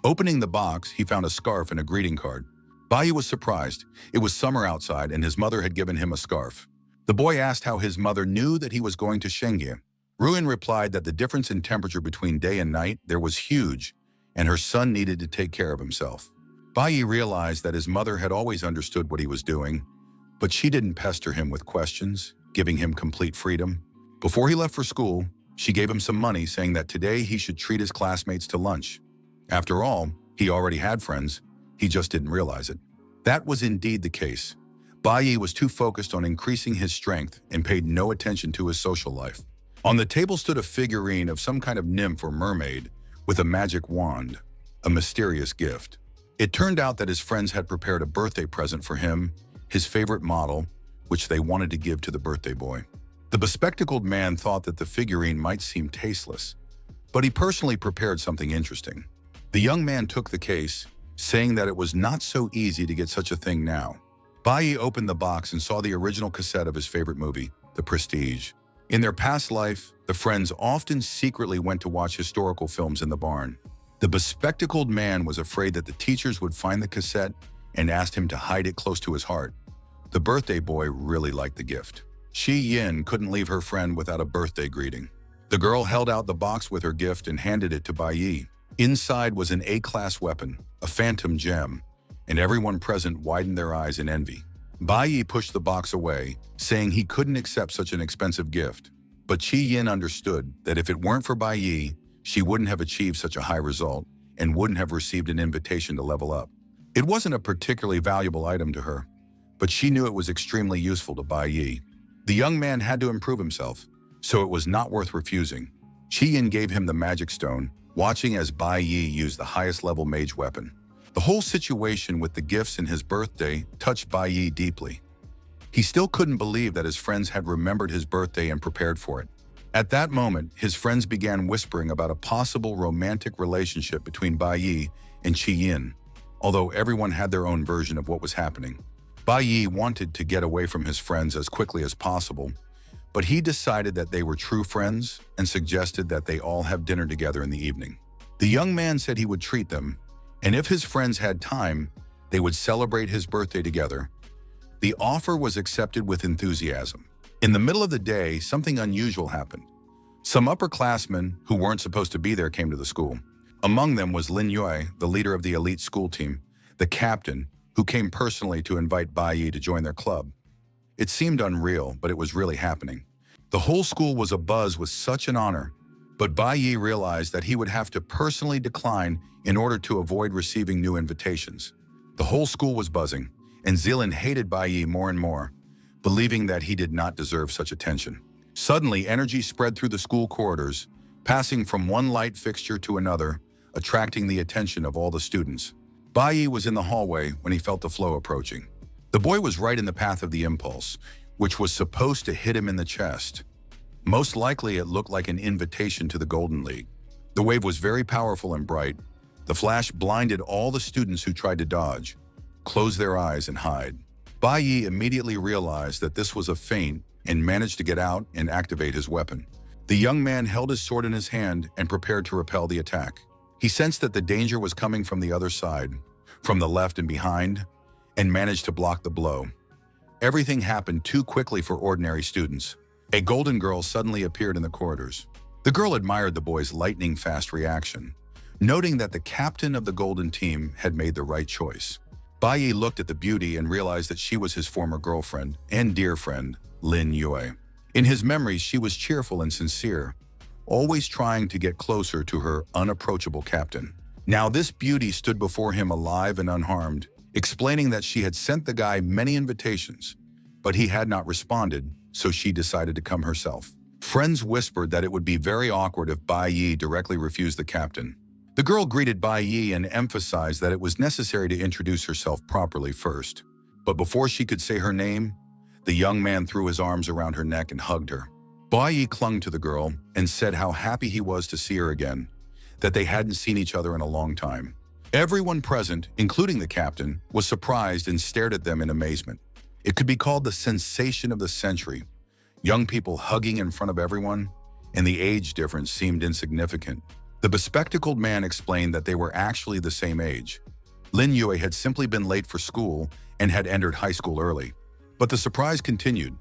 Speaker 1: Opening the box, he found a scarf and a greeting card. Bai Yi was surprised. It was summer outside, and his mother had given him a scarf. The boy asked how his mother knew that he was going to Shengye. Ruin replied that the difference in temperature between day and night there was huge, and her son needed to take care of himself. Bai Yi realized that his mother had always understood what he was doing, but she didn't pester him with questions, giving him complete freedom. Before he left for school, she gave him some money, saying that today he should treat his classmates to lunch. After all, he already had friends, he just didn't realize it. That was indeed the case. Bai Yi was too focused on increasing his strength and paid no attention to his social life. On the table stood a figurine of some kind of nymph or mermaid with a magic wand, a mysterious gift. It turned out that his friends had prepared a birthday present for him, his favorite model, which they wanted to give to the birthday boy. The bespectacled man thought that the figurine might seem tasteless, but he personally prepared something interesting. The young man took the case, saying that it was not so easy to get such a thing now. Bai Yi opened the box and saw the original cassette of his favorite movie, The Prestige. In their past life, the friends often secretly went to watch historical films in the barn. The bespectacled man was afraid that the teachers would find the cassette and asked him to hide it close to his heart. The birthday boy really liked the gift. Shi Yin couldn't leave her friend without a birthday greeting. The girl held out the box with her gift and handed it to Bai Yi. Inside was an A-class weapon, a phantom gem, and everyone present widened their eyes in envy. Bai Yi pushed the box away, saying he couldn't accept such an expensive gift. But Qi Yin understood that if it weren't for Bai Yi, she wouldn't have achieved such a high result and wouldn't have received an invitation to level up. It wasn't a particularly valuable item to her, but she knew it was extremely useful to Bai Yi. The young man had to improve himself, so it was not worth refusing. Qi Yin gave him the magic stone, watching as Bai Yi used the highest level mage weapon. The whole situation with the gifts and his birthday touched Bai Yi deeply. He still couldn't believe that his friends had remembered his birthday and prepared for it. At that moment, his friends began whispering about a possible romantic relationship between Bai Yi and Qi Yin, although everyone had their own version of what was happening. Bai Yi wanted to get away from his friends as quickly as possible, but he decided that they were true friends and suggested that they all have dinner together in the evening. The young man said he would treat them, and if his friends had time, they would celebrate his birthday together. The offer was accepted with enthusiasm. In the middle of the day, something unusual happened. Some upperclassmen who weren't supposed to be there came to the school. Among them was Lin Yue, the leader of the elite school team, the captain, who came personally to invite Bai Yi to join their club. It seemed unreal, but it was really happening. The whole school was abuzz with such an honor, but Bai Yi realized that he would have to personally decline in order to avoid receiving new invitations. The whole school was buzzing, and Zilin hated Bai Yi more and more, believing that he did not deserve such attention. Suddenly, energy spread through the school corridors, passing from one light fixture to another, attracting the attention of all the students. Bai Yi was in the hallway when he felt the flow approaching. The boy was right in the path of the impulse, which was supposed to hit him in the chest. Most likely, it looked like an invitation to the Golden League. The wave was very powerful and bright. The flash blinded all the students who tried to dodge, close their eyes, and hide. Bai Yi immediately realized that this was a feint and managed to get out and activate his weapon. The young man held his sword in his hand and prepared to repel the attack. He sensed that the danger was coming from the other side, from the left and behind, and managed to block the blow. Everything happened too quickly for ordinary students. A golden girl suddenly appeared in the corridors. The girl admired the boy's lightning-fast reaction, noting that the captain of the golden team had made the right choice. Bai Yi looked at the beauty and realized that she was his former girlfriend and dear friend, Lin Yue. In his memories, she was cheerful and sincere, always trying to get closer to her unapproachable captain. Now this beauty stood before him alive and unharmed, explaining that she had sent the guy many invitations, but he had not responded, so she decided to come herself. Friends whispered that it would be very awkward if Bai Yi directly refused the captain. The girl greeted Bai Yi and emphasized that it was necessary to introduce herself properly first. But before she could say her name, the young man threw his arms around her neck and hugged her. Bai Yi clung to the girl and said how happy he was to see her again, that they hadn't seen each other in a long time. Everyone present, including the captain, was surprised and stared at them in amazement. It could be called the sensation of the century. Young people hugging in front of everyone, and the age difference seemed insignificant. The bespectacled man explained that they were actually the same age. Lin Yue had simply been late for school and had entered high school early. But the surprise continued.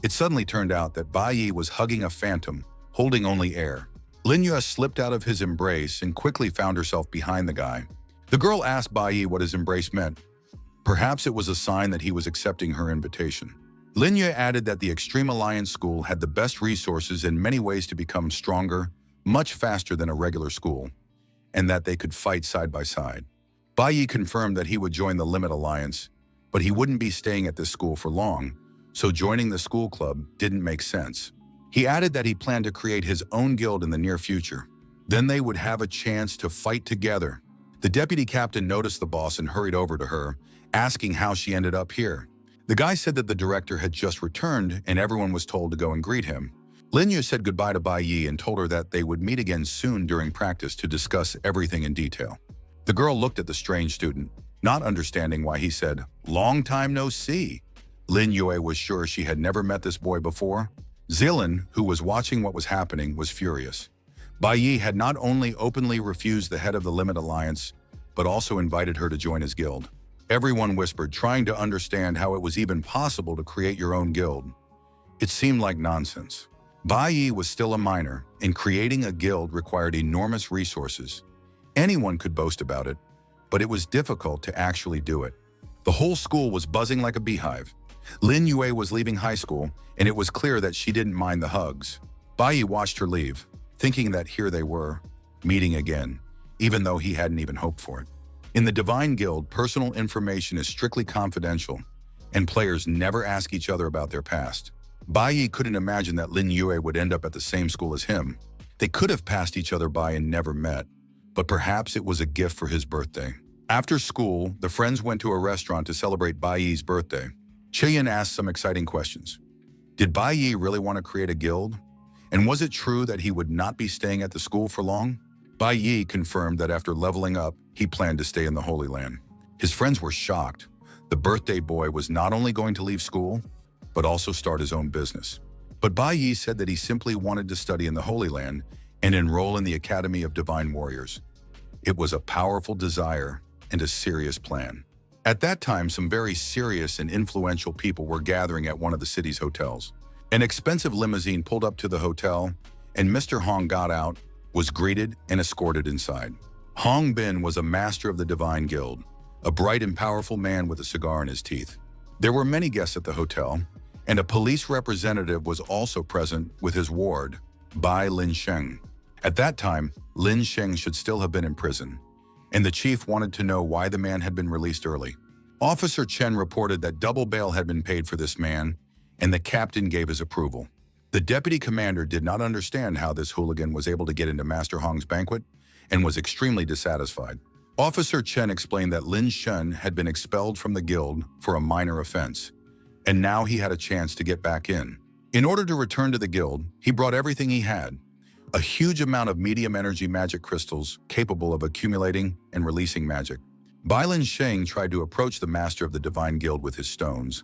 Speaker 1: It suddenly turned out that Bai Yi was hugging a phantom, holding only air. Lin Yue slipped out of his embrace and quickly found herself behind the guy. The girl asked Bai Yi what his embrace meant. Perhaps it was a sign that he was accepting her invitation. Lin Yue added that the Extreme Alliance School had the best resources in many ways to become stronger, much faster than a regular school, and that they could fight side by side. Bai Yi confirmed that he would join the Limit Alliance, but he wouldn't be staying at this school for long, so joining the school club didn't make sense. He added that he planned to create his own guild in the near future. Then they would have a chance to fight together. The deputy captain noticed the boss and hurried over to her, asking how she ended up here. The guy said that the director had just returned and everyone was told to go and greet him. Lin Yu said goodbye to Bai Yi and told her that they would meet again soon during practice to discuss everything in detail. The girl looked at the strange student, not understanding why he said, "Long time no see." Lin Yue was sure she had never met this boy before. Zilin, who was watching what was happening, was furious. Bai Yi had not only openly refused the head of the Limit Alliance, but also invited her to join his guild. Everyone whispered, trying to understand how it was even possible to create your own guild. It seemed like nonsense. Bai Yi was still a minor, and creating a guild required enormous resources. Anyone could boast about it, but it was difficult to actually do it. The whole school was buzzing like a beehive. Lin Yue was leaving high school, and it was clear that she didn't mind the hugs. Bai Yi watched her leave, thinking that here they were, meeting again, even though he hadn't even hoped for it. In the Divine Guild, personal information is strictly confidential, and players never ask each other about their past. Bai Yi couldn't imagine that Lin Yue would end up at the same school as him. They could have passed each other by and never met, but perhaps it was a gift for his birthday. After school, the friends went to a restaurant to celebrate Bai Yi's birthday. Chiyin asked some exciting questions. Did Bai Yi really want to create a guild? And was it true that he would not be staying at the school for long? Bai Yi confirmed that after leveling up, he planned to stay in the Holy Land. His friends were shocked. The birthday boy was not only going to leave school, but also start his own business. But Bai Yi said that he simply wanted to study in the Holy Land and enroll in the Academy of Divine Warriors. It was a powerful desire and a serious plan. At that time, some very serious and influential people were gathering at one of the city's hotels. An expensive limousine pulled up to the hotel, and Mr. Hong got out, was greeted, and escorted inside. Hong Bin was a master of the Divine Guild, a bright and powerful man with a cigar in his teeth. There were many guests at the hotel, and a police representative was also present with his ward, Bai Lin Sheng. At that time, Lin Sheng should still have been in prison, and the chief wanted to know why the man had been released early. Officer Chen reported that double bail had been paid for this man, and the captain gave his approval. The deputy commander did not understand how this hooligan was able to get into Master Hong's banquet and was extremely dissatisfied. Officer Chen explained that Lin Shen had been expelled from the guild for a minor offense, and now he had a chance to get back in. In order to return to the guild, he brought everything he had, a huge amount of medium energy magic crystals capable of accumulating and releasing magic. Bai Lin Sheng tried to approach the master of the Divine Guild with his stones,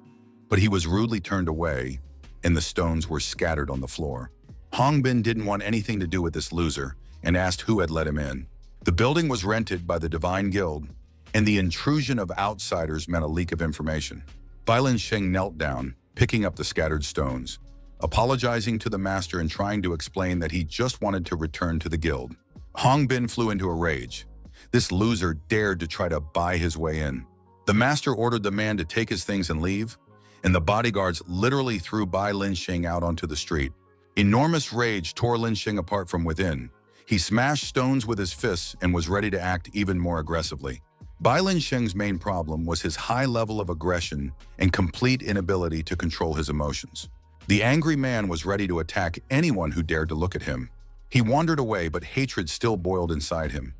Speaker 1: but he was rudely turned away, and the stones were scattered on the floor. Hong Bin didn't want anything to do with this loser and asked who had let him in. The building was rented by the Divine Guild, and the intrusion of outsiders meant a leak of information. Bai Lin Sheng knelt down, picking up the scattered stones, apologizing to the master and trying to explain that he just wanted to return to the guild. Hong Bin flew into a rage. This loser dared to try to buy his way in. The master ordered the man to take his things and leave, and the bodyguards literally threw Bai Lin Sheng out onto the street. Enormous rage tore Lin Sheng apart from within. He smashed stones with his fists and was ready to act even more aggressively. Bai Lin Sheng's main problem was his high level of aggression and complete inability to control his emotions. The angry man was ready to attack anyone who dared to look at him. He wandered away, but hatred still boiled inside him.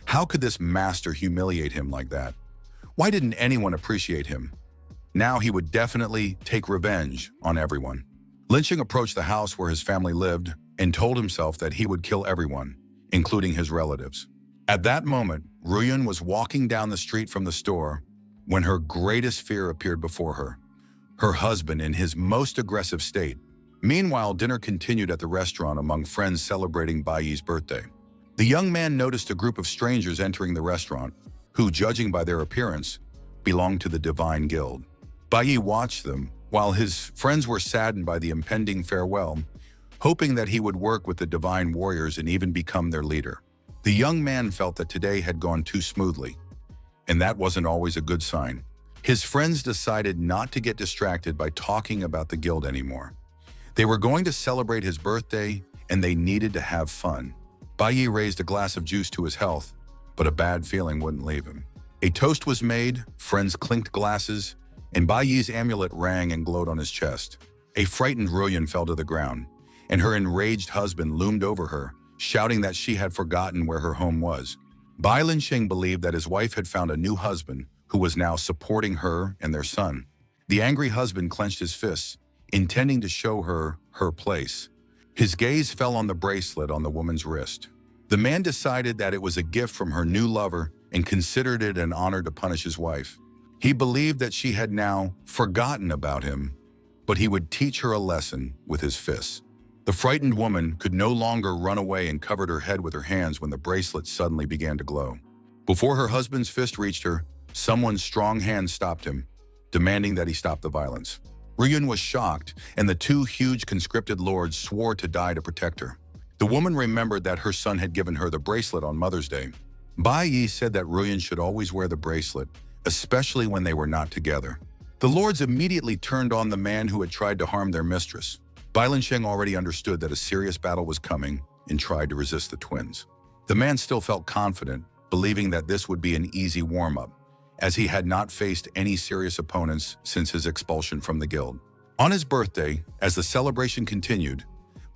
Speaker 1: How could this master humiliate him like that? Why didn't anyone appreciate him? Now he would definitely take revenge on everyone. Lin Sheng approached the house where his family lived and told himself that he would kill everyone, including his relatives. At that moment, Ruyun was walking down the street from the store when her greatest fear appeared before her. Her husband in his most aggressive state. Meanwhile, dinner continued at the restaurant among friends celebrating Bai Yi's birthday. The young man noticed a group of strangers entering the restaurant, who, judging by their appearance, belonged to the Divine Guild. Bai Yi watched them, while his friends were saddened by the impending farewell, hoping that he would work with the Divine Warriors and even become their leader. The young man felt that today had gone too smoothly, and that wasn't always a good sign. His friends decided not to get distracted by talking about the guild anymore. They were going to celebrate his birthday, and they needed to have fun. Bai Yi raised a glass of juice to his health, but a bad feeling wouldn't leave him. A toast was made, friends clinked glasses, and Bai Yi's amulet rang and glowed on his chest. A frightened Ruyun fell to the ground, and her enraged husband loomed over her, shouting that she had forgotten where her home was. Bai Lin Sheng believed that his wife had found a new husband who was now supporting her and their son. The angry husband clenched his fists, intending to show her her place. His gaze fell on the bracelet on the woman's wrist. The man decided that it was a gift from her new lover and considered it an honor to punish his wife. He believed that she had now forgotten about him, but he would teach her a lesson with his fists. The frightened woman could no longer run away and covered her head with her hands when the bracelet suddenly began to glow. Before her husband's fist reached her, someone's strong hand stopped him, demanding that he stop the violence. Ruyun was shocked, and the two huge conscripted lords swore to die to protect her. The woman remembered that her son had given her the bracelet on Mother's Day. Bai Yi said that Ruyun should always wear the bracelet, especially when they were not together. The lords immediately turned on the man who had tried to harm their mistress. Bai Linsheng already understood that a serious battle was coming and tried to resist the twins. The man still felt confident, believing that this would be an easy warm-up, as he had not faced any serious opponents since his expulsion from the guild. On his birthday, as the celebration continued,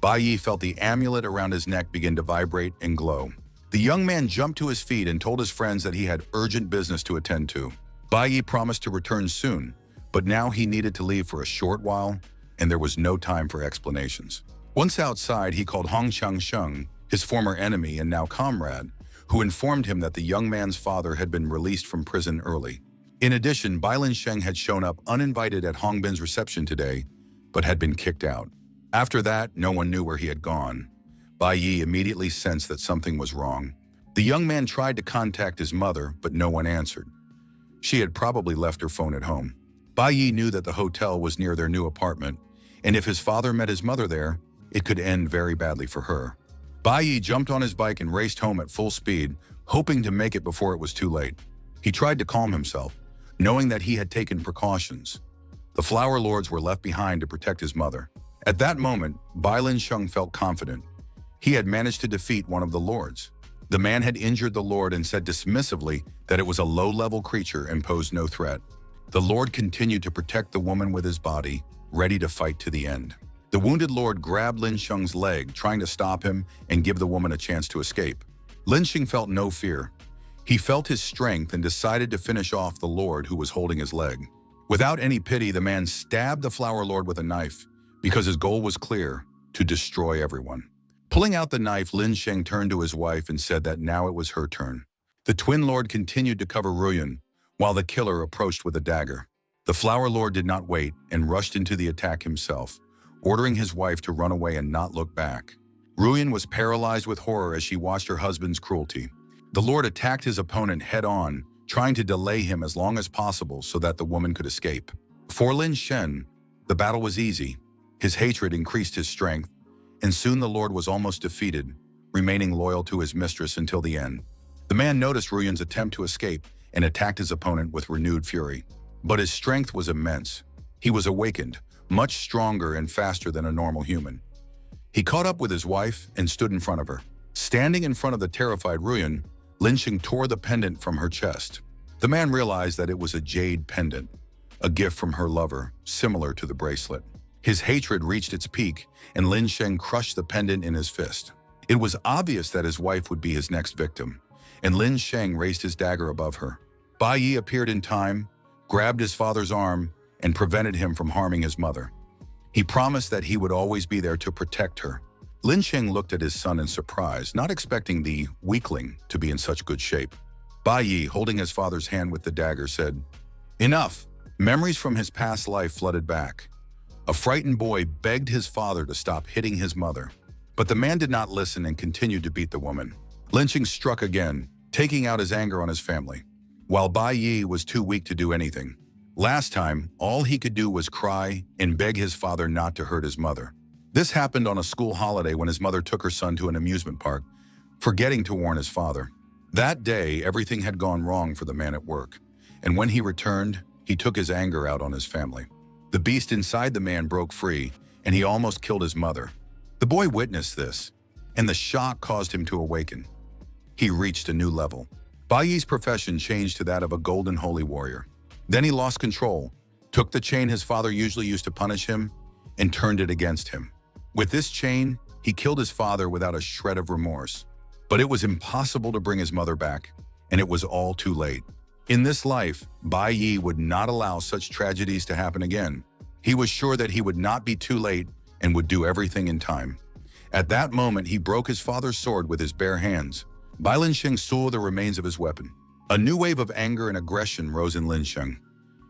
Speaker 1: Bai Yi felt the amulet around his neck begin to vibrate and glow. The young man jumped to his feet and told his friends that he had urgent business to attend to. Bai Yi promised to return soon, but now he needed to leave for a short while, and there was no time for explanations. Once outside, he called Hong Changsheng, his former enemy and now comrade, who informed him that the young man's father had been released from prison early. In addition, Bai Linsheng had shown up uninvited at Hong Bin's reception today, but had been kicked out. After that, no one knew where he had gone. Bai Yi immediately sensed that something was wrong. The young man tried to contact his mother, but no one answered. She had probably left her phone at home. Bai Yi knew that the hotel was near their new apartment, and if his father met his mother there, it could end very badly for her. Bai Yi jumped on his bike and raced home at full speed, hoping to make it before it was too late. He tried to calm himself, knowing that he had taken precautions. The flower lords were left behind to protect his mother. At that moment, Bai Linsheng felt confident. He had managed to defeat one of the lords. The man had injured the lord and said dismissively that it was a low-level creature and posed no threat. The lord continued to protect the woman with his body, ready to fight to the end. The wounded lord grabbed Linsheng's leg, trying to stop him and give the woman a chance to escape. Linsheng felt no fear. He felt his strength and decided to finish off the lord who was holding his leg. Without any pity, the man stabbed the flower lord with a knife, because his goal was clear: to destroy everyone. Pulling out the knife, Linsheng turned to his wife and said that now it was her turn. The twin lord continued to cover Ruyan, while the killer approached with a dagger. The flower lord did not wait and rushed into the attack himself, ordering his wife to run away and not look back. Ruyan was paralyzed with horror as she watched her husband's cruelty. The lord attacked his opponent head-on, trying to delay him as long as possible so that the woman could escape. For Linsheng, the battle was easy. His hatred increased his strength, and soon the lord was almost defeated, remaining loyal to his mistress until the end. The man noticed Ruyan's attempt to escape and attacked his opponent with renewed fury. But his strength was immense. He was awakened, much stronger and faster than a normal human. He caught up with his wife and stood in front of her. Standing in front of the terrified Ruyan, Linsheng tore the pendant from her chest. The man realized that it was a jade pendant, a gift from her lover, similar to the bracelet. His hatred reached its peak, and Linsheng crushed the pendant in his fist. It was obvious that his wife would be his next victim, and Linsheng raised his dagger above her. Bai Yi appeared in time, grabbed his father's arm, and prevented him from harming his mother. He promised that he would always be there to protect her. Linsheng looked at his son in surprise, not expecting the weakling to be in such good shape. Bai Yi, holding his father's hand with the dagger, said, "Enough." Memories from his past life flooded back. A frightened boy begged his father to stop hitting his mother, but the man did not listen and continued to beat the woman. Linsheng struck again, taking out his anger on his family, while Bai Yi was too weak to do anything. Last time, all he could do was cry and beg his father not to hurt his mother. This happened on a school holiday when his mother took her son to an amusement park, forgetting to warn his father. That day, everything had gone wrong for the man at work, and when he returned, he took his anger out on his family. The beast inside the man broke free, and he almost killed his mother. The boy witnessed this, and the shock caused him to awaken. He reached a new level. Bai Yi's profession changed to that of a golden holy warrior. Then he lost control, took the chain his father usually used to punish him, and turned it against him. With this chain, he killed his father without a shred of remorse. But it was impossible to bring his mother back, and it was all too late. In this life, Bai Yi would not allow such tragedies to happen again. He was sure that he would not be too late and would do everything in time. At that moment, he broke his father's sword with his bare hands. Bai Linsheng saw the remains of his weapon. A new wave of anger and aggression rose in Linsheng.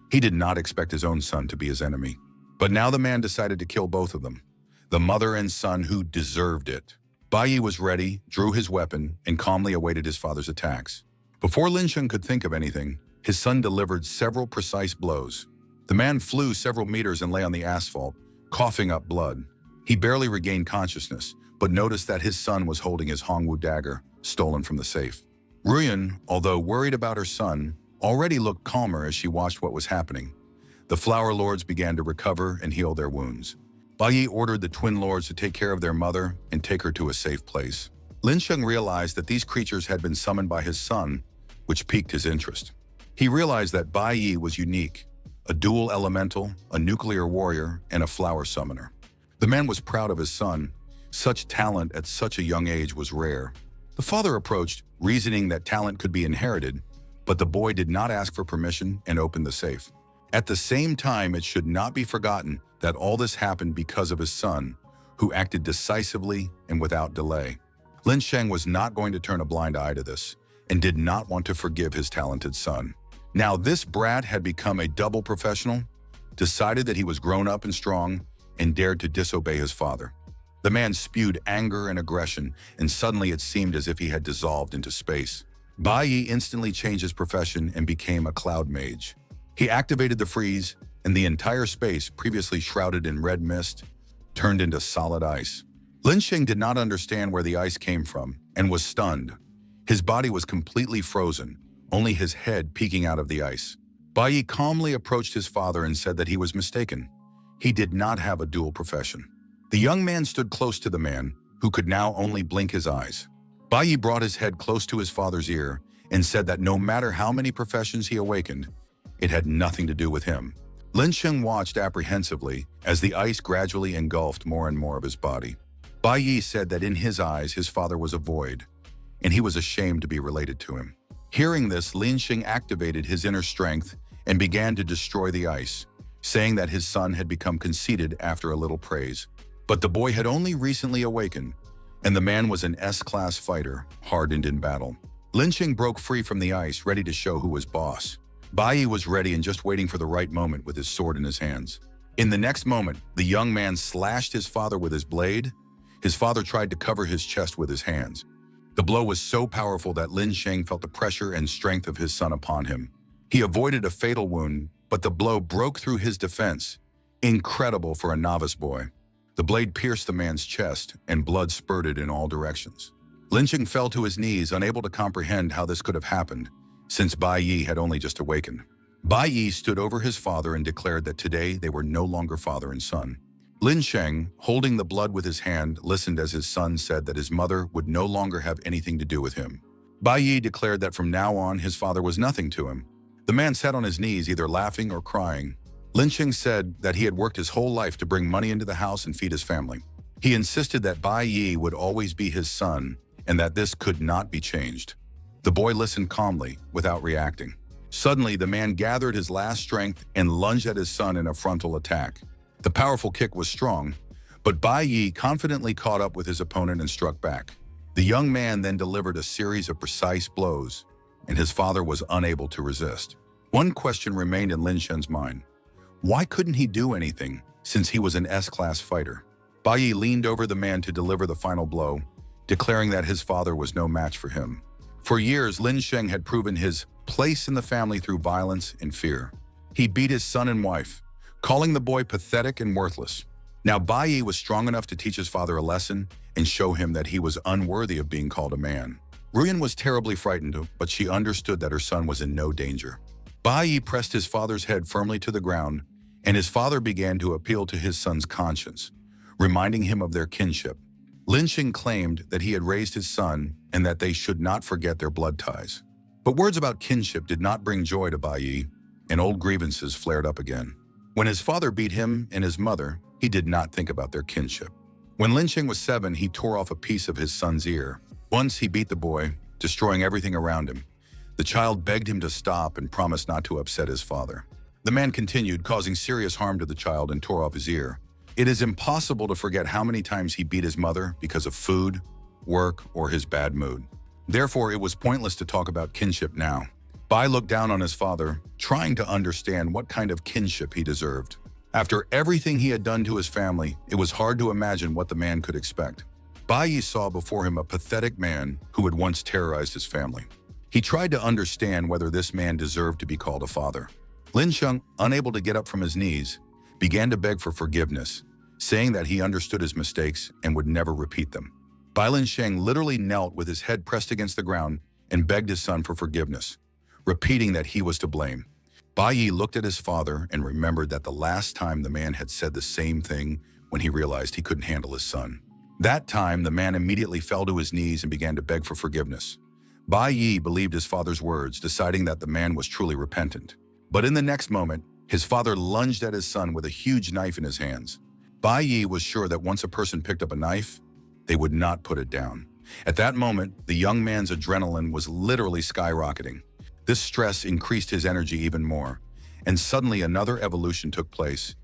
Speaker 1: He did not expect his own son to be his enemy. But now the man decided to kill both of them, the mother and son who deserved it. Bai Yi was ready, drew his weapon, and calmly awaited his father's attacks. Before Linsheng could think of anything, his son delivered several precise blows. The man flew several meters and lay on the asphalt, coughing up blood. He barely regained consciousness, but noticed that his son was holding his Hongwu dagger, stolen from the safe. Ruyan, although worried about her son, already looked calmer as she watched what was happening. The flower lords began to recover and heal their wounds. Bai Yi ordered the twin lords to take care of their mother and take her to a safe place. Lin Sheng realized that these creatures had been summoned by his son, which piqued his interest. He realized that Bai Yi was unique, a dual elemental, a nuclear warrior, and a flower summoner. The man was proud of his son. Such talent at such a young age was rare. The father approached, reasoning that talent could be inherited, but the boy did not ask for permission and opened the safe. At the same time, it should not be forgotten that all this happened because of his son, who acted decisively and without delay. Lin Sheng was not going to turn a blind eye to this and did not want to forgive his talented son. Now this brat had become a double professional, decided that he was grown up and strong, and dared to disobey his father. The man spewed anger and aggression, and suddenly it seemed as if he had dissolved into space. Bai Yi instantly changed his profession and became a cloud mage. He activated the freeze, and the entire space, previously shrouded in red mist, turned into solid ice. Lin Sheng did not understand where the ice came from and was stunned. His body was completely frozen, only his head peeking out of the ice. Bai Yi calmly approached his father and said that he was mistaken. He did not have a dual profession. The young man stood close to the man, who could now only blink his eyes. Bai Yi brought his head close to his father's ear and said that no matter how many professions he awakened, it had nothing to do with him. Lin Sheng watched apprehensively as the ice gradually engulfed more and more of his body. Bai Yi said that in his eyes his father was a void, and he was ashamed to be related to him. Hearing this, Lin Sheng activated his inner strength and began to destroy the ice, saying that his son had become conceited after a little praise. But the boy had only recently awakened, and the man was an S-class fighter, hardened in battle. Lin Sheng broke free from the ice, ready to show who was boss. Bai Yi was ready and just waiting for the right moment with his sword in his hands. In the next moment, the young man slashed his father with his blade. His father tried to cover his chest with his hands. The blow was so powerful that Lin Sheng felt the pressure and strength of his son upon him. He avoided a fatal wound, but the blow broke through his defense. Incredible for a novice boy. The blade pierced the man's chest, and blood spurted in all directions. Lin Sheng fell to his knees, unable to comprehend how this could have happened, since Bai Yi had only just awakened. Bai Yi stood over his father and declared that today they were no longer father and son. Lin Sheng, holding the blood with his hand, listened as his son said that his mother would no longer have anything to do with him. Bai Yi declared that from now on his father was nothing to him. The man sat on his knees, either laughing or crying. Lin Sheng said that he had worked his whole life to bring money into the house and feed his family. He insisted that Bai Yi would always be his son and that this could not be changed. The boy listened calmly, without reacting. Suddenly, the man gathered his last strength and lunged at his son in a frontal attack. The powerful kick was strong, but Bai Yi confidently caught up with his opponent and struck back. The young man then delivered a series of precise blows, and his father was unable to resist. One question remained in Lin Sheng's mind. Why couldn't he do anything, since he was an S-class fighter? Bai Yi leaned over the man to deliver the final blow, declaring that his father was no match for him. For years, Lin Sheng had proven his place in the family through violence and fear. He beat his son and wife, calling the boy pathetic and worthless. Now Bai Yi was strong enough to teach his father a lesson and show him that he was unworthy of being called a man. Ruyan was terribly frightened, but she understood that her son was in no danger. Bai Yi pressed his father's head firmly to the ground, and his father began to appeal to his son's conscience, reminding him of their kinship. Lin Sheng claimed that he had raised his son and that they should not forget their blood ties. But words about kinship did not bring joy to Bai Yi, and old grievances flared up again. When his father beat him and his mother, he did not think about their kinship. When Lin Sheng was 7, he tore off a piece of his son's ear. Once he beat the boy, destroying everything around him. The child begged him to stop and promised not to upset his father. The man continued, causing serious harm to the child, and tore off his ear. It is impossible to forget how many times he beat his mother because of food, work, or his bad mood. Therefore, it was pointless to talk about kinship now. Bai looked down on his father, trying to understand what kind of kinship he deserved. After everything he had done to his family, it was hard to imagine what the man could expect. Bai Yi saw before him a pathetic man who had once terrorized his family. He tried to understand whether this man deserved to be called a father. Lin Sheng, unable to get up from his knees, began to beg for forgiveness, saying that he understood his mistakes and would never repeat them. Bai Lin Sheng literally knelt with his head pressed against the ground and begged his son for forgiveness, repeating that he was to blame. Bai Yi looked at his father and remembered that the last time the man had said the same thing when he realized he couldn't handle his son. That time, the man immediately fell to his knees and began to beg for forgiveness. Bai Yi believed his father's words, deciding that the man was truly repentant. But in the next moment, his father lunged at his son with a huge knife in his hands. Bai Yi was sure that once a person picked up a knife, they would not put it down. At that moment, the young man's adrenaline was literally skyrocketing. This stress increased his energy even more, and suddenly another evolution took place.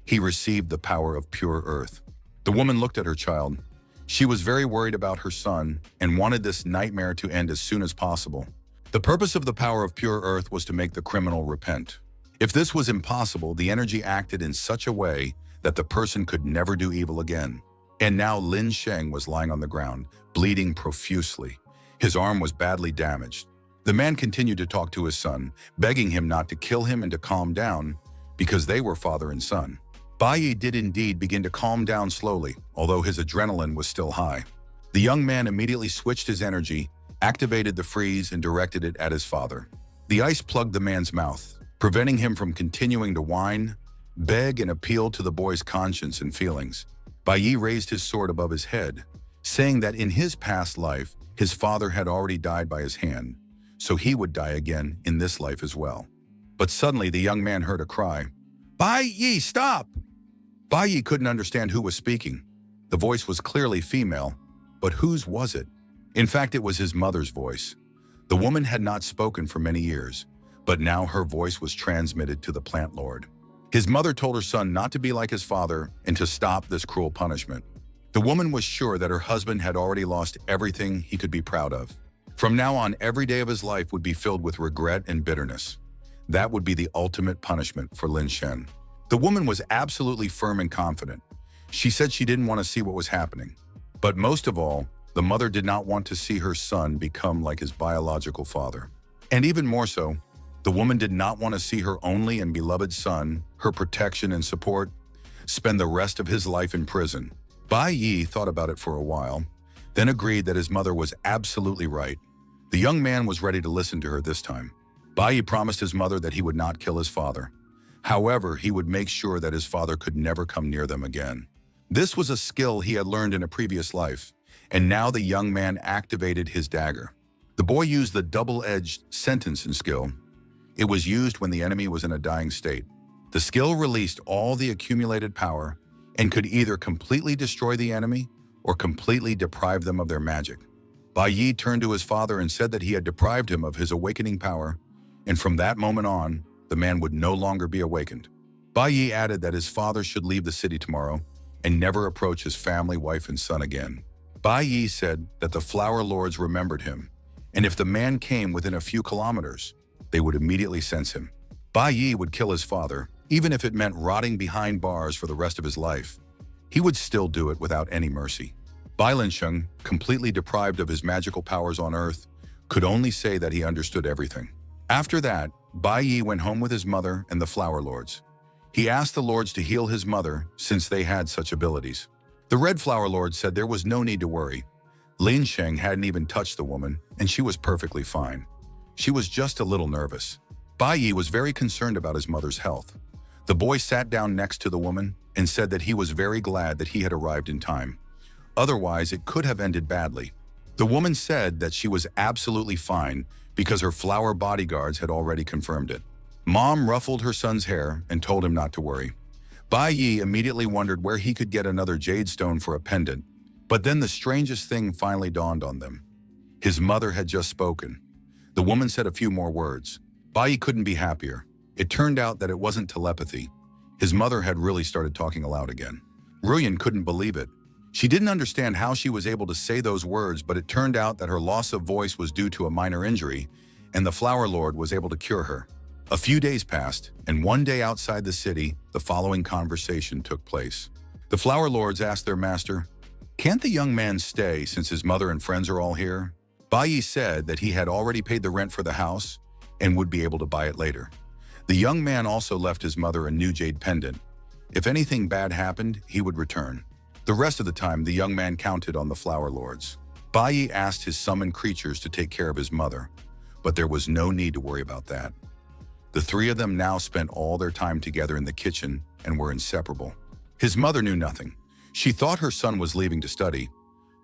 Speaker 1: He received the power of pure earth. The woman looked at her child. She was very worried about her son and wanted this nightmare to end as soon as possible. The purpose of the power of pure earth was to make the criminal repent. If this was impossible, the energy acted in such a way that the person could never do evil again. And now Lin Sheng was lying on the ground, bleeding profusely. His arm was badly damaged. The man continued to talk to his son, begging him not to kill him and to calm down, because they were father and son. Bai Yi did indeed begin to calm down slowly, although his adrenaline was still high. The young man immediately switched his energy, activated the freeze, and directed it at his father. The ice plugged the man's mouth, preventing him from continuing to whine, beg, and appeal to the boy's conscience and feelings. Bai Yi raised his sword above his head, saying that in his past life, his father had already died by his hand, so he would die again in this life as well. But suddenly the young man heard a cry, "Bai Yi, stop!" Bai Yi couldn't understand who was speaking. The voice was clearly female, but whose was it? In fact, it was his mother's voice. The woman had not spoken for many years, but now her voice was transmitted to the plant lord. His mother told her son not to be like his father and to stop this cruel punishment. The woman was sure that her husband had already lost everything he could be proud of. From now on, every day of his life would be filled with regret and bitterness. That would be the ultimate punishment for Lin Shen. The woman was absolutely firm and confident. She said she didn't want to see what was happening. But most of all, the mother did not want to see her son become like his biological father. And even more so, the woman did not want to see her only and beloved son, her protection and support, spend the rest of his life in prison. Bai Yi thought about it for a while, then agreed that his mother was absolutely right. The young man was ready to listen to her this time. Bai Yi promised his mother that he would not kill his father. However, he would make sure that his father could never come near them again. This was a skill he had learned in a previous life, and now the young man activated his dagger. The boy used the double-edged sentencing skill. It was used when the enemy was in a dying state. The skill released all the accumulated power and could either completely destroy the enemy or completely deprive them of their magic. Bai Yi turned to his father and said that he had deprived him of his awakening power, and from that moment on, the man would no longer be awakened. Bai Yi added that his father should leave the city tomorrow and never approach his family, wife, and son again. Bai Yi said that the flower lords remembered him, and if the man came within a few kilometers, they would immediately sense him. Bai Yi would kill his father, even if it meant rotting behind bars for the rest of his life. He would still do it without any mercy. Bai Linsheng, completely deprived of his magical powers on Earth, could only say that he understood everything. After that, Bai Yi went home with his mother and the flower lords. He asked the lords to heal his mother since they had such abilities. The red flower lord said there was no need to worry. Lin Sheng hadn't even touched the woman, and she was perfectly fine. She was just a little nervous. Bai Yi was very concerned about his mother's health. The boy sat down next to the woman and said that he was very glad that he had arrived in time. Otherwise, it could have ended badly. The woman said that she was absolutely fine because her flower bodyguards had already confirmed it. Mom ruffled her son's hair and told him not to worry. Bai Yi immediately wondered where he could get another jade stone for a pendant, but then the strangest thing finally dawned on them. His mother had just spoken. The woman said a few more words. Bai Yi couldn't be happier. It turned out that it wasn't telepathy. His mother had really started talking aloud again. Ruyan couldn't believe it. She didn't understand how she was able to say those words, but it turned out that her loss of voice was due to a minor injury, and the Flower Lord was able to cure her. A few days passed, and one day outside the city, the following conversation took place. The Flower Lords asked their master, "Can't the young man stay since his mother and friends are all here?" Bai Yi said that he had already paid the rent for the house and would be able to buy it later. The young man also left his mother a new jade pendant. If anything bad happened, he would return. The rest of the time, the young man counted on the Flower Lords. Bai Yi asked his summoned creatures to take care of his mother, but there was no need to worry about that. The three of them now spent all their time together in the kitchen and were inseparable. His mother knew nothing. She thought her son was leaving to study.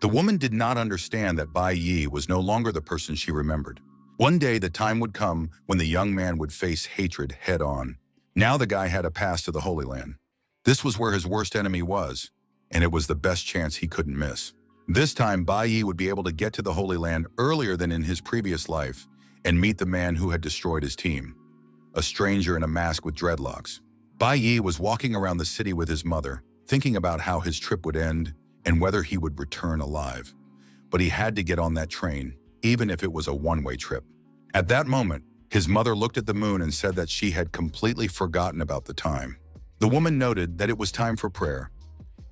Speaker 1: The woman did not understand that Bai Yi was no longer the person she remembered. One day the time would come when the young man would face hatred head-on. Now the guy had a pass to the Holy Land. This was where his worst enemy was, and it was the best chance he couldn't miss. This time Bai Yi would be able to get to the Holy Land earlier than in his previous life and meet the man who had destroyed his team, a stranger in a mask with dreadlocks. Bai Yi was walking around the city with his mother, thinking about how his trip would end and whether he would return alive. But he had to get on that train, even if it was a one-way trip. At that moment, his mother looked at the moon and said that she had completely forgotten about the time. The woman noted that it was time for prayer.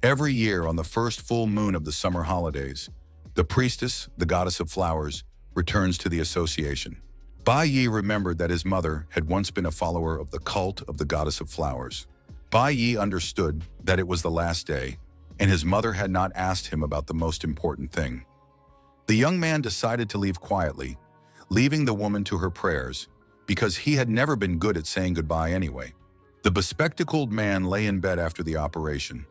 Speaker 1: Every year on the first full moon of the summer holidays, the priestess, the goddess of flowers, returns to the association. Bai Yi remembered that his mother had once been a follower of the cult of the goddess of flowers. Bai Yi understood that it was the last day, and his mother had not asked him about the most important thing. The young man decided to leave quietly, leaving the woman to her prayers, because he had never been good at saying goodbye anyway. The bespectacled man lay in bed after the operation.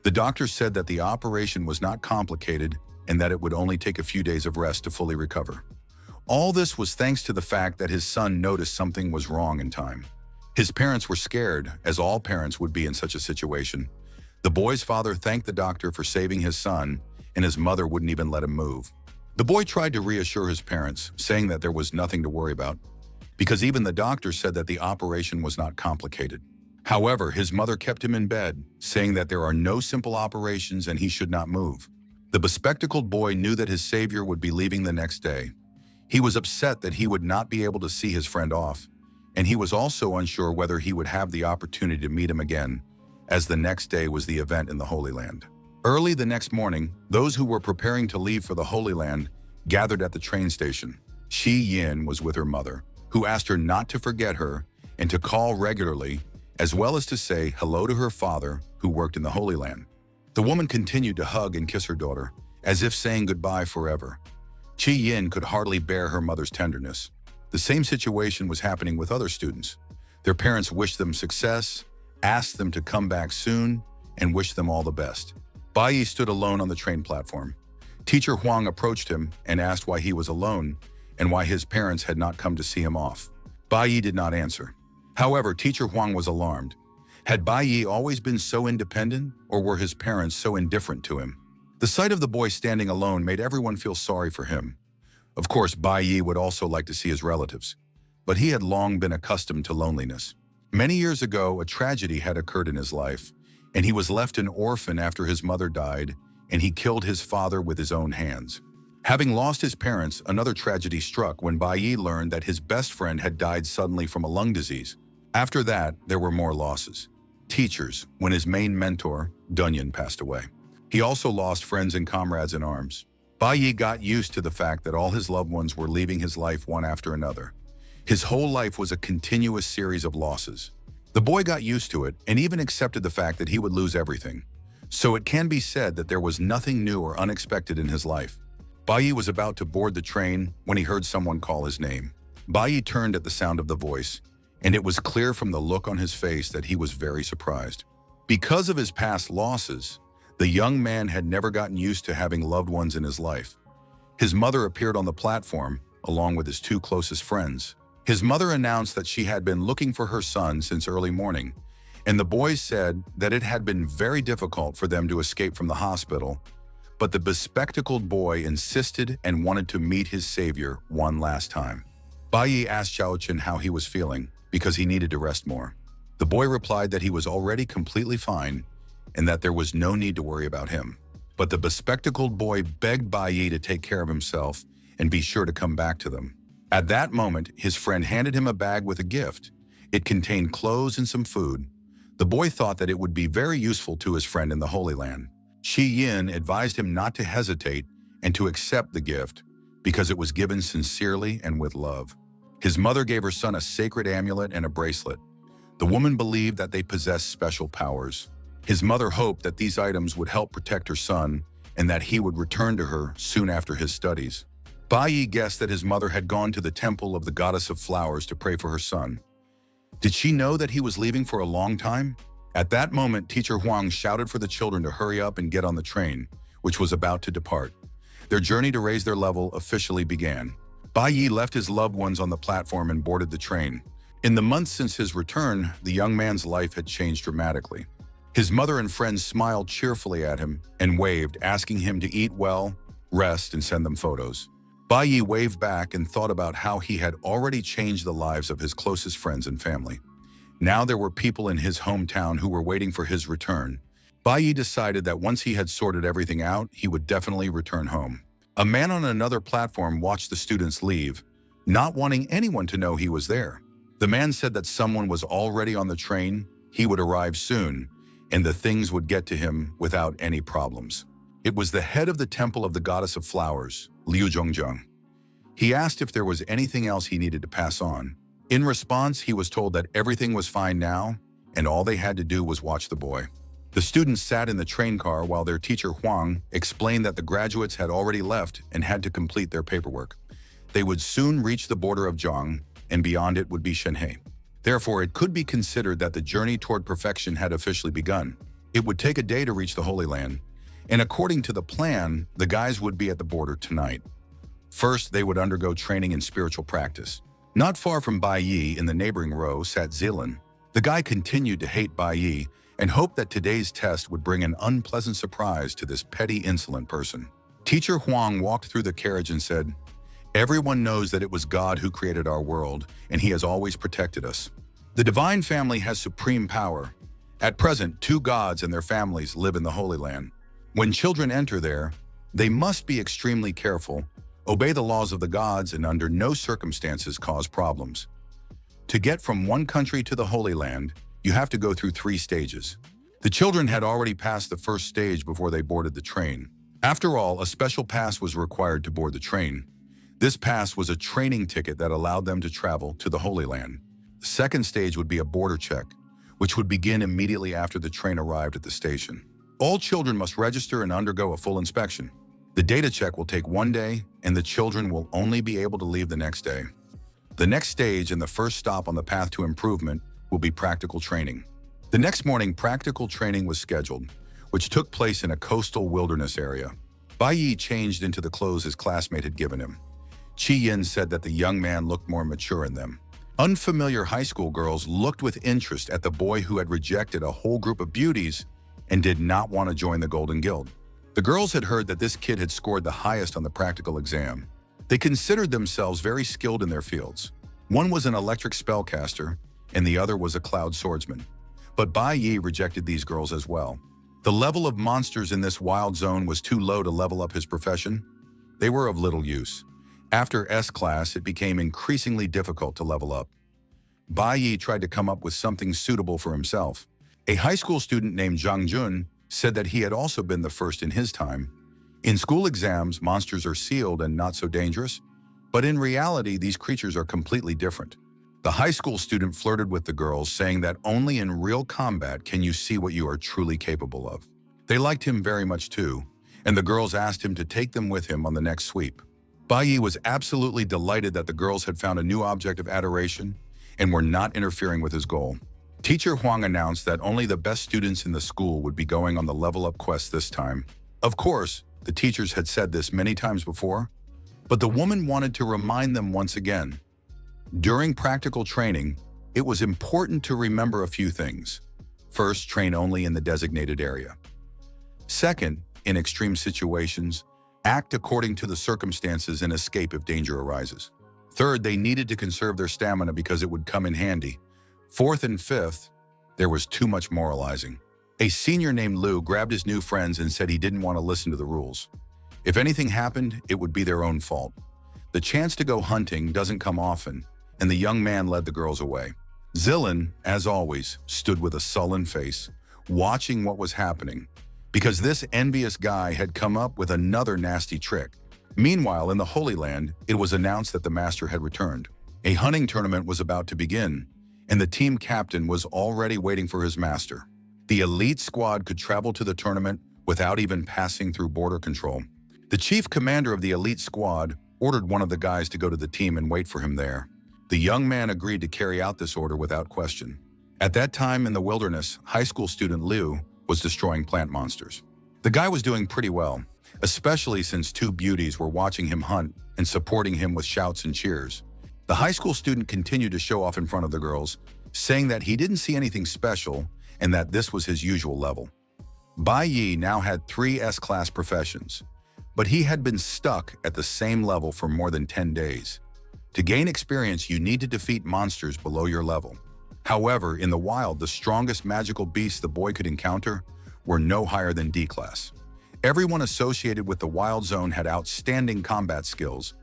Speaker 1: The doctor said that the operation was not complicated and that it would only take a few days of rest to fully recover. All this was thanks to the fact that his son noticed something was wrong in time. His parents were scared, as all parents would be in such a situation. The boy's father thanked the doctor for saving his son, and his mother wouldn't even let him move. The boy tried to reassure his parents, saying that there was nothing to worry about, because even the doctor said that the operation was not complicated. However, his mother kept him in bed, saying that there are no simple operations and he should not move. The bespectacled boy knew that his savior would be leaving the next day. He was upset that he would not be able to see his friend off, and he was also unsure whether he would have the opportunity to meet him again, as the next day was the event in the Holy Land. Early the next morning, those who were preparing to leave for the Holy Land gathered at the train station. Shi Yin was with her mother, who asked her not to forget her and to call regularly, as well as to say hello to her father, who worked in the Holy Land. The woman continued to hug and kiss her daughter, as if saying goodbye forever. Chi Yin could hardly bear her mother's tenderness. The same situation was happening with other students. Their parents wished them success, asked them to come back soon, and wished them all the best. Bai Yi stood alone on the train platform. Teacher Huang approached him and asked why he was alone and why his parents had not come to see him off. Bai Yi did not answer. However, Teacher Huang was alarmed. Had Bai Yi always been so independent, or were his parents so indifferent to him? The sight of the boy standing alone made everyone feel sorry for him. Of course, Bai Yi would also like to see his relatives, but he had long been accustomed to loneliness. Many years ago, a tragedy had occurred in his life, and he was left an orphan after his mother died, and he killed his father with his own hands. Having lost his parents, another tragedy struck when Bai Yi learned that his best friend had died suddenly from a lung disease. After that, there were more losses. Teachers, when his main mentor, Dunyan, passed away. He also lost friends and comrades in arms. Bai Yi got used to the fact that all his loved ones were leaving his life one after another. His whole life was a continuous series of losses. The boy got used to it and even accepted the fact that he would lose everything. So it can be said that there was nothing new or unexpected in his life. Bai Yi was about to board the train when he heard someone call his name. Bai Yi turned at the sound of the voice, and it was clear from the look on his face that he was very surprised. Because of his past losses, the young man had never gotten used to having loved ones in his life. His mother appeared on the platform, along with his two closest friends. His mother announced that she had been looking for her son since early morning, and the boys said that it had been very difficult for them to escape from the hospital, but the bespectacled boy insisted and wanted to meet his savior one last time. Bai Yi asked Xiaochen how he was feeling, because he needed to rest more. The boy replied that he was already completely fine and that there was no need to worry about him. But the bespectacled boy begged Bai Yi to take care of himself and be sure to come back to them. At that moment, his friend handed him a bag with a gift. It contained clothes and some food. The boy thought that it would be very useful to his friend in the Holy Land. Shi Yin advised him not to hesitate and to accept the gift because it was given sincerely and with love. His mother gave her son a sacred amulet and a bracelet. The woman believed that they possessed special powers. His mother hoped that these items would help protect her son and that he would return to her soon after his studies. Bai Yi guessed that his mother had gone to the temple of the goddess of flowers to pray for her son. Did she know that he was leaving for a long time? At that moment, Teacher Huang shouted for the children to hurry up and get on the train, which was about to depart. Their journey to raise their level officially began. Bai Yi left his loved ones on the platform and boarded the train. In the months since his return, the young man's life had changed dramatically. His mother and friends smiled cheerfully at him and waved, asking him to eat well, rest, and send them photos. Bai Yi waved back and thought about how he had already changed the lives of his closest friends and family. Now there were people in his hometown who were waiting for his return. Bai Yi decided that once he had sorted everything out, he would definitely return home. A man on another platform watched the students leave, not wanting anyone to know he was there. The man said that someone was already on the train, he would arrive soon, and the things would get to him without any problems. It was the head of the temple of the goddess of flowers, Liu Zhongjong. He asked if there was anything else he needed to pass on. In response, he was told that everything was fine now, and all they had to do was watch the boy. The students sat in the train car while their teacher Huang explained that the graduates had already left and had to complete their paperwork. They would soon reach the border of Zhang, and beyond it would be Shenhe. Therefore, it could be considered that the journey toward perfection had officially begun. It would take a day to reach the Holy Land, and according to the plan, the guys would be at the border tonight. First, they would undergo training in spiritual practice. Not far from Bai Yi, in the neighboring row, sat Zilin. The guy continued to hate Bai Yi and hoped that today's test would bring an unpleasant surprise to this petty, insolent person. Teacher Huang walked through the carriage and said, "Everyone knows that it was God who created our world, and He has always protected us. The divine family has supreme power. At present, 2 gods and their families live in the Holy Land. When children enter there, they must be extremely careful, obey the laws of the gods, and under no circumstances cause problems. To get from one country to the Holy Land, you have to go through 3 stages." The children had already passed the first stage before they boarded the train. After all, a special pass was required to board the train. This pass was a training ticket that allowed them to travel to the Holy Land. The second stage would be a border check, which would begin immediately after the train arrived at the station. All children must register and undergo a full inspection. The data check will take 1 day, and the children will only be able to leave the next day. The next stage and the first stop on the path to improvement will be practical training. The next morning, practical training was scheduled, which took place in a coastal wilderness area. Bai Yi changed into the clothes his classmate had given him. Qi Yin said that the young man looked more mature in them. Unfamiliar high school girls looked with interest at the boy who had rejected a whole group of beauties and did not want to join the Golden Guild. The girls had heard that this kid had scored the highest on the practical exam. They considered themselves very skilled in their fields. One was an electric spellcaster, and the other was a cloud swordsman. But Bai Yi rejected these girls as well. The level of monsters in this wild zone was too low to level up his profession. They were of little use. After S-class, it became increasingly difficult to level up. Bai Yi tried to come up with something suitable for himself. A high school student named Zhang Jun said that he had also been the first in his time. In school exams, monsters are sealed and not so dangerous, but in reality, these creatures are completely different. The high school student flirted with the girls, saying that only in real combat can you see what you are truly capable of. They liked him very much too, and the girls asked him to take them with him on the next sweep. Bai Yi was absolutely delighted that the girls had found a new object of adoration and were not interfering with his goal. Teacher Huang announced that only the best students in the school would be going on the level-up quest this time. Of course, the teachers had said this many times before, but the woman wanted to remind them once again. During practical training, it was important to remember a few things. First, train only in the designated area. Second, in extreme situations, act according to the circumstances and escape if danger arises. Third, they needed to conserve their stamina because it would come in handy. Fourth and fifth, there was too much moralizing. A senior named Lu grabbed his new friends and said he didn't want to listen to the rules. If anything happened, it would be their own fault. The chance to go hunting doesn't come often, and the young man led the girls away. Zilin, as always, stood with a sullen face, watching what was happening, because this envious guy had come up with another nasty trick. Meanwhile, in the Holy Land, it was announced that the master had returned. A hunting tournament was about to begin, and the team captain was already waiting for his master. The elite squad could travel to the tournament without even passing through border control. The chief commander of the elite squad ordered one of the guys to go to the team and wait for him there. The young man agreed to carry out this order without question. At that time in the wilderness, high school student Liu was destroying plant monsters. The guy was doing pretty well, especially since two beauties were watching him hunt and supporting him with shouts and cheers. The high school student continued to show off in front of the girls, saying that he didn't see anything special and that this was his usual level. Bai Yi now had 3 S-class professions, but he had been stuck at the same level for more than 10 days. To gain experience, you need to defeat monsters below your level. However, in the wild, the strongest magical beasts the boy could encounter were no higher than D-class. Everyone associated with the wild zone had outstanding combat skills,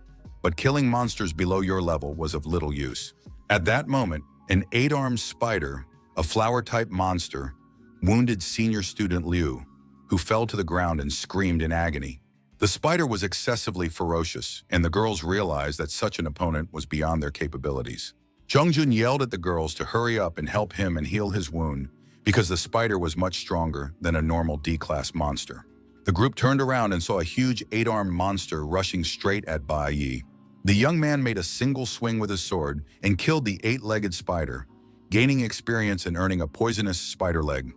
Speaker 1: but killing monsters below your level was of little use. At that moment, an 8-armed spider, a flower-type monster, wounded senior student Liu, who fell to the ground and screamed in agony. The spider was excessively ferocious, and the girls realized that such an opponent was beyond their capabilities. Zhongjun yelled at the girls to hurry up and help him and heal his wound because the spider was much stronger than a normal D-class monster. The group turned around and saw a huge 8-armed monster rushing straight at Bai Yi. The young man made a single swing with his sword and killed the 8-legged spider, gaining experience and earning a poisonous spider leg.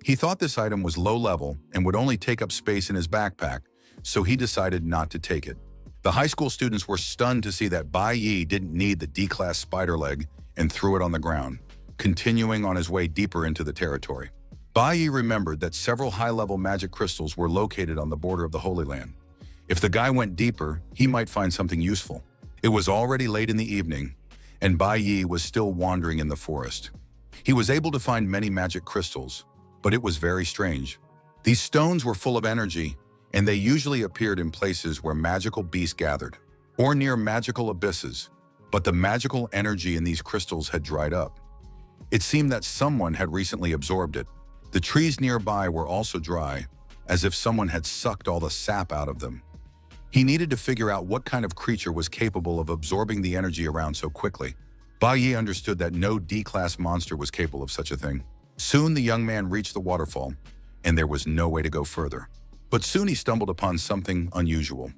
Speaker 1: He thought this item was low level and would only take up space in his backpack, so he decided not to take it. The high school students were stunned to see that Bai Yi didn't need the D-class spider leg and threw it on the ground, continuing on his way deeper into the territory. Bai Yi remembered that several high-level magic crystals were located on the border of the Holy Land. If the guy went deeper, he might find something useful. It was already late in the evening, and Bai Yi was still wandering in the forest. He was able to find many magic crystals, but it was very strange. These stones were full of energy, and they usually appeared in places where magical beasts gathered, or near magical abysses, but the magical energy in these crystals had dried up. It seemed that someone had recently absorbed it. The trees nearby were also dry, as if someone had sucked all the sap out of them. He needed to figure out what kind of creature was capable of absorbing the energy around so quickly. Bai Yi understood that no D-class monster was capable of such a thing. Soon the young man reached the waterfall, and there was no way to go further. But soon he stumbled upon something unusual.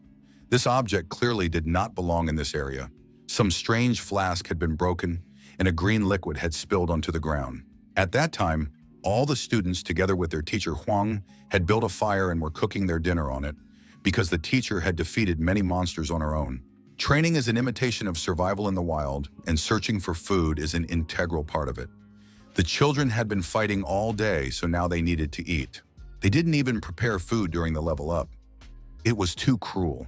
Speaker 1: This object clearly did not belong in this area. Some strange flask had been broken, and a green liquid had spilled onto the ground. At that time, all the students, together with their teacher Huang, had built a fire and were cooking their dinner on it, because the teacher had defeated many monsters on her own. Training is an imitation of survival in the wild, and searching for food is an integral part of it. The children had been fighting all day, so now they needed to eat. They didn't even prepare food during the level up. It was too cruel.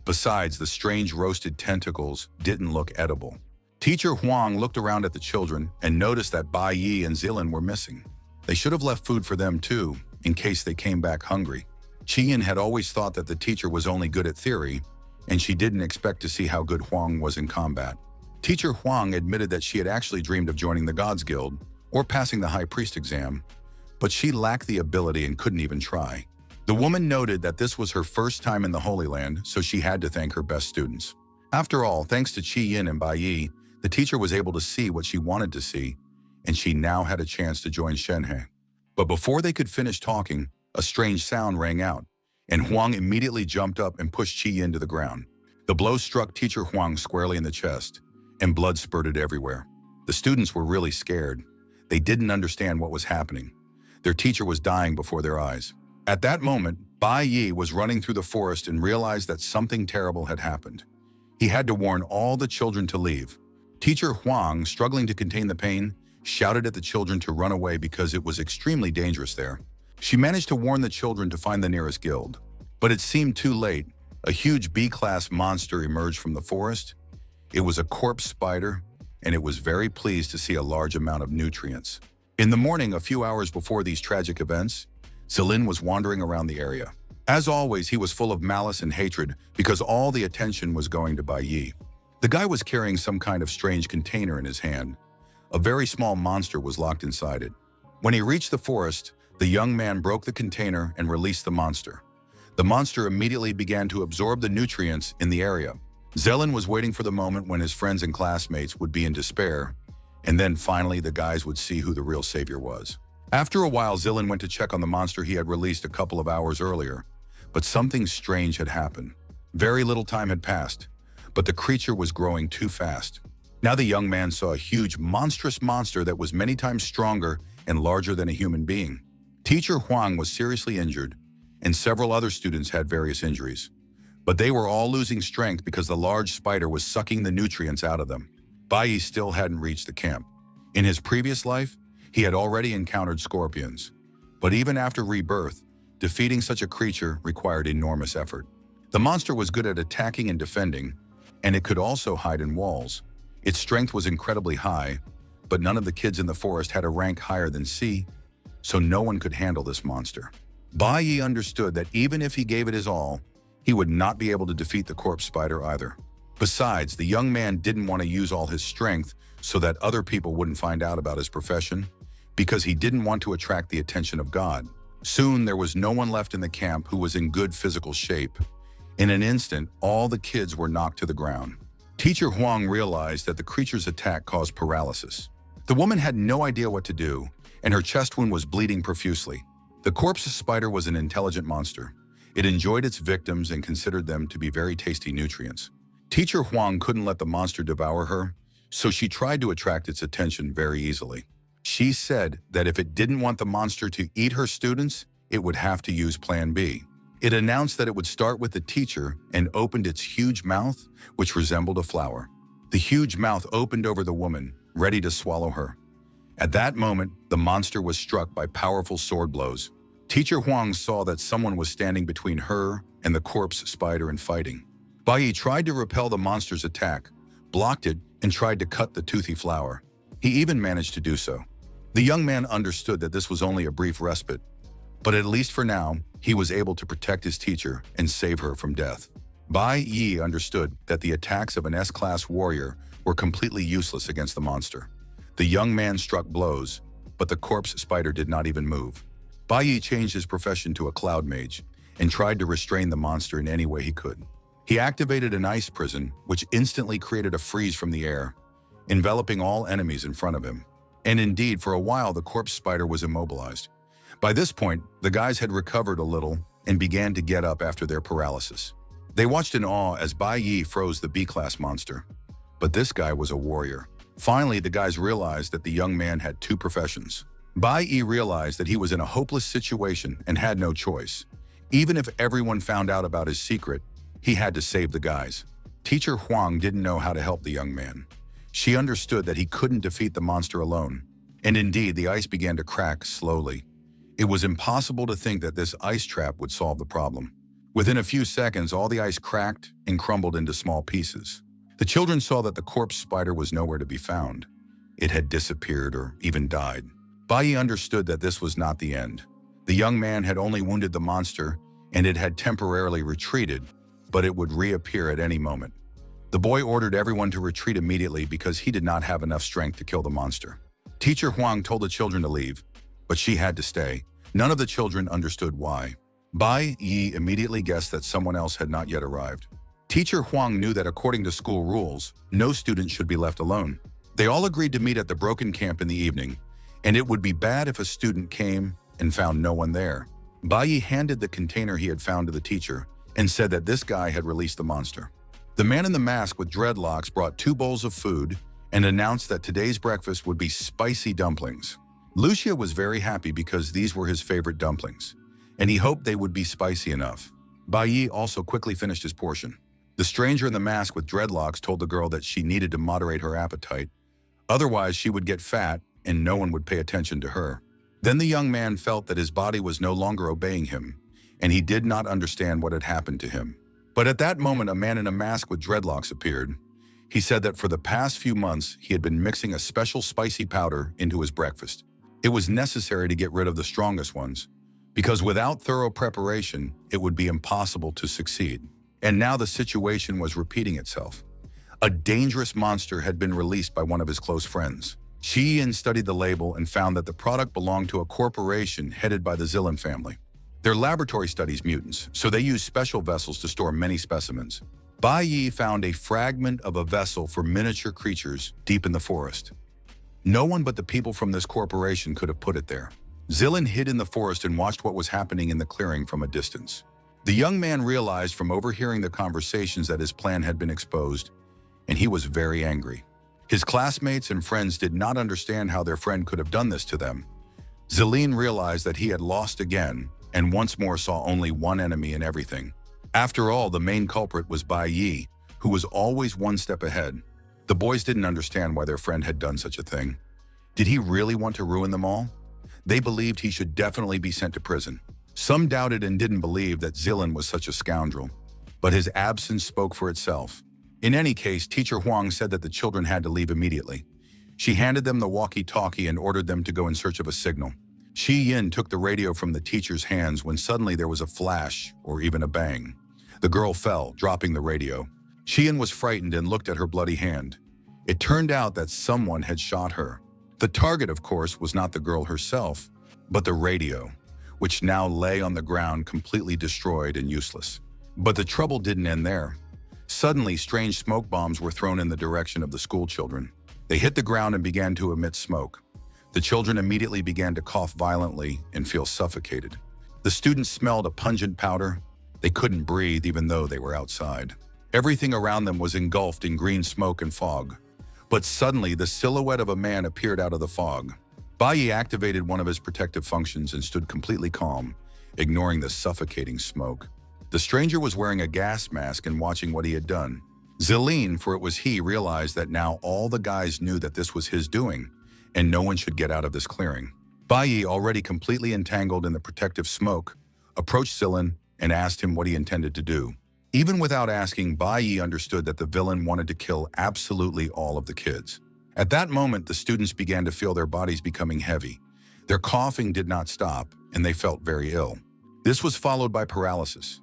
Speaker 1: Besides, the strange roasted tentacles didn't look edible. Teacher Huang looked around at the children and noticed that Bai Yi and Zilin were missing. They should have left food for them too, in case they came back hungry. Qian had always thought that the teacher was only good at theory, and she didn't expect to see how good Huang was in combat. Teacher Huang admitted that she had actually dreamed of joining the Gods Guild or passing the High Priest exam, but she lacked the ability and couldn't even try. The woman noted that this was her first time in the Holy Land, so she had to thank her best students. After all, thanks to Qi Yin and Bai Yi, the teacher was able to see what she wanted to see, and she now had a chance to join Shenhe. But before they could finish talking, a strange sound rang out, and Huang immediately jumped up and pushed Qi Yin to the ground. The blow struck teacher Huang squarely in the chest, and blood spurted everywhere. The students were really scared. They didn't understand what was happening. Their teacher was dying before their eyes. At that moment, Bai Yi was running through the forest and realized that something terrible had happened. He had to warn all the children to leave. Teacher Huang, struggling to contain the pain, shouted at the children to run away because it was extremely dangerous there. She managed to warn the children to find the nearest guild. But it seemed too late. A huge B-class monster emerged from the forest. It was a corpse spider, and it was very pleased to see a large amount of nutrients. In the morning, a few hours before these tragic events, Zilin was wandering around the area. As always, he was full of malice and hatred because all the attention was going to Bai Yi. The guy was carrying some kind of strange container in his hand. A very small monster was locked inside it. When he reached the forest, the young man broke the container and released the monster. The monster immediately began to absorb the nutrients in the area. Zelen was waiting for the moment when his friends and classmates would be in despair, and then finally the guys would see who the real savior was. After a while, Zilin went to check on the monster he had released a couple of hours earlier, but something strange had happened. Very little time had passed, but the creature was growing too fast. Now the young man saw a huge, monstrous monster that was many times stronger and larger than a human being. Teacher Huang was seriously injured, and several other students had various injuries. But they were all losing strength because the large spider was sucking the nutrients out of them. Bai still hadn't reached the camp. In his previous life, he had already encountered scorpions. But even after rebirth, defeating such a creature required enormous effort. The monster was good at attacking and defending, and it could also hide in walls. Its strength was incredibly high, but none of the kids in the forest had a rank higher than C, so no one could handle this monster. Bai Yi understood that even if he gave it his all, he would not be able to defeat the corpse spider either. Besides, the young man didn't want to use all his strength so that other people wouldn't find out about his profession, because he didn't want to attract the attention of God. Soon, there was no one left in the camp who was in good physical shape. In an instant, all the kids were knocked to the ground. Teacher Huang realized that the creature's attack caused paralysis. The woman had no idea what to do, and her chest wound was bleeding profusely. The corpse spider was an intelligent monster. It enjoyed its victims and considered them to be very tasty nutrients. Teacher Huang couldn't let the monster devour her, so she tried to attract its attention very easily. She said that if it didn't want the monster to eat her students, it would have to use Plan B. It announced that it would start with the teacher and opened its huge mouth, which resembled a flower. The huge mouth opened over the woman, ready to swallow her. At that moment, the monster was struck by powerful sword blows. Teacher Huang saw that someone was standing between her and the corpse spider and fighting. Bai Yi tried to repel the monster's attack, blocked it, and tried to cut the toothy flower. He even managed to do so. The young man understood that this was only a brief respite, but at least for now, he was able to protect his teacher and save her from death. Bai Yi understood that the attacks of an S-class warrior were completely useless against the monster. The young man struck blows, but the corpse spider did not even move. Bai Yi changed his profession to a cloud mage and tried to restrain the monster in any way he could. He activated an ice prison, which instantly created a freeze from the air, enveloping all enemies in front of him. And indeed, for a while, the corpse spider was immobilized. By this point, the guys had recovered a little and began to get up after their paralysis. They watched in awe as Bai Yi froze the B-class monster. But this guy was a warrior. Finally, the guys realized that the young man had two professions. Bai Yi realized that he was in a hopeless situation and had no choice. Even if everyone found out about his secret, he had to save the guys. Teacher Huang didn't know how to help the young man. She understood that he couldn't defeat the monster alone. And indeed, the ice began to crack slowly. It was impossible to think that this ice trap would solve the problem. Within a few seconds, all the ice cracked and crumbled into small pieces. The children saw that the corpse spider was nowhere to be found. It had disappeared or even died. Bai Yi understood that this was not the end. The young man had only wounded the monster, and it had temporarily retreated, but it would reappear at any moment. The boy ordered everyone to retreat immediately because he did not have enough strength to kill the monster. Teacher Huang told the children to leave, but she had to stay. None of the children understood why. Bai Yi immediately guessed that someone else had not yet arrived. Teacher Huang knew that according to school rules, no student should be left alone. They all agreed to meet at the broken camp in the evening, and it would be bad if a student came and found no one there. Bai Yi handed the container he had found to the teacher and said that this guy had released the monster. The man in the mask with dreadlocks brought 2 bowls of food and announced that today's breakfast would be spicy dumplings. Lucia was very happy because these were his favorite dumplings, and he hoped they would be spicy enough. Bai Yi also quickly finished his portion. The stranger in the mask with dreadlocks told the girl that she needed to moderate her appetite, otherwise she would get fat and no one would pay attention to her. Then the young man felt that his body was no longer obeying him, and he did not understand what had happened to him. But at that moment, a man in a mask with dreadlocks appeared. He said that for the past few months, he had been mixing a special spicy powder into his breakfast. It was necessary to get rid of the strongest ones, because without thorough preparation, it would be impossible to succeed. And now the situation was repeating itself. A dangerous monster had been released by one of his close friends. Shi studied the label and found that the product belonged to a corporation headed by the Zilin family. Their laboratory studies mutants, so they use special vessels to store many specimens. Bai Yi found a fragment of a vessel for miniature creatures deep in the forest. No one but the people from this corporation could have put it there. Zilin hid in the forest and watched what was happening in the clearing from a distance. The young man realized from overhearing the conversations that his plan had been exposed, and he was very angry. His classmates and friends did not understand how their friend could have done this to them. Zilin realized that he had lost again and once more saw only one enemy in everything. After all, the main culprit was Bai Yi, who was always one step ahead. The boys didn't understand why their friend had done such a thing. Did he really want to ruin them all? They believed he should definitely be sent to prison. Some doubted and didn't believe that Zilin was such a scoundrel, but his absence spoke for itself. In any case, Teacher Huang said that the children had to leave immediately. She handed them the walkie-talkie and ordered them to go in search of a signal. Shi Yin took the radio from the teacher's hands when suddenly there was a flash or even a bang. The girl fell, dropping the radio. Shi Yin was frightened and looked at her bloody hand. It turned out that someone had shot her. The target, of course, was not the girl herself, but the radio, which now lay on the ground completely destroyed and useless. But the trouble didn't end there. Suddenly, strange smoke bombs were thrown in the direction of the school children. They hit the ground and began to emit smoke. The children immediately began to cough violently and feel suffocated. The students smelled a pungent powder. They couldn't breathe even though they were outside. Everything around them was engulfed in green smoke and fog. But suddenly, the silhouette of a man appeared out of the fog. Bai Yi activated one of his protective functions and stood completely calm, ignoring the suffocating smoke. The stranger was wearing a gas mask and watching what he had done. Zilin, for it was he, realized that now all the guys knew that this was his doing, and no one should get out of this clearing. Bai Yi, already completely entangled in the protective smoke, approached Zilin and asked him what he intended to do. Even without asking, Bai Yi understood that the villain wanted to kill absolutely all of the kids. At that moment, the students began to feel their bodies becoming heavy. Their coughing did not stop, and they felt very ill. This was followed by paralysis.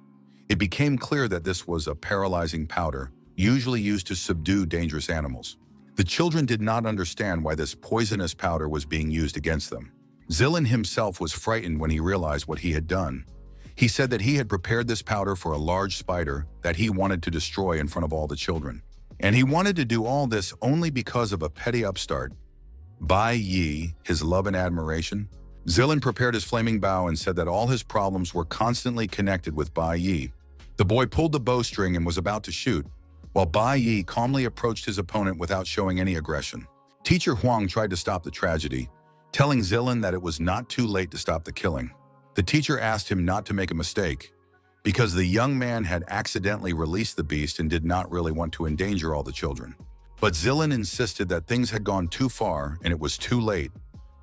Speaker 1: It became clear that this was a paralyzing powder, usually used to subdue dangerous animals. The children did not understand why this poisonous powder was being used against them. Zilin himself was frightened when he realized what he had done. He said that he had prepared this powder for a large spider that he wanted to destroy in front of all the children. And he wanted to do all this only because of a petty upstart, Bai Yi, his love and admiration. Zilin prepared his flaming bow and said that all his problems were constantly connected with Bai Yi. The boy pulled the bowstring and was about to shoot, while Bai Yi calmly approached his opponent without showing any aggression. Teacher Huang tried to stop the tragedy, telling Zilin that it was not too late to stop the killing. The teacher asked him not to make a mistake, because the young man had accidentally released the beast and did not really want to endanger all the children. But Zilin insisted that things had gone too far and it was too late.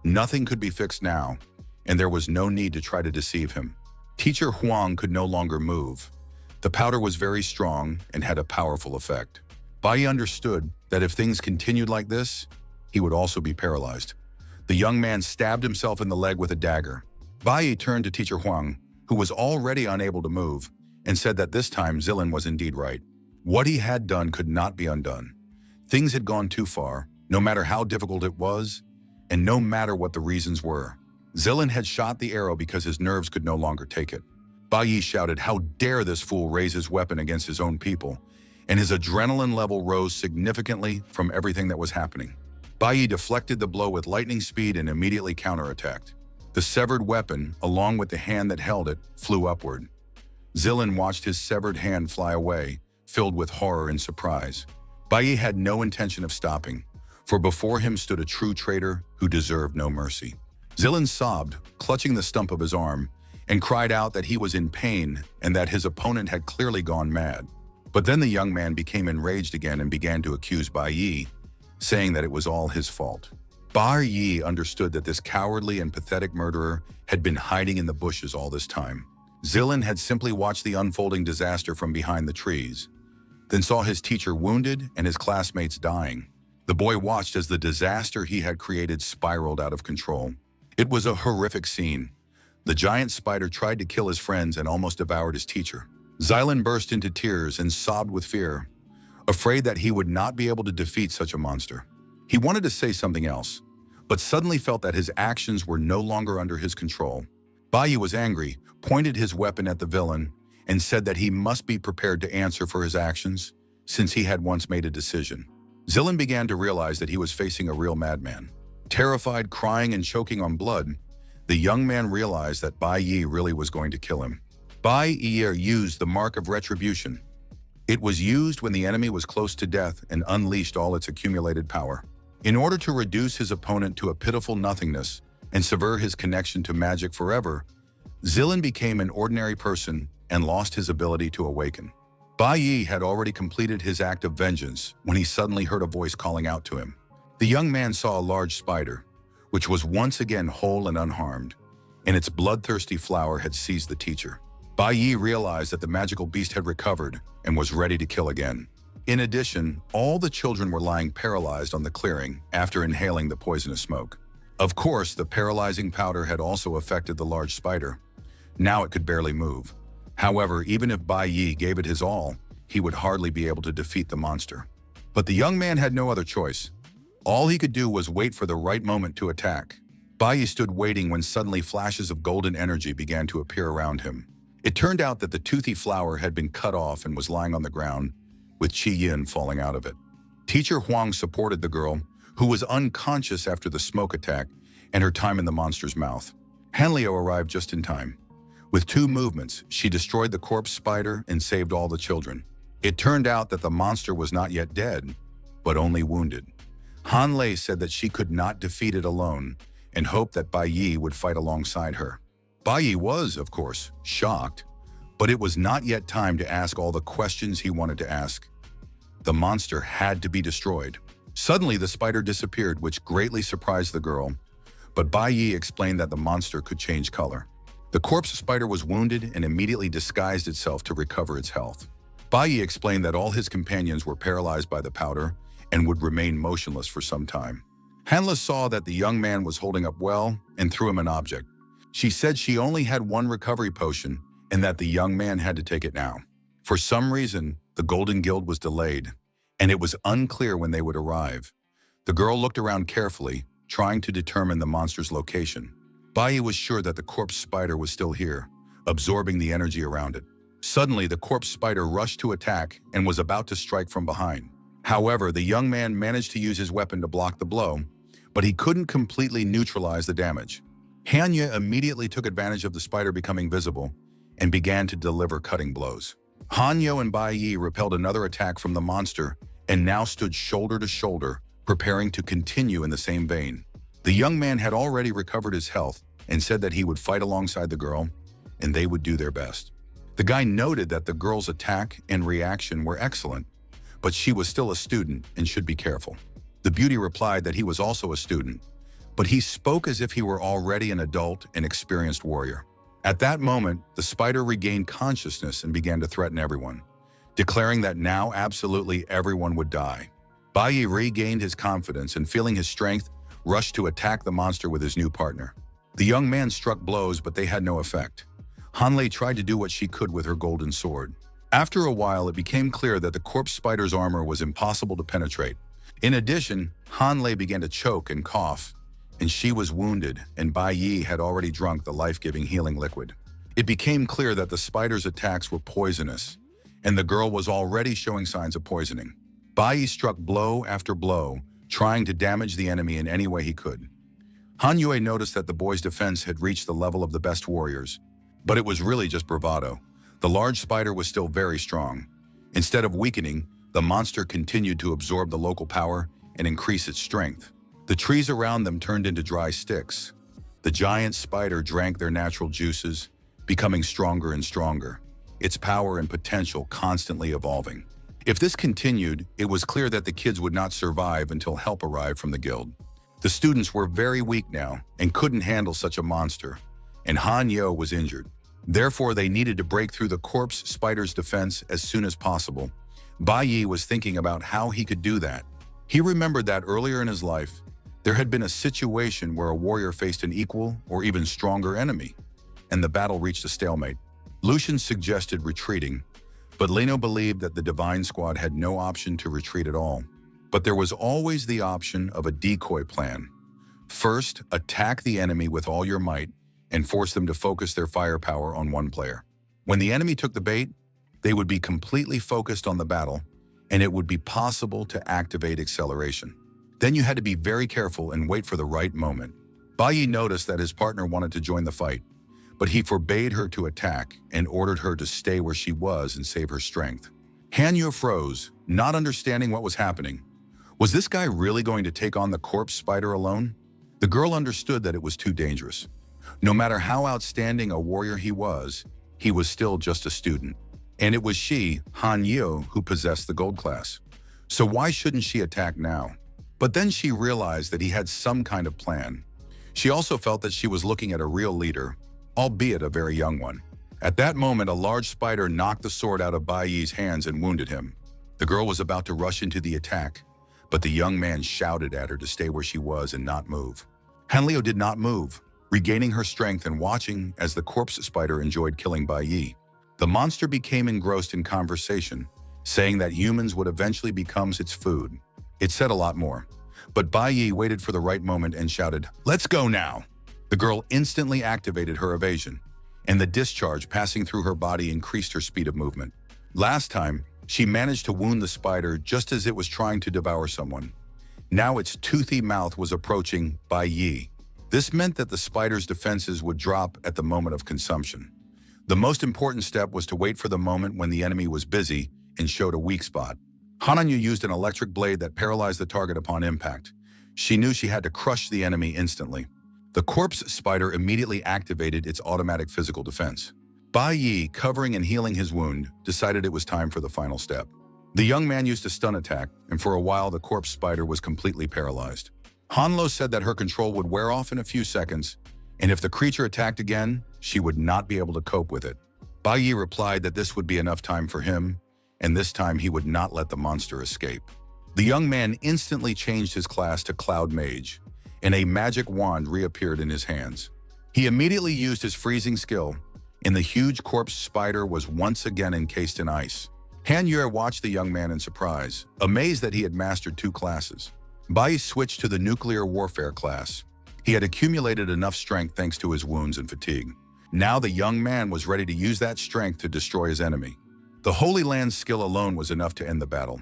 Speaker 1: Nothing could be fixed now, and there was no need to try to deceive him. Teacher Huang could no longer move. The powder was very strong and had a powerful effect. Bai Yi understood that if things continued like this, he would also be paralyzed. The young man stabbed himself in the leg with a dagger. Bai Yi turned to Teacher Huang, who was already unable to move, and said that this time Zilin was indeed right. What he had done could not be undone. Things had gone too far, no matter how difficult it was, and no matter what the reasons were. Zilin had shot the arrow because his nerves could no longer take it. Bai Yi shouted, "How dare this fool raise his weapon against his own people?" And his adrenaline level rose significantly from everything that was happening. Bai Yi deflected the blow with lightning speed and immediately counterattacked. The severed weapon, along with the hand that held it, flew upward. Zilin watched his severed hand fly away, filled with horror and surprise. Bai Yi had no intention of stopping, for before him stood a true traitor who deserved no mercy. Zilin sobbed, clutching the stump of his arm, and cried out that he was in pain and that his opponent had clearly gone mad. But then the young man became enraged again and began to accuse Bai Yi, saying that it was all his fault. Bai Yi understood that this cowardly and pathetic murderer had been hiding in the bushes all this time. Zilin had simply watched the unfolding disaster from behind the trees, then saw his teacher wounded and his classmates dying. The boy watched as the disaster he had created spiraled out of control. It was a horrific scene. The giant spider tried to kill his friends and almost devoured his teacher. Zilin burst into tears and sobbed with fear, afraid that he would not be able to defeat such a monster. He wanted to say something else, but suddenly felt that his actions were no longer under his control. Bai Yi was angry, pointed his weapon at the villain, and said that he must be prepared to answer for his actions, since he had once made a decision. Zilin began to realize that he was facing a real madman. Terrified, crying, and choking on blood, the young man realized that Bai Yi really was going to kill him. Bai Yi used the mark of retribution. It was used when the enemy was close to death and unleashed all its accumulated power. In order to reduce his opponent to a pitiful nothingness and sever his connection to magic forever, Zilin became an ordinary person and lost his ability to awaken. Bai Yi had already completed his act of vengeance when he suddenly heard a voice calling out to him. The young man saw a large spider, which was once again whole and unharmed, and its bloodthirsty flower had seized the teacher. Bai Yi realized that the magical beast had recovered and was ready to kill again. In addition, all the children were lying paralyzed on the clearing after inhaling the poisonous smoke. Of course, the paralyzing powder had also affected the large spider. Now it could barely move. However, even if Bai Yi gave it his all, he would hardly be able to defeat the monster. But the young man had no other choice. All he could do was wait for the right moment to attack. Bai Yi stood waiting when suddenly flashes of golden energy began to appear around him. It turned out that the toothy flower had been cut off and was lying on the ground, with Qi Yin falling out of it. Teacher Huang supported the girl, who was unconscious after the smoke attack and her time in the monster's mouth. Hanliu arrived just in time. With 2 movements, she destroyed the corpse spider and saved all the children. It turned out that the monster was not yet dead, but only wounded. Han Lei said that she could not defeat it alone and hoped that Bai Yi would fight alongside her. Bai Yi was, of course, shocked, but it was not yet time to ask all the questions he wanted to ask. The monster had to be destroyed. Suddenly, the spider disappeared, which greatly surprised the girl, but Bai Yi explained that the monster could change color. The corpse spider was wounded and immediately disguised itself to recover its health. Bai Yi explained that all his companions were paralyzed by the powder and would remain motionless for some time. Hanla saw that the young man was holding up well and threw him an object. She said she only had 1 recovery potion and that the young man had to take it now. For some reason, the Golden Guild was delayed, and it was unclear when they would arrive. The girl looked around carefully, trying to determine the monster's location. Bai Yi was sure that the corpse spider was still here, absorbing the energy around it. Suddenly, the corpse spider rushed to attack and was about to strike from behind. However, the young man managed to use his weapon to block the blow, but he couldn't completely neutralize the damage. Hanyu immediately took advantage of the spider becoming visible and began to deliver cutting blows. Hanyu and Bai Yi repelled another attack from the monster and now stood shoulder to shoulder, preparing to continue in the same vein. The young man had already recovered his health and said that he would fight alongside the girl, and they would do their best. The guy noted that the girl's attack and reaction were excellent, but she was still a student and should be careful. The beauty replied that he was also a student, but he spoke as if he were already an adult and experienced warrior. At that moment, the spider regained consciousness and began to threaten everyone, declaring that now absolutely everyone would die. Bai Yi regained his confidence and, feeling his strength, rushed to attack the monster with his new partner. The young man struck blows, but they had no effect. Han Lei tried to do what she could with her golden sword. After a while, it became clear that the corpse spider's armor was impossible to penetrate. In addition, Han Lei began to choke and cough, and she was wounded, and Bai Yi had already drunk the life-giving healing liquid. It became clear that the spider's attacks were poisonous, and the girl was already showing signs of poisoning. Bai Yi struck blow after blow, trying to damage the enemy in any way he could. Han Yue noticed that the boy's defense had reached the level of the best warriors, but it was really just bravado. The large spider was still very strong. Instead of weakening, the monster continued to absorb the local power and increase its strength. The trees around them turned into dry sticks. The giant spider drank their natural juices, becoming stronger and stronger, its power and potential constantly evolving. If this continued, it was clear that the kids would not survive until help arrived from the guild. The students were very weak now and couldn't handle such a monster, and Han Yo was injured. Therefore, they needed to break through the corpse spider's defense as soon as possible. Bai Yi was thinking about how he could do that. He remembered that earlier in his life, there had been a situation where a warrior faced an equal or even stronger enemy, and the battle reached a stalemate. Lucian suggested retreating, but Leno believed that the Divine Squad had no option to retreat at all. But there was always the option of a decoy plan. First, attack the enemy with all your might and force them to focus their firepower on one player. When the enemy took the bait, they would be completely focused on the battle, and it would be possible to activate acceleration. Then you had to be very careful and wait for the right moment. Bai Yi noticed that his partner wanted to join the fight, but he forbade her to attack and ordered her to stay where she was and save her strength. Hanyu froze, not understanding what was happening. Was this guy really going to take on the corpse spider alone? The girl understood that it was too dangerous. No matter how outstanding a warrior he was still just a student. And it was she, Hanyu, who possessed the gold class. So why shouldn't she attack now? But then she realized that he had some kind of plan. She also felt that she was looking at a real leader, albeit a very young one. At that moment, a large spider knocked the sword out of Bai Yi's hands and wounded him. The girl was about to rush into the attack, but the young man shouted at her to stay where she was and not move. Hanliu did not move, regaining her strength and watching as the corpse spider enjoyed killing Bai Yi. The monster became engrossed in conversation, saying that humans would eventually become its food. It said a lot more, but Bai Yi waited for the right moment and shouted, "Let's go now!" The girl instantly activated her evasion, and the discharge passing through her body increased her speed of movement. Last time, she managed to wound the spider just as it was trying to devour someone. Now its toothy mouth was approaching Bai Yi. This meant that the spider's defenses would drop at the moment of consumption. The most important step was to wait for the moment when the enemy was busy and showed a weak spot. Hananyu used an electric blade that paralyzed the target upon impact. She knew she had to crush the enemy instantly. The corpse spider immediately activated its automatic physical defense. Bai Yi, covering and healing his wound, decided it was time for the final step. The young man used a stun attack, and for a while the corpse spider was completely paralyzed. Hanlo said that her control would wear off in a few seconds, and if the creature attacked again, she would not be able to cope with it. Bai Yi replied that this would be enough time for him, and this time he would not let the monster escape. The young man instantly changed his class to Cloud Mage, and a magic wand reappeared in his hands. He immediately used his freezing skill, and the huge corpse spider was once again encased in ice. Han Yue watched the young man in surprise, amazed that he had mastered 2 classes. Bai switched to the nuclear warfare class. He had accumulated enough strength thanks to his wounds and fatigue. Now the young man was ready to use that strength to destroy his enemy. The Holy Land's skill alone was enough to end the battle.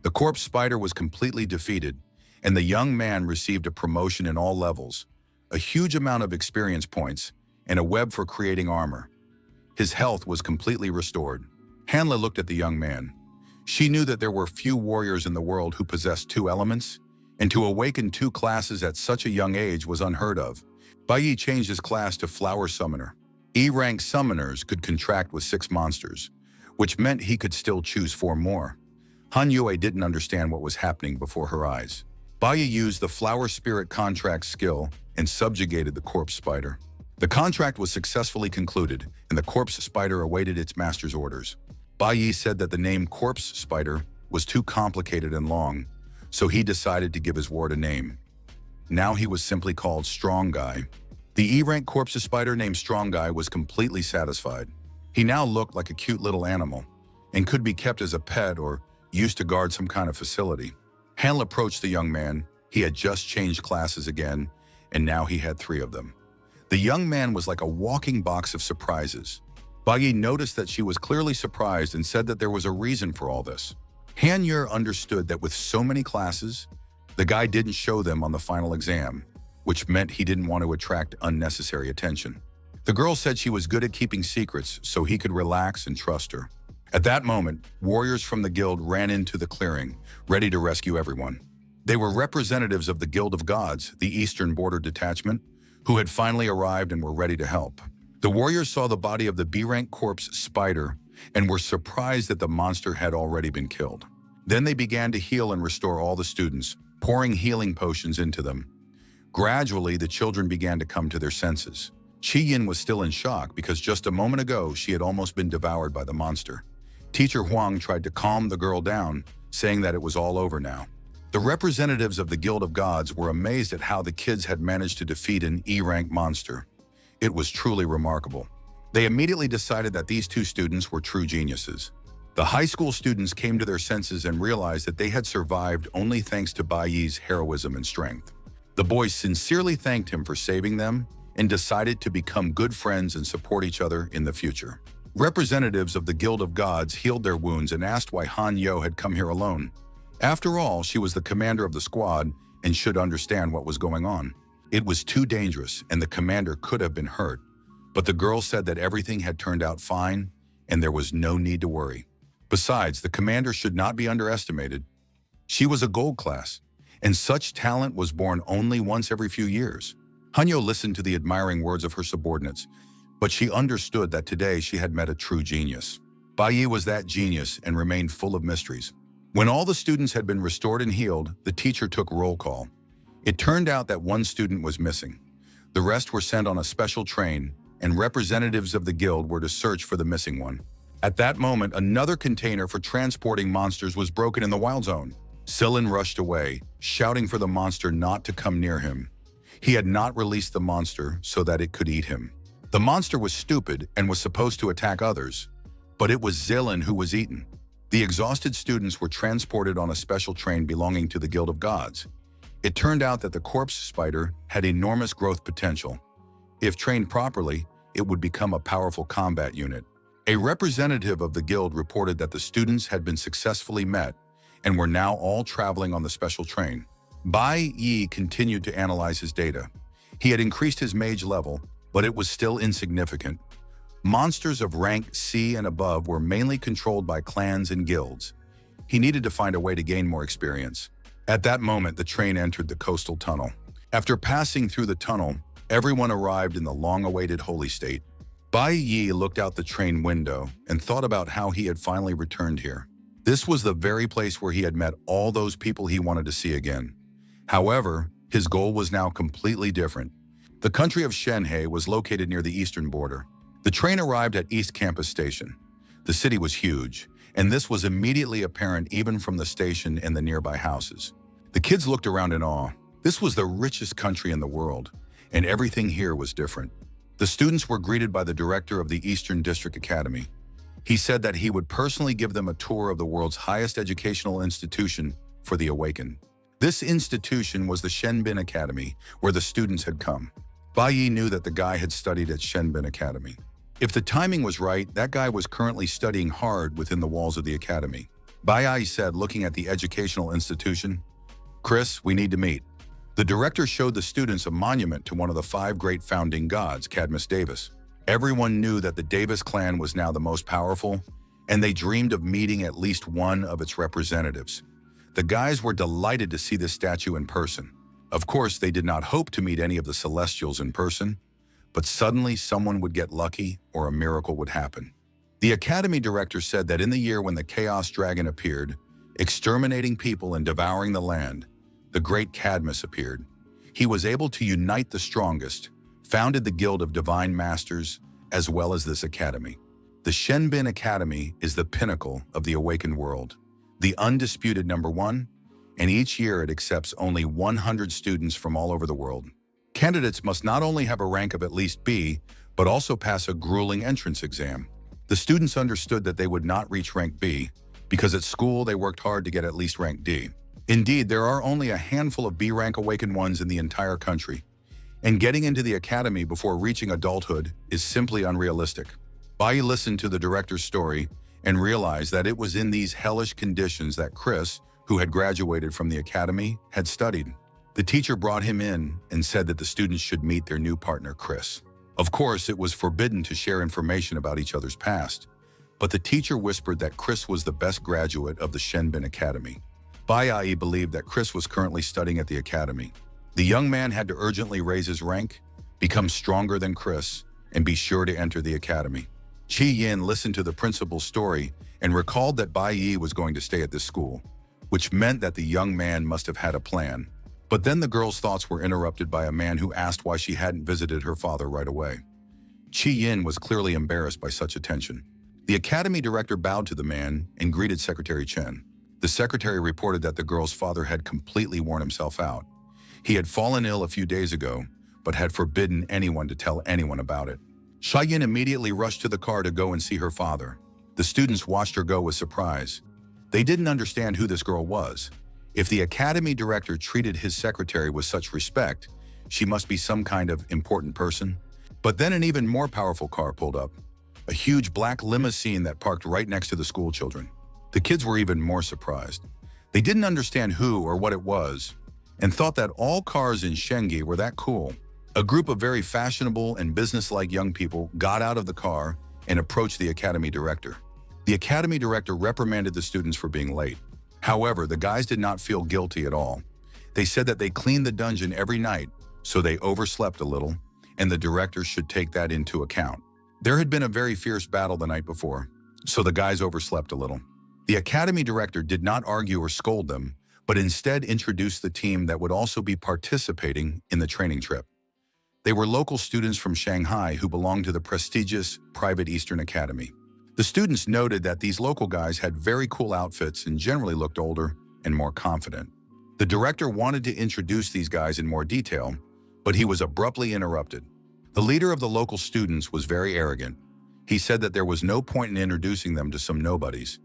Speaker 1: The corpse spider was completely defeated, and the young man received a promotion in all levels, a huge amount of experience points, and a web for creating armor. His health was completely restored. Hanla looked at the young man. She knew that there were few warriors in the world who possessed 2 elements, and to awaken 2 classes at such a young age was unheard of. Bai Yi changed his class to Flower Summoner. E-rank summoners could contract with 6 monsters, which meant he could still choose 4 more. Han Yue didn't understand what was happening before her eyes. Bai Yi used the Flower Spirit contract skill and subjugated the corpse spider. The contract was successfully concluded, and the corpse spider awaited its master's orders. Bai Yi said that the name corpse spider was too complicated and long, so he decided to give his ward a name. Now he was simply called Strong Guy. The E-rank corpse spider named Strong Guy was completely satisfied. He now looked like a cute little animal and could be kept as a pet or used to guard some kind of facility. Hanl approached the young man. He had just changed classes again, and now he had 3 of them. The young man was like a walking box of surprises. Bai Yi noticed that she was clearly surprised and said that there was a reason for all this. Han Yue understood that with so many classes, the guy didn't show them on the final exam, which meant he didn't want to attract unnecessary attention. The girl said she was good at keeping secrets, so he could relax and trust her. At that moment, warriors from the guild ran into the clearing, ready to rescue everyone. They were representatives of the Guild of Gods, the Eastern Border Detachment, who had finally arrived and were ready to help. The warriors saw the body of the B-rank corpse spider and were surprised that the monster had already been killed. Then they began to heal and restore all the students, pouring healing potions into them. Gradually, the children began to come to their senses. Qi Yin was still in shock because just a moment ago she had almost been devoured by the monster. Teacher Huang tried to calm the girl down, saying that it was all over now. The representatives of the Guild of Gods were amazed at how the kids had managed to defeat an E-rank monster. It was truly remarkable. They immediately decided that these 2 students were true geniuses. The high school students came to their senses and realized that they had survived only thanks to Bai Yi's heroism and strength. The boys sincerely thanked him for saving them and decided to become good friends and support each other in the future. Representatives of the Guild of Gods healed their wounds and asked why Han Yue had come here alone. After all, she was the commander of the squad and should understand what was going on. It was too dangerous and the commander could have been hurt, but the girl said that everything had turned out fine and there was no need to worry. Besides, the commander should not be underestimated. She was a gold class, and such talent was born only once every few years. Hanyo listened to the admiring words of her subordinates, but she understood that today she had met a true genius. Bai Yi was that genius and remained full of mysteries. When all the students had been restored and healed, the teacher took roll call. It turned out that one student was missing. The rest were sent on a special train, and representatives of the guild were to search for the missing one. At that moment, another container for transporting monsters was broken in the wild zone. Silin rushed away, shouting for the monster not to come near him. He had not released the monster so that it could eat him. The monster was stupid and was supposed to attack others, but it was Zilin who was eaten. The exhausted students were transported on a special train belonging to the Guild of Gods. It turned out that the corpse spider had enormous growth potential. If trained properly, it would become a powerful combat unit. A representative of the guild reported that the students had been successfully met and were now all traveling on the special train. Bai Yi continued to analyze his data. He had increased his mage level, but it was still insignificant. Monsters of rank C and above were mainly controlled by clans and guilds. He needed to find a way to gain more experience. At that moment, the train entered the coastal tunnel. After passing through the tunnel, everyone arrived in the long-awaited holy state. Bai Yi looked out the train window and thought about how he had finally returned here. This was the very place where he had met all those people he wanted to see again. However, his goal was now completely different. The country of Shenhe was located near the eastern border. The train arrived at East Campus Station. The city was huge, and this was immediately apparent even from the station and the nearby houses. The kids looked around in awe. This was the richest country in the world, and everything here was different. The students were greeted by the director of the Eastern District Academy. He said that he would personally give them a tour of the world's highest educational institution for the awakened. This institution was the Shenbin Academy, where the students had come. Bai Yi knew that the guy had studied at Shenbin Academy. If the timing was right, that guy was currently studying hard within the walls of the academy. Bai Yi said, looking at the educational institution, "Chris, we need to meet." The director showed the students a monument to one of the 5 great founding gods, Cadmus Davis. Everyone knew that the Davis clan was now the most powerful, and they dreamed of meeting at least one of its representatives. The guys were delighted to see this statue in person. Of course, they did not hope to meet any of the Celestials in person, but suddenly someone would get lucky or a miracle would happen. The academy director said that in the year when the Chaos Dragon appeared, exterminating people and devouring the land, the great Cadmus appeared. He was able to unite the strongest, founded the Guild of Divine Masters, as well as this academy. The Shenbin Academy is the pinnacle of the awakened world, the undisputed #1, and each year it accepts only 100 students from all over the world. Candidates must not only have a rank of at least B, but also pass a grueling entrance exam. The students understood that they would not reach rank B, because at school they worked hard to get at least rank D. Indeed, there are only a handful of B-rank awakened ones in the entire country, and getting into the academy before reaching adulthood is simply unrealistic. Bai listened to the director's story and realized that it was in these hellish conditions that Chris, who had graduated from the academy, had studied. The teacher brought him in and said that the students should meet their new partner, Chris. Of course, it was forbidden to share information about each other's past, but the teacher whispered that Chris was the best graduate of the Shenbin Academy. Bai Yi believed that Chris was currently studying at the academy. The young man had to urgently raise his rank, become stronger than Chris, and be sure to enter the academy. Chi Yin listened to the principal's story and recalled that Bai Yi was going to stay at this school, which meant that the young man must have had a plan. But then the girl's thoughts were interrupted by a man who asked why she hadn't visited her father right away. Chi Yin was clearly embarrassed by such attention. The academy director bowed to the man and greeted Secretary Chen. The secretary reported that the girl's father had completely worn himself out. He had fallen ill a few days ago, but had forbidden anyone to tell anyone about it. Yin immediately rushed to the car to go and see her father. The students watched her go with surprise. They didn't understand who this girl was. If the academy director treated his secretary with such respect, she must be some kind of important person. But then an even more powerful car pulled up, a huge black limousine that parked right next to the school children. The kids were even more surprised. They didn't understand who or what it was, and thought that all cars in Shengi were that cool. A group of very fashionable and businesslike young people got out of the car and approached the academy director. The academy director reprimanded the students for being late. However, the guys did not feel guilty at all. They said that they cleaned the dungeon every night, so they overslept a little, and the director should take that into account. There had been a very fierce battle the night before, so the guys overslept a little. The academy director did not argue or scold them, but instead introduced the team that would also be participating in the training trip. They were local students from Shanghai who belonged to the prestigious private Eastern Academy. The students noted that these local guys had very cool outfits and generally looked older and more confident. The director wanted to introduce these guys in more detail, but he was abruptly interrupted. The leader of the local students was very arrogant. He said that there was no point in introducing them to some nobodies,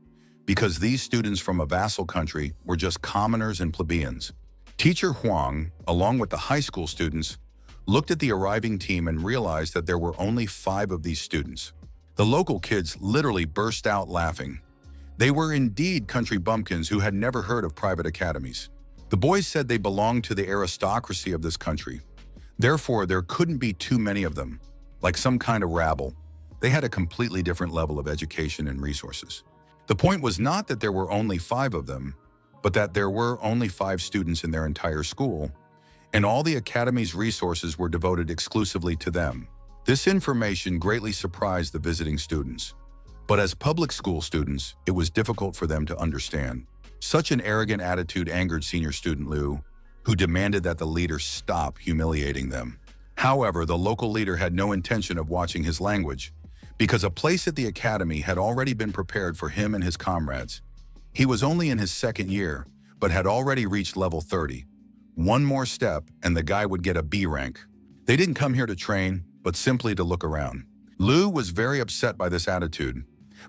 Speaker 1: because these students from a vassal country were just commoners and plebeians. Teacher Huang, along with the high school students, looked at the arriving team and realized that there were only 5 of these students. The local kids literally burst out laughing. They were indeed country bumpkins who had never heard of private academies. The boys said they belonged to the aristocracy of this country. Therefore, there couldn't be too many of them, like some kind of rabble. They had a completely different level of education and resources. The point was not that there were only 5 of them, but that there were only 5 students in their entire school, and all the academy's resources were devoted exclusively to them. This information greatly surprised the visiting students, but as public school students, it was difficult for them to understand. Such an arrogant attitude angered senior student Liu, who demanded that the leader stop humiliating them. However, the local leader had no intention of watching his language, because a place at the academy had already been prepared for him and his comrades. He was only in his 2nd year, but had already reached level 30. One more step, and the guy would get a B rank. They didn't come here to train, but simply to look around. Liu was very upset by this attitude,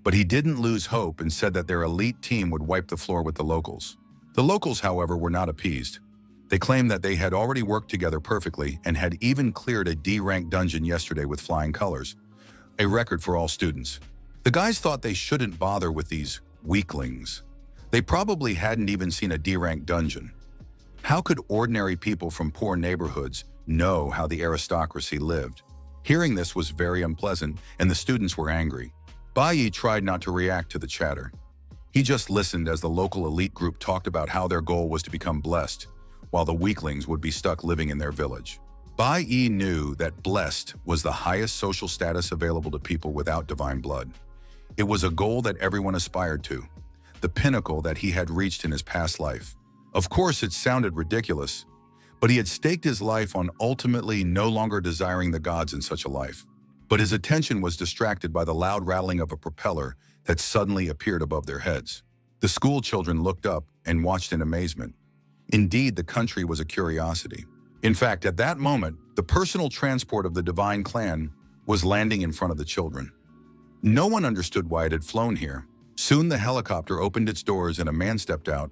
Speaker 1: but he didn't lose hope and said that their elite team would wipe the floor with the locals. The locals, however, were not appeased. They claimed that they had already worked together perfectly and had even cleared a D-rank dungeon yesterday with flying colors, a record for all students. The guys thought they shouldn't bother with these weaklings. They probably hadn't even seen a D-rank dungeon. How could ordinary people from poor neighborhoods know how the aristocracy lived? Hearing this was very unpleasant, and the students were angry. Bai Yi tried not to react to the chatter. He just listened as the local elite group talked about how their goal was to become blessed, while the weaklings would be stuck living in their village. Bai Yi knew that blessed was the highest social status available to people without divine blood. It was a goal that everyone aspired to, the pinnacle that he had reached in his past life. Of course, it sounded ridiculous, but he had staked his life on ultimately no longer desiring the gods in such a life. But his attention was distracted by the loud rattling of a propeller that suddenly appeared above their heads. The school children looked up and watched in amazement. Indeed, the country was a curiosity. In fact, at that moment, the personal transport of the divine clan was landing in front of the children. No one understood why it had flown here. Soon the helicopter opened its doors and a man stepped out,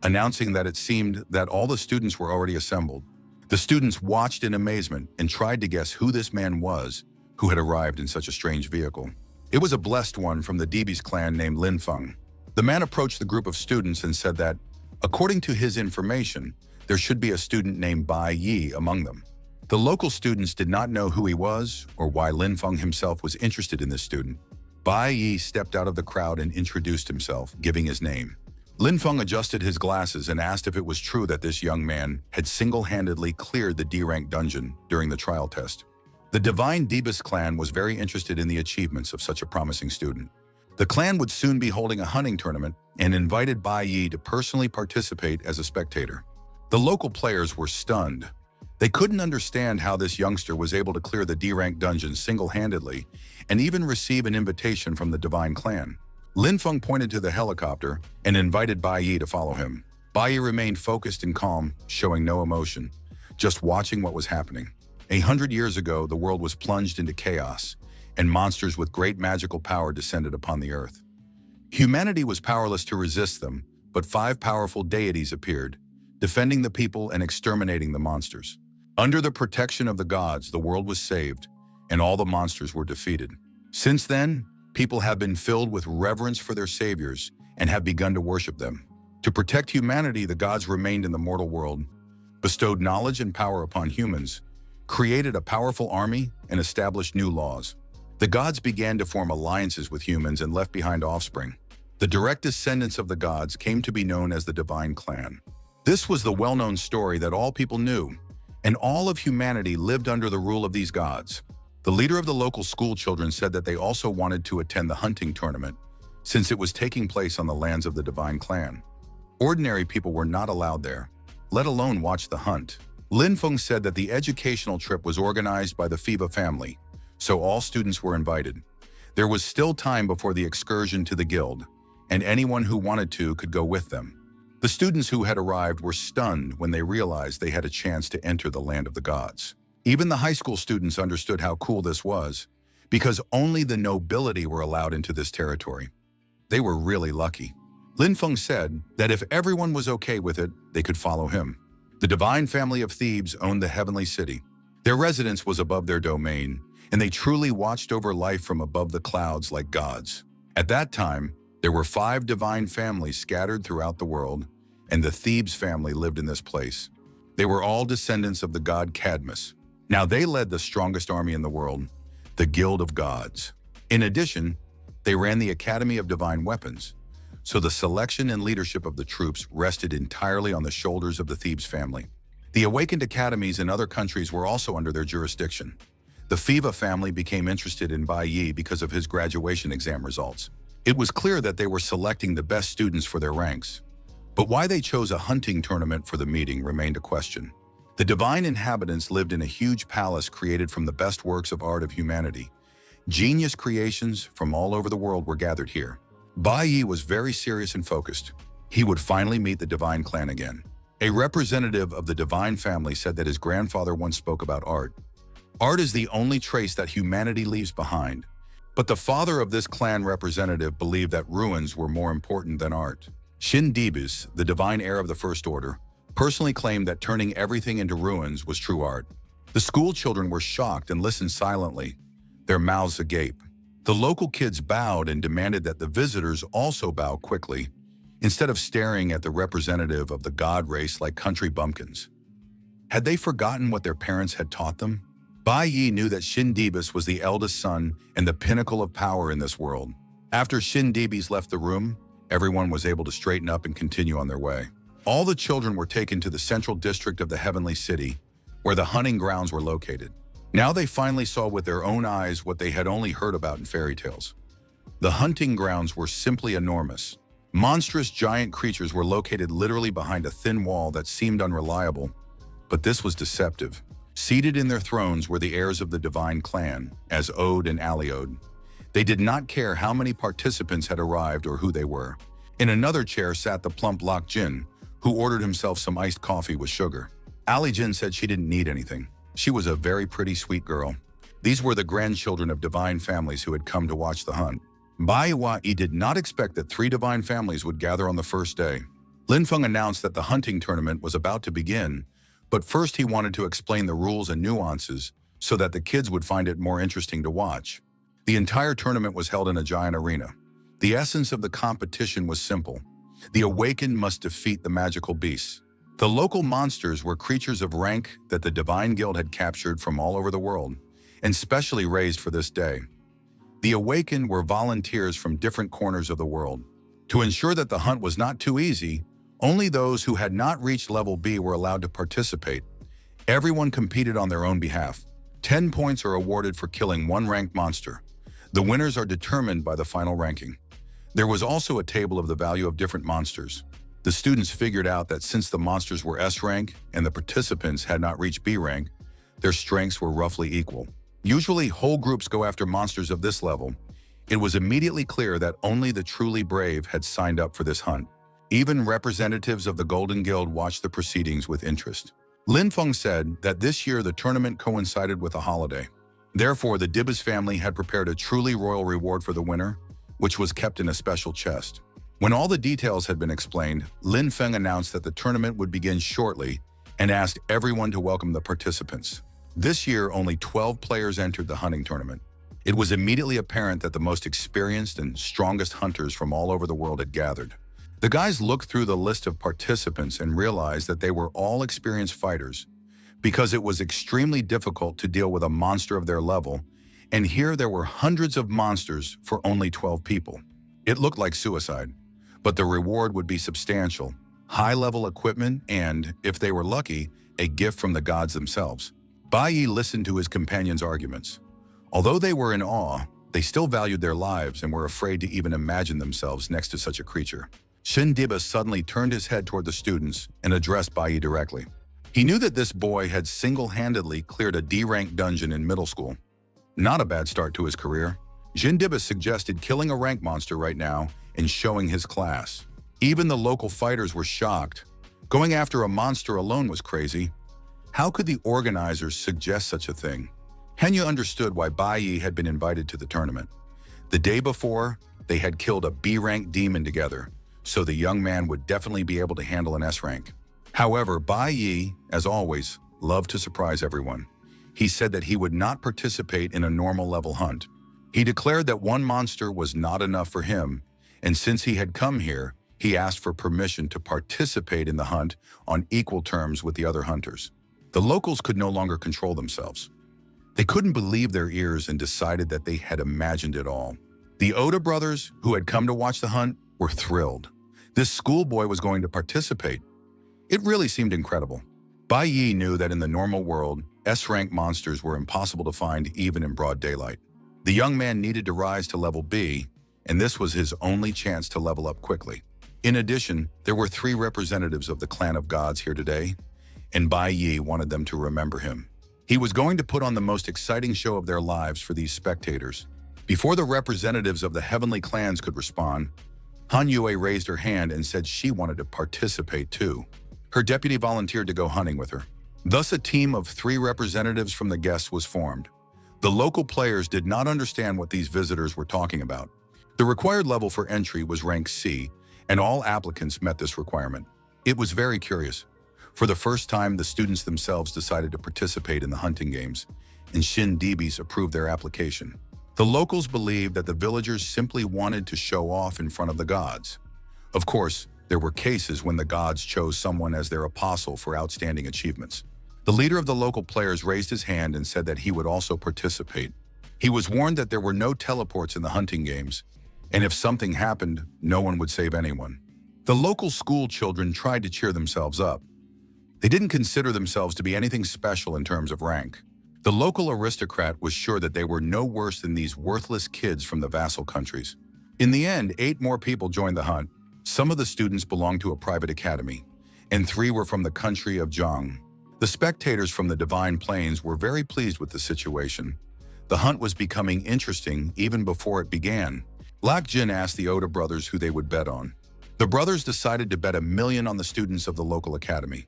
Speaker 1: announcing that it seemed that all the students were already assembled. The students watched in amazement and tried to guess who this man was who had arrived in such a strange vehicle. It was a blessed one from the DB's clan named Lin Feng. The man approached the group of students and said that, according to his information, there should be a student named Bai Yi among them. The local students did not know who he was or why Lin Feng himself was interested in this student. Bai Yi stepped out of the crowd and introduced himself, giving his name. Lin Feng adjusted his glasses and asked if it was true that this young man had single-handedly cleared the D-rank dungeon during the trial test. The Divine Debus clan was very interested in the achievements of such a promising student. The clan would soon be holding a hunting tournament and invited Bai Yi to personally participate as a spectator. The local players were stunned. They couldn't understand how this youngster was able to clear the D-rank dungeon single-handedly and even receive an invitation from the Divine Clan. Lin Feng pointed to the helicopter and invited Bai Yi to follow him. Bai Yi remained focused and calm, showing no emotion, just watching what was happening. 100 years ago, the world was plunged into chaos, and monsters with great magical power descended upon the earth. Humanity was powerless to resist them, but 5 powerful deities appeared, defending the people and exterminating the monsters. Under the protection of the gods, the world was saved, and all the monsters were defeated. Since then, people have been filled with reverence for their saviors and have begun to worship them. To protect humanity, the gods remained in the mortal world, bestowed knowledge and power upon humans, created a powerful army, and established new laws. The gods began to form alliances with humans and left behind offspring. The direct descendants of the gods came to be known as the Divine Clan. This was the well-known story that all people knew, and all of humanity lived under the rule of these gods. The leader of the local school children said that they also wanted to attend the hunting tournament, since it was taking place on the lands of the Divine Clan. Ordinary people were not allowed there, let alone watch the hunt. Lin Feng said that the educational trip was organized by the Fiba family, so all students were invited. There was still time before the excursion to the guild, and anyone who wanted to could go with them. The students who had arrived were stunned when they realized they had a chance to enter the land of the gods. Even the high school students understood how cool this was, because only the nobility were allowed into this territory. They were really lucky. Lin Feng said that if everyone was okay with it, they could follow him. The divine family of Thebes owned the heavenly city. Their residence was above their domain, and they truly watched over life from above the clouds like gods. At that time, there were 5 divine families scattered throughout the world, and the Thebes family lived in this place. They were all descendants of the god Cadmus. Now they led the strongest army in the world, the Guild of Gods. In addition, they ran the Academy of Divine Weapons, so the selection and leadership of the troops rested entirely on the shoulders of the Thebes family. The awakened academies in other countries were also under their jurisdiction. The Fiva family became interested in Bai Yi because of his graduation exam results. It was clear that they were selecting the best students for their ranks. But why they chose a hunting tournament for the meeting remained a question. The divine inhabitants lived in a huge palace created from the best works of art of humanity. Genius creations from all over the world were gathered here. Bai Yi was very serious and focused. He would finally meet the divine clan again. A representative of the divine family said that his grandfather once spoke about art. Art is the only trace that humanity leaves behind. But the father of this clan representative believed that ruins were more important than art. Shin Debus, the divine heir of the First Order, personally claimed that turning everything into ruins was true art. The school children were shocked and listened silently, their mouths agape. The local kids bowed and demanded that the visitors also bow quickly, instead of staring at the representative of the god race like country bumpkins. Had they forgotten what their parents had taught them? Bai Yi knew that Shin Debus was the eldest son and the pinnacle of power in this world. After Shin Debus left the room, everyone was able to straighten up and continue on their way. All the children were taken to the central district of the heavenly city, where the hunting grounds were located. Now they finally saw with their own eyes what they had only heard about in fairy tales. The hunting grounds were simply enormous. Monstrous giant creatures were located literally behind a thin wall that seemed unreliable, but this was deceptive. Seated in their thrones were the heirs of the divine clan, as Ode and Aliode. They did not care how many participants had arrived or who they were. In another chair sat the plump Lok Jin, who ordered himself some iced coffee with sugar. Ali Jin said she didn't need anything. She was a very pretty, sweet girl. These were the grandchildren of divine families who had come to watch the hunt. Bai Yi did not expect that 3 divine families would gather on the first day. Lin Feng announced that the hunting tournament was about to begin, but first he wanted to explain the rules and nuances so that the kids would find it more interesting to watch. The entire tournament was held in a giant arena. The essence of the competition was simple. The awakened must defeat the magical beasts. The local monsters were creatures of rank that the Divine Guild had captured from all over the world, and specially raised for this day. The awakened were volunteers from different corners of the world. To ensure that the hunt was not too easy, only those who had not reached level B were allowed to participate. Everyone competed on their own behalf. 10 points are awarded for killing 1 ranked monster. The winners are determined by the final ranking. There was also a table of the value of different monsters. The students figured out that since the monsters were S rank and the participants had not reached B rank, their strengths were roughly equal. Usually, whole groups go after monsters of this level. It was immediately clear that only the truly brave had signed up for this hunt. Even representatives of the Golden Guild watched the proceedings with interest. Lin Feng said that this year the tournament coincided with a holiday. Therefore, the Dibas family had prepared a truly royal reward for the winner, which was kept in a special chest. When all the details had been explained, Lin Feng announced that the tournament would begin shortly and asked everyone to welcome the participants. This year, only 12 players entered the hunting tournament. It was immediately apparent that the most experienced and strongest hunters from all over the world had gathered. The guys looked through the list of participants and realized that they were all experienced fighters. Because it was extremely difficult to deal with a monster of their level, And here there were hundreds of monsters for only 12 people. It looked like suicide, but the reward would be substantial. High-level equipment and, if they were lucky, a gift from the gods themselves. Bai Yi listened to his companions' arguments. Although they were in awe, they still valued their lives and were afraid to even imagine themselves next to such a creature. Shin Diba suddenly turned his head toward the students and addressed Bai Yi directly. He knew that this boy had single-handedly cleared a D-rank dungeon in middle school. Not a bad start to his career. Shin Diba suggested killing a rank monster right now and showing his class. Even the local fighters were shocked. Going after a monster alone was crazy. How could the organizers suggest such a thing? Henya understood why Bai Yi had been invited to the tournament. The day before, they had killed a B-rank demon together, so the young man would definitely be able to handle an S-rank. However, Bai Yi, as always, loved to surprise everyone. He said that he would not participate in a normal level hunt. He declared that one monster was not enough for him, and since he had come here, he asked for permission to participate in the hunt on equal terms with the other hunters. The locals could no longer control themselves. They couldn't believe their ears and decided that they had imagined it all. The Oda brothers, who had come to watch the hunt, were thrilled. This schoolboy was going to participate. It really seemed incredible. Bai Yi knew that in the normal world, S-rank monsters were impossible to find even in broad daylight. The young man needed to rise to level B, and this was his only chance to level up quickly. In addition, there were 3 representatives of the Clan of Gods here today, and Bai Yi wanted them to remember him. He was going to put on the most exciting show of their lives for these spectators. Before the representatives of the heavenly clans could respond, Han Yue raised her hand and said she wanted to participate too. Her deputy volunteered to go hunting with her. Thus, a team of 3 representatives from the guests was formed. The local players did not understand what these visitors were talking about. The required level for entry was rank C, and all applicants met this requirement. It was very curious. For the first time, the students themselves decided to participate in the hunting games, and Shin Dibis approved their application. The locals believed that the villagers simply wanted to show off in front of the gods. Of course, there were cases when the gods chose someone as their apostle for outstanding achievements. The leader of the local players raised his hand and said that he would also participate. He was warned that there were no teleports in the hunting games, and if something happened, no one would save anyone. The local school children tried to cheer themselves up. They didn't consider themselves to be anything special in terms of rank. The local aristocrat was sure that they were no worse than these worthless kids from the vassal countries. In the end, 8 more people joined the hunt. Some of the students belonged to a private academy, and 3 were from the country of Zhang. The spectators from the Divine Plains were very pleased with the situation. The hunt was becoming interesting even before it began. Lak Jin asked the Oda brothers who they would bet on. The brothers decided to bet $1 million on the students of the local academy.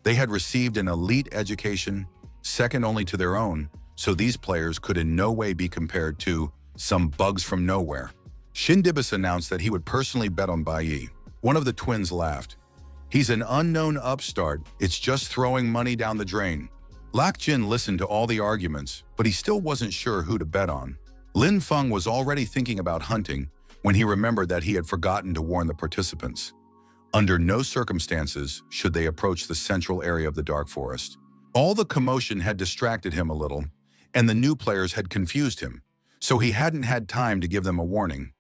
Speaker 1: They had received an elite education, second only to their own, so these players could in no way be compared to some bugs from nowhere. Shin Dibis announced that he would personally bet on Bai Yi. One of the twins laughed. "He's an unknown upstart. It's just throwing money down the drain." Lak Jin listened to all the arguments, but he still wasn't sure who to bet on. Lin Feng was already thinking about hunting when he remembered that he had forgotten to warn the participants. Under no circumstances should they approach the central area of the dark forest. All the commotion had distracted him a little, and the new players had confused him, so he hadn't had time to give them a warning.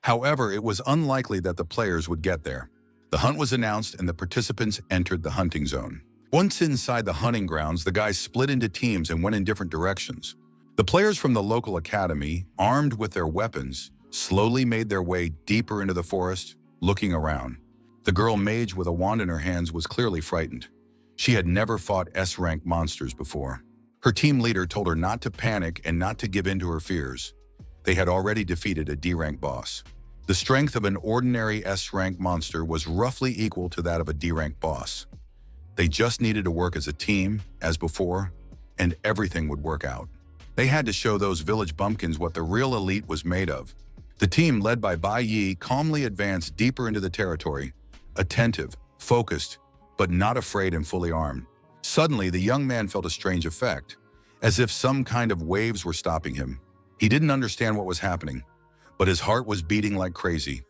Speaker 1: However, it was unlikely that the players would get there. The hunt was announced and the participants entered the hunting zone. Once inside the hunting grounds, the guys split into teams and went in different directions. The players from the local academy, armed with their weapons, slowly made their way deeper into the forest, looking around. The girl mage with a wand in her hands was clearly frightened. She had never fought S-rank monsters before. Her team leader told her not to panic and not to give in to her fears. They had already defeated a D-rank boss. The strength of an ordinary S-rank monster was roughly equal to that of a D-rank boss. They just needed to work as a team, as before, and everything would work out. They had to show those village bumpkins what the real elite was made of. The team, led by Bai Yi, calmly advanced deeper into the territory, attentive, focused, but not afraid and fully armed. Suddenly, the young man felt a strange effect, as if some kind of waves were stopping him. He didn't understand what was happening, but his heart was beating like crazy,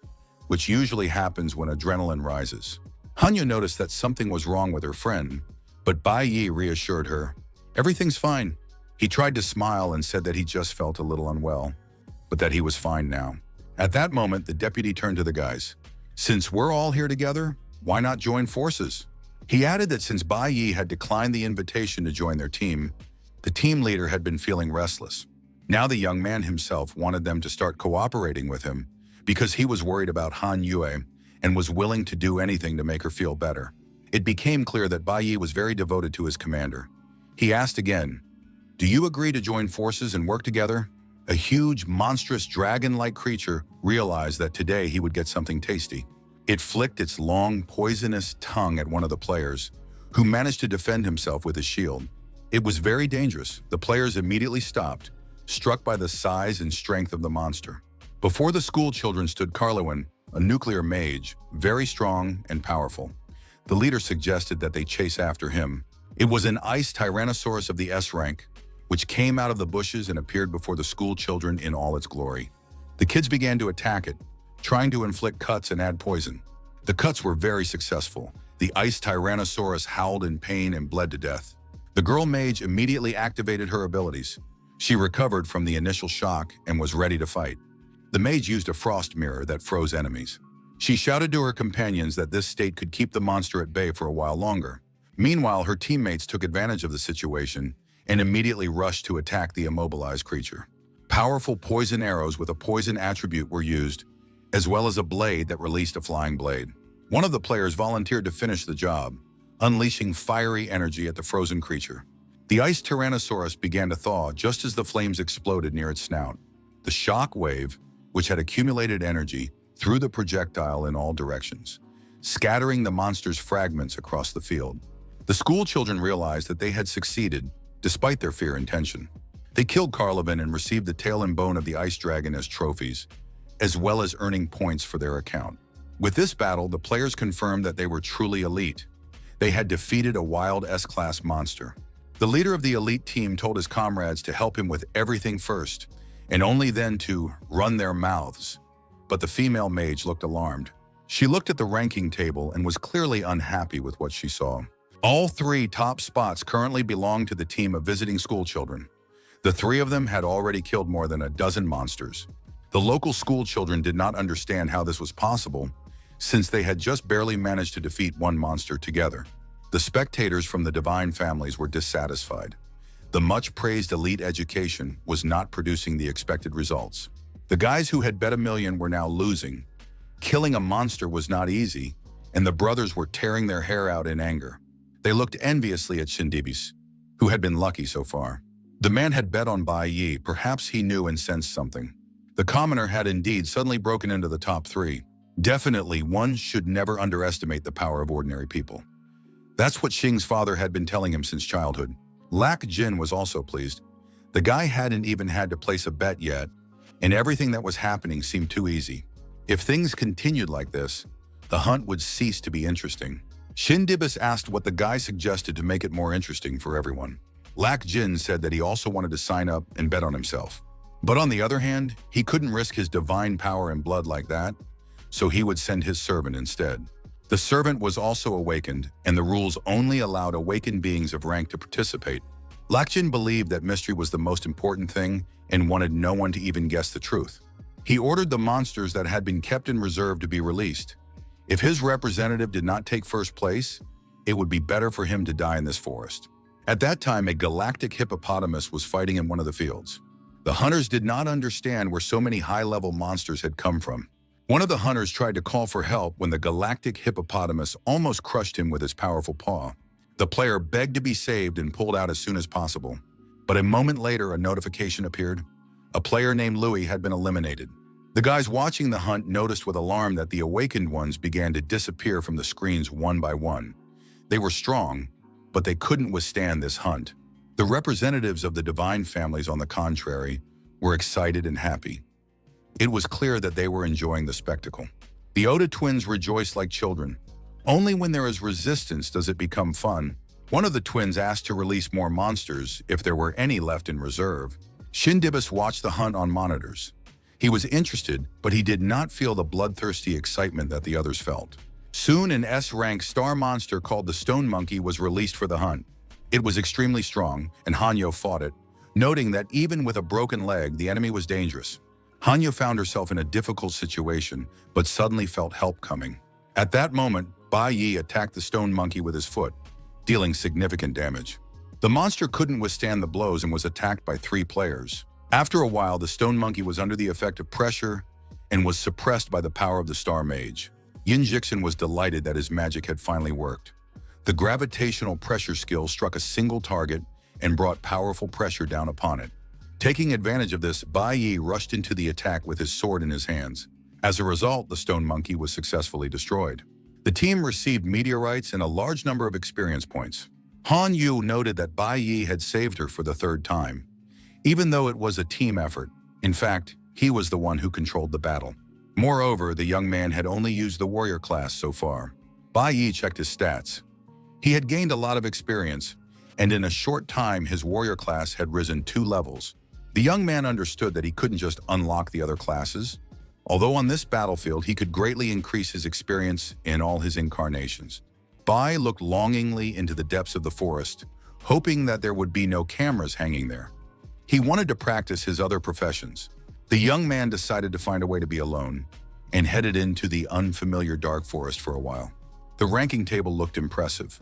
Speaker 1: which usually happens when adrenaline rises. Hanya noticed that something was wrong with her friend, but Bai Yi reassured her, "Everything's fine. He tried to smile and said that he just felt a little unwell, but that he was fine now. At that moment, the deputy turned to the guys. "Since we're all here together, why not join forces?" He added that since Bai Yi had declined the invitation to join their team, the team leader had been feeling restless. Now the young man himself wanted them to start cooperating with him because he was worried about Han Yue and was willing to do anything to make her feel better. It became clear that Bai Yi was very devoted to his commander. He asked again, "Do you agree to join forces and work together?" A huge, monstrous dragon-like creature realized that today he would get something tasty. It flicked its long, poisonous tongue at one of the players, who managed to defend himself with his shield. It was very dangerous. The players immediately stopped, struck by the size and strength of the monster. Before the school children stood Carlowin, a nuclear mage, very strong and powerful. The leader suggested that they chase after him. It was an ice Tyrannosaurus of the S rank, which came out of the bushes and appeared before the school children in all its glory. The kids began to attack it, trying to inflict cuts and add poison. The cuts were very successful. The ice Tyrannosaurus howled in pain and bled to death. The girl mage immediately activated her abilities. She recovered from the initial shock and was ready to fight. The mage used a frost mirror that froze enemies. She shouted to her companions that this state could keep the monster at bay for a while longer. Meanwhile, her teammates took advantage of the situation and immediately rushed to attack the immobilized creature. Powerful poison arrows with a poison attribute were used, as well as a blade that released a flying blade. One of the players volunteered to finish the job, unleashing fiery energy at the frozen creature. The ice Tyrannosaurus began to thaw just as the flames exploded near its snout. The shock wave, which had accumulated energy, threw the projectile in all directions, scattering the monster's fragments across the field. The school children realized that they had succeeded, despite their fear and tension. They killed Carlowin and received the tail and bone of the ice dragon as trophies, as well as earning points for their account. With this battle, the players confirmed that they were truly elite. They had defeated a wild S-class monster. The leader of the elite team told his comrades to help him with everything first, and only then to run their mouths. But the female mage looked alarmed. She looked at the ranking table and was clearly unhappy with what she saw. All three top spots currently belonged to the team of visiting school children. The three of them had already killed more than a dozen monsters. The local school children did not understand how this was possible, since they had just barely managed to defeat one monster together. The spectators from the divine families were dissatisfied. The much-praised elite education was not producing the expected results. The guys who had bet $1 million were now losing. Killing a monster was not easy, and the brothers were tearing their hair out in anger. They looked enviously at Shindibis, who had been lucky so far. The man had bet on Bai Yi. Perhaps he knew and sensed something. The commoner had indeed suddenly broken into the top three. Definitely, one should never underestimate the power of ordinary people. That's what Xing's father had been telling him since childhood. Lac Jin was also pleased. The guy hadn't even had to place a bet yet, and everything that was happening seemed too easy. If things continued like this, the hunt would cease to be interesting. Shindibis asked what the guy suggested to make it more interesting for everyone. Lac Jin said that he also wanted to sign up and bet on himself. But on the other hand, he couldn't risk his divine power and blood like that, so he would send his servant instead. The servant was also awakened, and the rules only allowed awakened beings of rank to participate. Lac Jin believed that mystery was the most important thing and wanted no one to even guess the truth. He ordered the monsters that had been kept in reserve to be released. If his representative did not take first place, it would be better for him to die in this forest. At that time, a galactic hippopotamus was fighting in one of the fields. The hunters did not understand where so many high-level monsters had come from. One of the hunters tried to call for help when the galactic hippopotamus almost crushed him with its powerful paw. The player begged to be saved and pulled out as soon as possible. But a moment later, a notification appeared. A player named Louis had been eliminated. The guys watching the hunt noticed with alarm that the awakened ones began to disappear from the screens one by one. They were strong, but they couldn't withstand this hunt. The representatives of the divine families, on the contrary, were excited and happy. It was clear that they were enjoying the spectacle. The Oda twins rejoiced like children. Only when there is resistance does it become fun. One of the twins asked to release more monsters if there were any left in reserve. Shindibis watched the hunt on monitors. He was interested, but he did not feel the bloodthirsty excitement that the others felt. Soon an S-rank star monster called the Stone Monkey was released for the hunt. It was extremely strong, and Hanyo fought it, Noting that even with a broken leg, the enemy was dangerous, Hanya found herself in a difficult situation, but suddenly felt help coming. At that moment, Bai Yi attacked the stone monkey with his foot, dealing significant damage. The monster couldn't withstand the blows and was attacked by 3 players. After a while, the stone monkey was under the effect of pressure and was suppressed by the power of the Star Mage. Yin Jixin was delighted that his magic had finally worked. The gravitational pressure skill struck a single target and brought powerful pressure down upon it. Taking advantage of this, Bai Yi rushed into the attack with his sword in his hands. As a result, the stone monkey was successfully destroyed. The team received meteorites and a large number of experience points. Han Yu noted that Bai Yi had saved her for the 3rd time, even though it was a team effort. In fact, he was the one who controlled the battle. Moreover, the young man had only used the warrior class so far. Bai Yi checked his stats. He had gained a lot of experience, and in a short time his warrior class had risen 2 levels. The young man understood that he couldn't just unlock the other classes. Although on this battlefield he could greatly increase his experience in all his incarnations. Bai looked longingly into the depths of the forest, hoping that there would be no cameras hanging there. He wanted to practice his other professions. The young man decided to find a way to be alone and headed into the unfamiliar dark forest for a while. The ranking table looked impressive.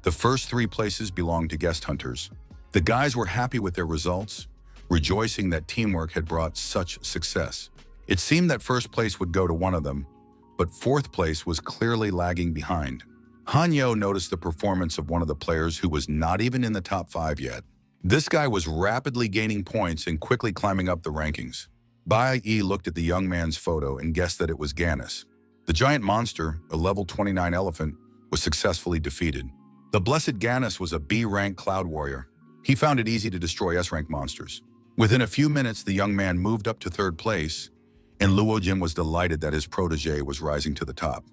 Speaker 1: The first 3 places belonged to guest hunters. The guys were happy with their results, rejoicing that teamwork had brought such success. It seemed that first place would go to one of them, but 4th place was clearly lagging behind. Hanyo noticed the performance of one of the players who was not even in the top 5 yet. This guy was rapidly gaining points and quickly climbing up the rankings. Bai Yi looked at the young man's photo and guessed that it was Gannis. The giant monster, a level 29 elephant, was successfully defeated. The blessed Gannis was a B-rank cloud warrior. He found it easy to destroy S-rank monsters. Within a few minutes, the young man moved up to 3rd place, and Luo Jin was delighted that his protege was rising to the top.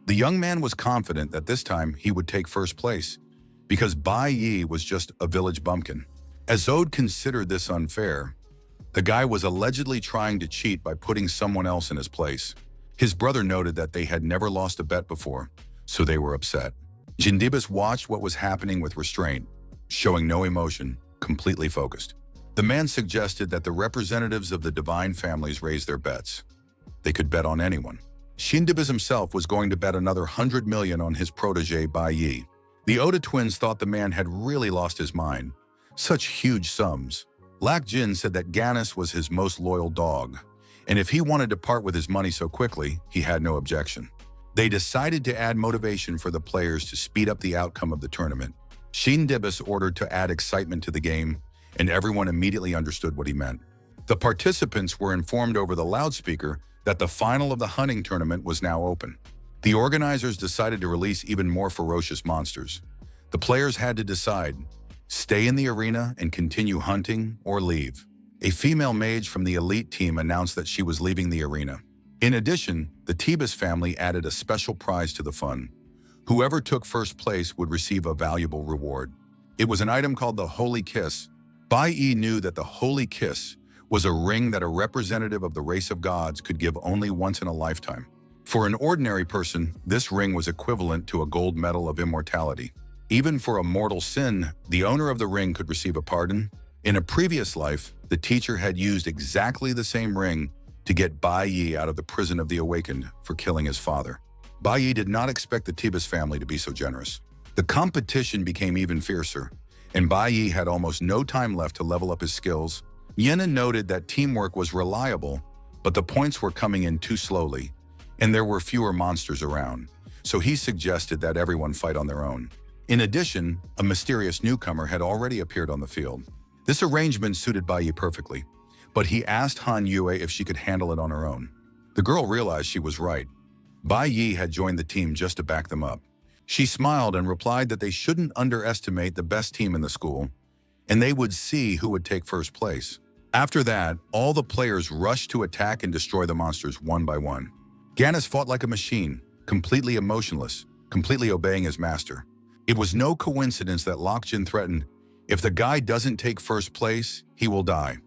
Speaker 1: The young man was confident that this time he would take 1st place, because Bai Yi was just a village bumpkin. As Zode considered this unfair, the guy was allegedly trying to cheat by putting someone else in his place. His brother noted that they had never lost a bet before, so they were upset. Jindibus watched what was happening with restraint, showing no emotion, completely focused. The man suggested that the representatives of the divine families raise their bets. They could bet on anyone. Shindibus himself was going to bet another 100 million on his protege Bai Yi. The Oda twins thought the man had really lost his mind. Such huge sums. Lak Jin said that Gannis was his most loyal dog, and if he wanted to part with his money so quickly, he had no objection. They decided to add motivation for the players to speed up the outcome of the tournament. Shindibus ordered to add excitement to the game, and everyone immediately understood what he meant. The participants were informed over the loudspeaker that the final of the hunting tournament was now open. The organizers decided to release even more ferocious monsters. The players had to decide, stay in the arena and continue hunting or leave. A female mage from the elite team announced that she was leaving the arena. In addition, the Tebus family added a special prize to the fun. Whoever took 1st place would receive a valuable reward. It was an item called the Holy Kiss. Bai Yi knew that the Holy Kiss was a ring that a representative of the race of gods could give only once in a lifetime. For an ordinary person, this ring was equivalent to a gold medal of immortality. Even for a mortal sin, the owner of the ring could receive a pardon. In a previous life, the teacher had used exactly the same ring to get Bai Yi out of the prison of the awakened for killing his father. Bai Yi did not expect the Tebus family to be so generous. The competition became even fiercer, and Bai Yi had almost no time left to level up his skills. Yenin noted that teamwork was reliable, but the points were coming in too slowly, and there were fewer monsters around, so he suggested that everyone fight on their own. In addition, a mysterious newcomer had already appeared on the field. This arrangement suited Bai Yi perfectly, but he asked Han Yue if she could handle it on her own. The girl realized she was right. Bai Yi had joined the team just to back them up. She smiled and replied that they shouldn't underestimate the best team in the school, and they would see who would take 1st place. After that, all the players rushed to attack and destroy the monsters one by one. Gannis fought like a machine, completely emotionless, completely obeying his master. It was no coincidence that Lokjin threatened, if the guy doesn't take 1st place, he will die.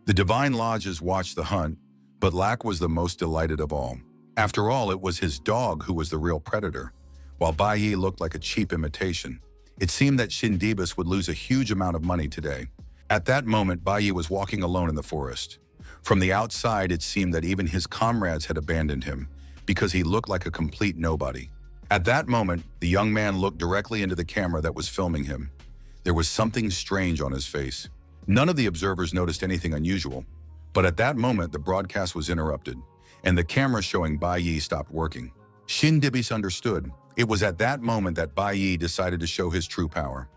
Speaker 1: The Divine Lodges watched the hunt, but Lak was the most delighted of all. After all, it was his dog who was the real predator. While Bai Yi looked like a cheap imitation, it seemed that Shindibus would lose a huge amount of money today. At that moment, Bai Yi was walking alone in the forest. From the outside, it seemed that even his comrades had abandoned him because he looked like a complete nobody. At that moment, the young man looked directly into the camera that was filming him. There was something strange on his face. None of the observers noticed anything unusual, but at that moment, the broadcast was interrupted, and the camera showing Bai Yi stopped working. Shin Dibis understood. It was at that moment that Bai Yi decided to show his true power.